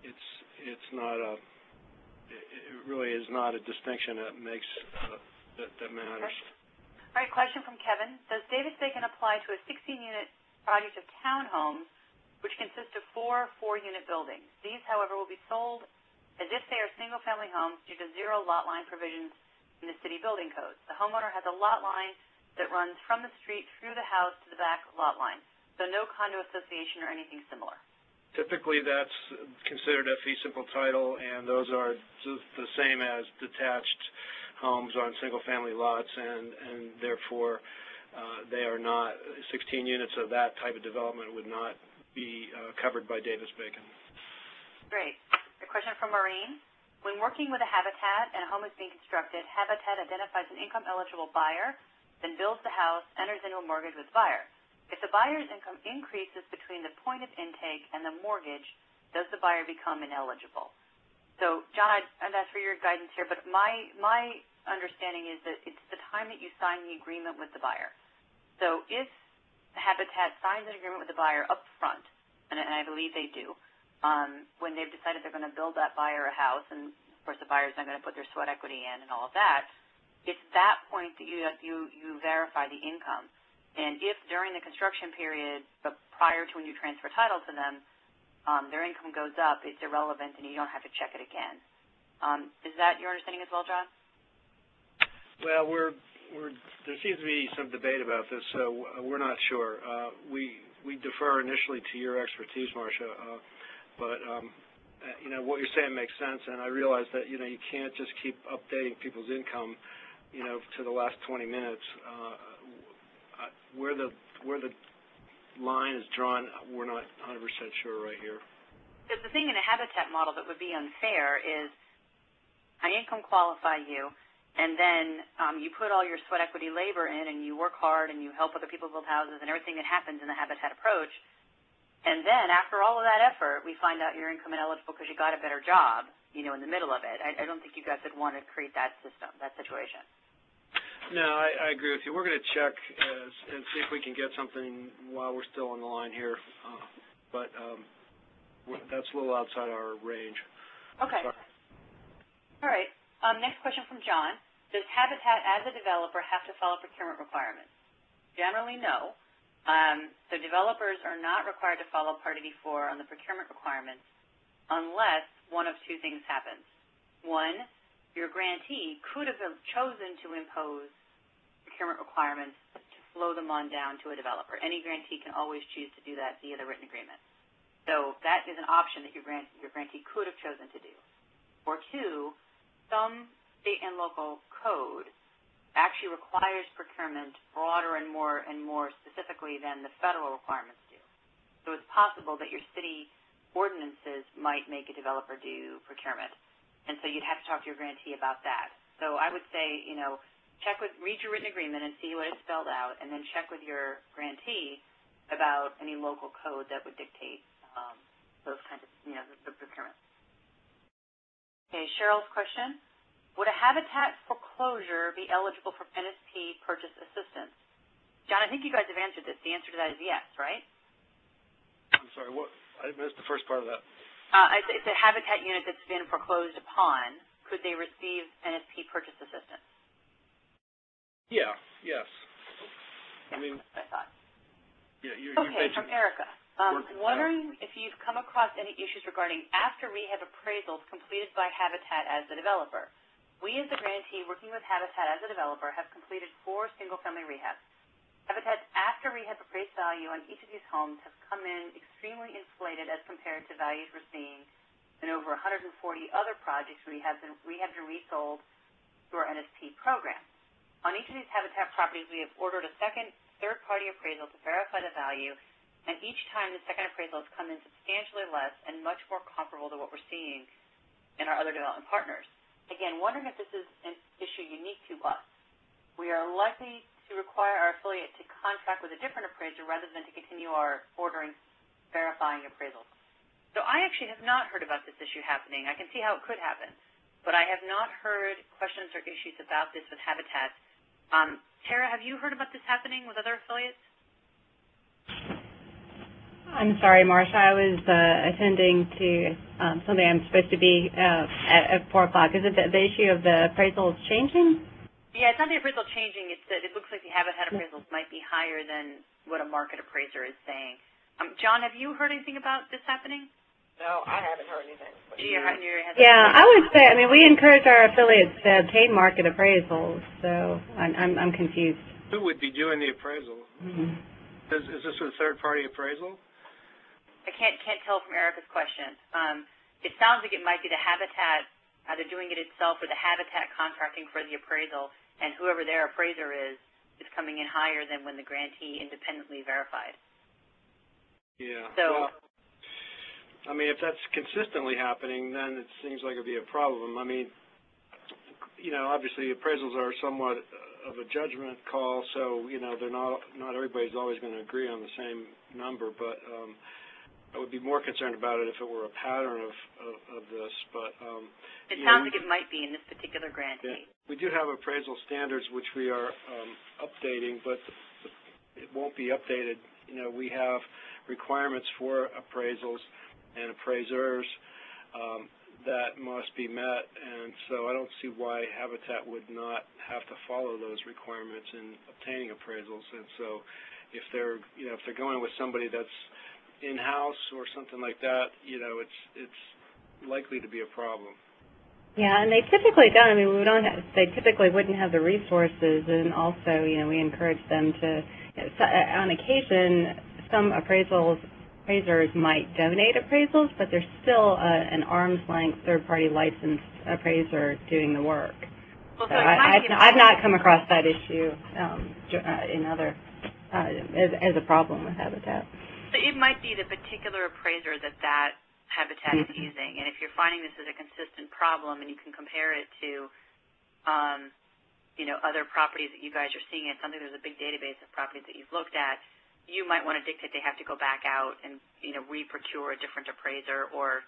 it's not it really is not a distinction that makes that matters. All right, question from Kevin. Does Davis-Bacon apply to a 16-unit project of townhomes, which consist of 4 4-unit buildings? These, however, will be sold as if they are single-family homes due to 0 lot line provisions in the city building codes. The homeowner has a lot line that runs from the street through the house to the back lot line, so no condo association or anything similar. Typically, that's considered a fee simple title, and those are the same as detached homes on single-family lots, and therefore they are not, 16 units of that type of development would not be covered by Davis-Bacon. Great. A question from Maureen. When working with a habitat and a home is being constructed, habitat identifies an income-eligible buyer, then builds the house, enters into a mortgage with the buyer. If the buyer's income increases between the point of intake and the mortgage, does the buyer become ineligible? So, John, I'd ask for your guidance here, but my understanding is that it's the time that you sign the agreement with the buyer. So if the habitat signs an agreement with the buyer up front, and I believe they do, when they've decided they're going to build that buyer a house, and of course the buyer's not going to put their sweat equity in and all of that, it's that point that you verify the income. And if during the construction period, but prior to when you transfer title to them, their income goes up, it's irrelevant and you don't have to check it again. Is that your understanding as well, John? Well, there seems to be some debate about this, so we're not sure. We we defer initially to your expertise, Marcia, but you know, what you're saying makes sense, and I realize that, you know, you can't just keep updating people's income, you know, to the last 20 minutes. Where the line is drawn, we're not 100% sure right here. The thing in a habitat model that would be unfair is I income qualify you, and then you put all your sweat equity labor in, and you work hard, and you help other people build houses, and everything that happens in the habitat approach. And then after all of that effort, we find out you're income ineligible because you got a better job, you know, in the middle of it. I don't think you guys would want to create that system, that situation. No, I agree with you. We're going to check and see if we can get something while we're still on the line here, but that's a little outside our range. Okay. Sorry. All right. Next question from John. Does Habitat as a developer have to follow procurement requirements? Generally, no. So developers are not required to follow Part 84 on the procurement requirements unless one of two things happens. One, your grantee could have chosen to impose procurement requirements to flow them on down to a developer. Any grantee can always choose to do that via the written agreement. So that is an option that your grantee could have chosen to do. Or two, some state and local code actually requires procurement broader and more specifically than the federal requirements do. So it's possible that your city ordinances might make a developer do procurement. And so you'd have to talk to your grantee about that. So I would say, you know, read your written agreement and see what it's spelled out, and then check with your grantee about any local code that would dictate those kinds of, you know, the procurement. Okay, Cheryl's question. Would a habitat foreclosure be eligible for NSP purchase assistance? John, I think you guys have answered this. The answer to that is yes, right? I'm sorry, what? I missed the first part of that. It's a habitat unit that's been foreclosed upon. Could they receive NSP purchase assistance? Yeah, yes. I mean, that's what I thought. Yeah, okay, from Erica. Wondering if you've come across any issues regarding after rehab appraisals completed by Habitat as the developer. We as the grantee working with Habitat as a developer have completed 4 single-family rehabs. Habitat's after rehab appraised value on each of these homes has come in extremely inflated as compared to values we're seeing in over 140 other projects rehabbed and resold through our NSP program. On each of these Habitat properties, we have ordered a second, third-party appraisal to verify the value, and each time the second appraisal has come in substantially less and much more comparable to what we're seeing in our other development partners. Again, wondering if this is an issue unique to us. We are likely to require our affiliate to contract with a different appraiser rather than to continue our ordering, verifying appraisals. So I actually have not heard about this issue happening. I can see how it could happen, but I have not heard questions or issues about this with Habitat. Tara, have you heard about this happening with other affiliates? I'm sorry, Marsha. I was attending to something I'm supposed to be at 4 o'clock. Is it the issue of the appraisals changing? Yeah, it's not the appraisal changing. It's that it looks like the Habitat appraisals might be higher than what a market appraiser is saying. John, have you heard anything about this happening? No, I haven't heard anything. Yeah, I would say, I mean, we encourage our affiliates to obtain market appraisals, so I'm confused. Who would be doing the appraisal? Mm-hmm. Is this a third-party appraisal? I can't tell from Erica's question. It sounds like it might be the Habitat either doing it itself or the Habitat contracting for the appraisal, and whoever their appraiser is coming in higher than when the grantee independently verified. Yeah. So, well, I mean, if that's consistently happening, then it seems like it would be a problem. I mean, you know, obviously appraisals are somewhat of a judgment call, so, you know, they're not everybody's always going to agree on the same number, but I would be more concerned about it if it were a pattern of this, but it sounds like it might be in this particular grantee. Yeah, we do have appraisal standards which we are updating, but it won't be updated. You know, we have requirements for appraisals and appraisers that must be met, and so I don't see why Habitat would not have to follow those requirements in obtaining appraisals. And so, if they're going with somebody that's in-house or something like that, you know, it's likely to be a problem. Yeah, and they typically don't. I mean, they typically wouldn't have the resources, and also, you know, we encourage them to, on occasion, some appraisers might donate appraisals, but there's still an arm's length third-party licensed appraiser doing the work. Well, so I've not come across that issue as a problem with Habitat. So it might be the particular appraiser that Habitat is using, and if you're finding this is a consistent problem and you can compare it to other properties that you guys are seeing, it sounds like there's a big database of properties that you've looked at, you might want to dictate they have to go back out and re-procure a different appraiser, or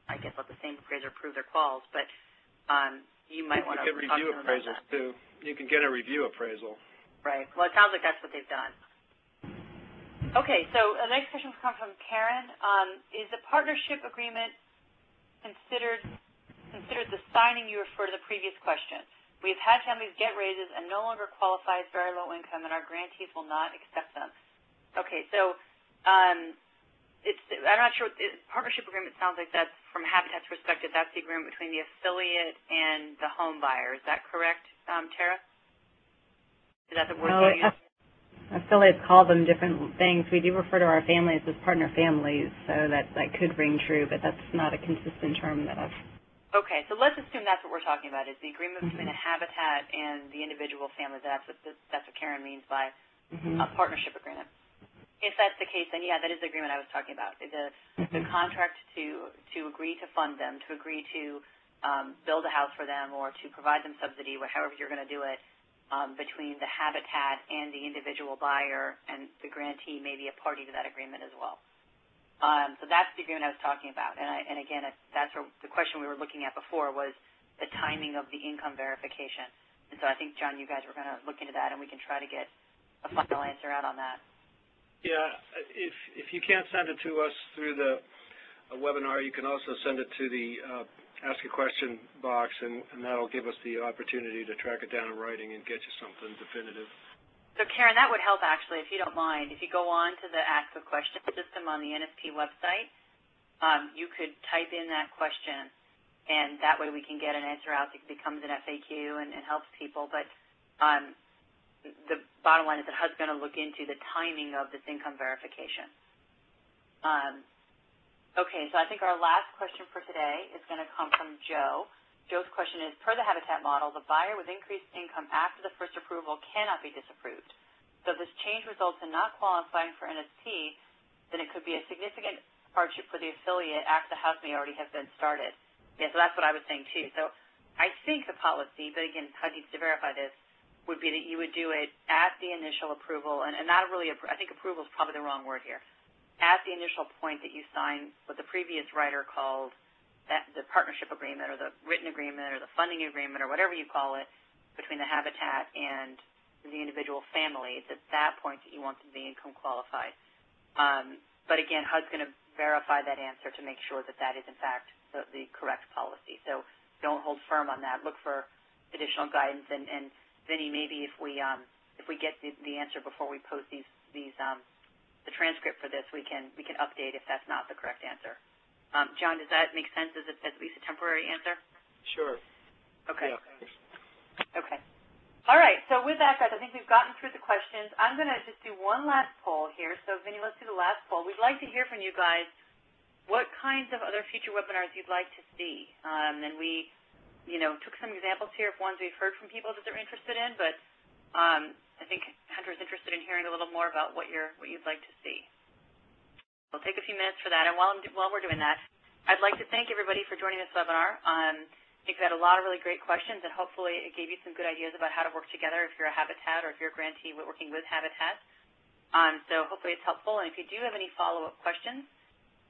I guess let the same appraiser prove their quals, but you might want to talk to them about that. You can review appraisals too. You can get a review appraisal. Right. Well, it sounds like that's what they've done. Okay, so the next question comes from Karen. Is the partnership agreement considered the signing you refer to the previous question? We've had families get raises and no longer qualify as very low income, and our grantees will not accept them. Okay, so I'm not sure. Partnership agreement sounds like that's, from Habitat's perspective, that's the agreement between the affiliate and the home buyer. Is that correct, Tara? Is that the word you use? Affiliates call them different things. We do refer to our families as partner families, so that could ring true, but that's not a consistent term that I've... Okay, so let's assume that's what we're talking about, is the agreement between the Habitat and the individual family. That's what Karen means by a partnership agreement. If that's the case, then yeah, that is the agreement I was talking about. The contract to agree to fund them, to agree to build a house for them, or to provide them subsidy, however you're going to do it, between the Habitat and the individual buyer, and the grantee may be a party to that agreement as well. So that's the agreement I was talking about. And again, that's where the question we were looking at before was the timing of the income verification. And so I think, John, you guys were going to look into that, and we can try to get a final answer out on that. Yeah, if you can't send it to us through the webinar, you can also send it to the Ask a Question box, and that'll give us the opportunity to track it down in writing and get you something definitive. So, Karen, that would help, actually, if you don't mind. If you go on to the Ask a Question system on the NSP website, you could type in that question, and that way we can get an answer out that becomes an FAQ and helps people. But the bottom line is that HUD's going to look into the timing of this income verification. Okay, so I think our last question for today is going to come from Joe. Joe's question is, per the Habitat model, the buyer with increased income after the first approval cannot be disapproved. So if this change results in not qualifying for NSP, then it could be a significant hardship for the affiliate after the house may already have been started. Yeah, so that's what I was saying too. So I think the policy, but again, HUD needs to verify this, would be that you would do it at the initial approval, and not really, I think approval is probably the wrong word here, at the initial point that you sign what the previous writer called the partnership agreement, or the written agreement, or the funding agreement, or whatever you call it, between the Habitat and the individual family. It's at that point that you want them to be income qualified. But again, HUD's going to verify that answer to make sure that that is, in fact, the correct policy. So don't hold firm on that. Look for additional guidance, and Vinny, maybe if we get the answer before we post the transcript for this, we can update if that's not the correct answer. John, does that make sense as at least a temporary answer? Sure. Okay. Yeah, thanks. Okay. All right. So with that, guys, I think we've gotten through the questions. I'm going to just do one last poll here. So, Vinny, let's do the last poll. We'd like to hear from you guys what kinds of other future webinars you'd like to see. And we, took some examples here of ones we've heard from people that they're interested in, but I think Hunter's interested in hearing a little more about what you'd like to see. We'll take a few minutes for that, and while we're doing that, I'd like to thank everybody for joining this webinar. I think we had a lot of really great questions, and hopefully it gave you some good ideas about how to work together if you're a Habitat or if you're a grantee working with Habitat. So hopefully it's helpful, and if you do have any follow-up questions,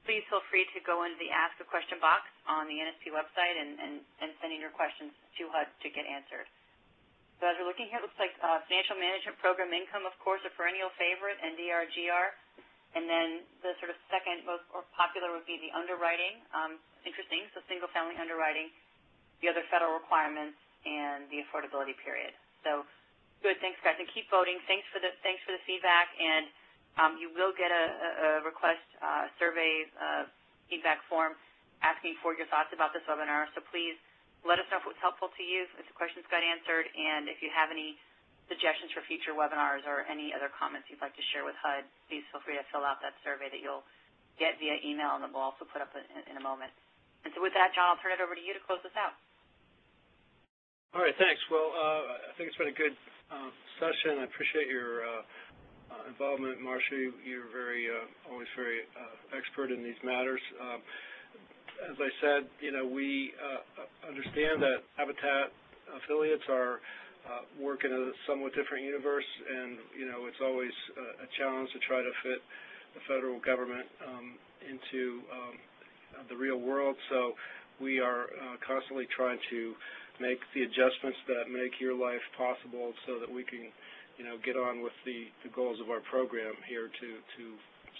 please feel free to go into the Ask a Question box on the NSP website and send in your questions to HUD to get answered. So as we're looking here, it looks like financial management program income, of course, a perennial favorite, NDR/GR. And then the sort of second most popular would be the underwriting. Interesting, so single-family underwriting, the other federal requirements, and the affordability period. So good, thanks, guys, and keep voting. Thanks for the feedback, and you will get a request survey feedback form asking for your thoughts about this webinar. So please let us know if it was helpful to you, if the questions got answered, and if you have any suggestions for future webinars or any other comments you'd like to share with HUD, please feel free to fill out that survey that you'll get via email, and that we'll also put up in a moment. And so with that, John, I'll turn it over to you to close this out. All right, thanks. Well, I think it's been a good session. I appreciate your involvement, Marcia. You're always very expert in these matters. As I said, we understand that Habitat affiliates are work in a somewhat different universe, and it's always a challenge to try to fit the federal government into the real world. So we are constantly trying to make the adjustments that make your life possible, so that we can, get on with the goals of our program here to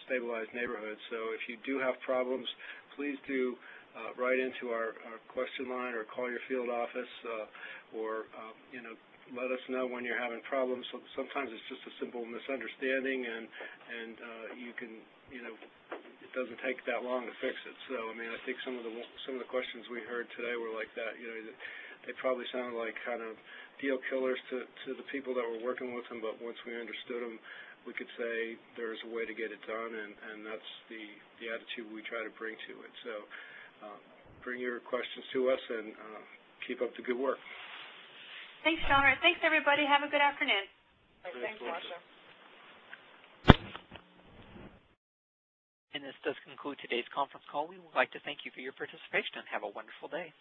stabilize neighborhoods. So if you do have problems, please do write into our question line or call your field office, or let us know when you're having problems. So sometimes it's just a simple misunderstanding, and you can, it doesn't take that long to fix it. So I mean, I think some of the questions we heard today were like that. They probably sounded like kind of deal killers to the people that were working with them, but once we understood them, we could say there's a way to get it done, and that's the attitude we try to bring to it. So bring your questions to us, and keep up the good work. Thanks, John. Thanks, everybody. Have a good afternoon. Thanks, Marcia. And this does conclude today's conference call. We would like to thank you for your participation, and have a wonderful day.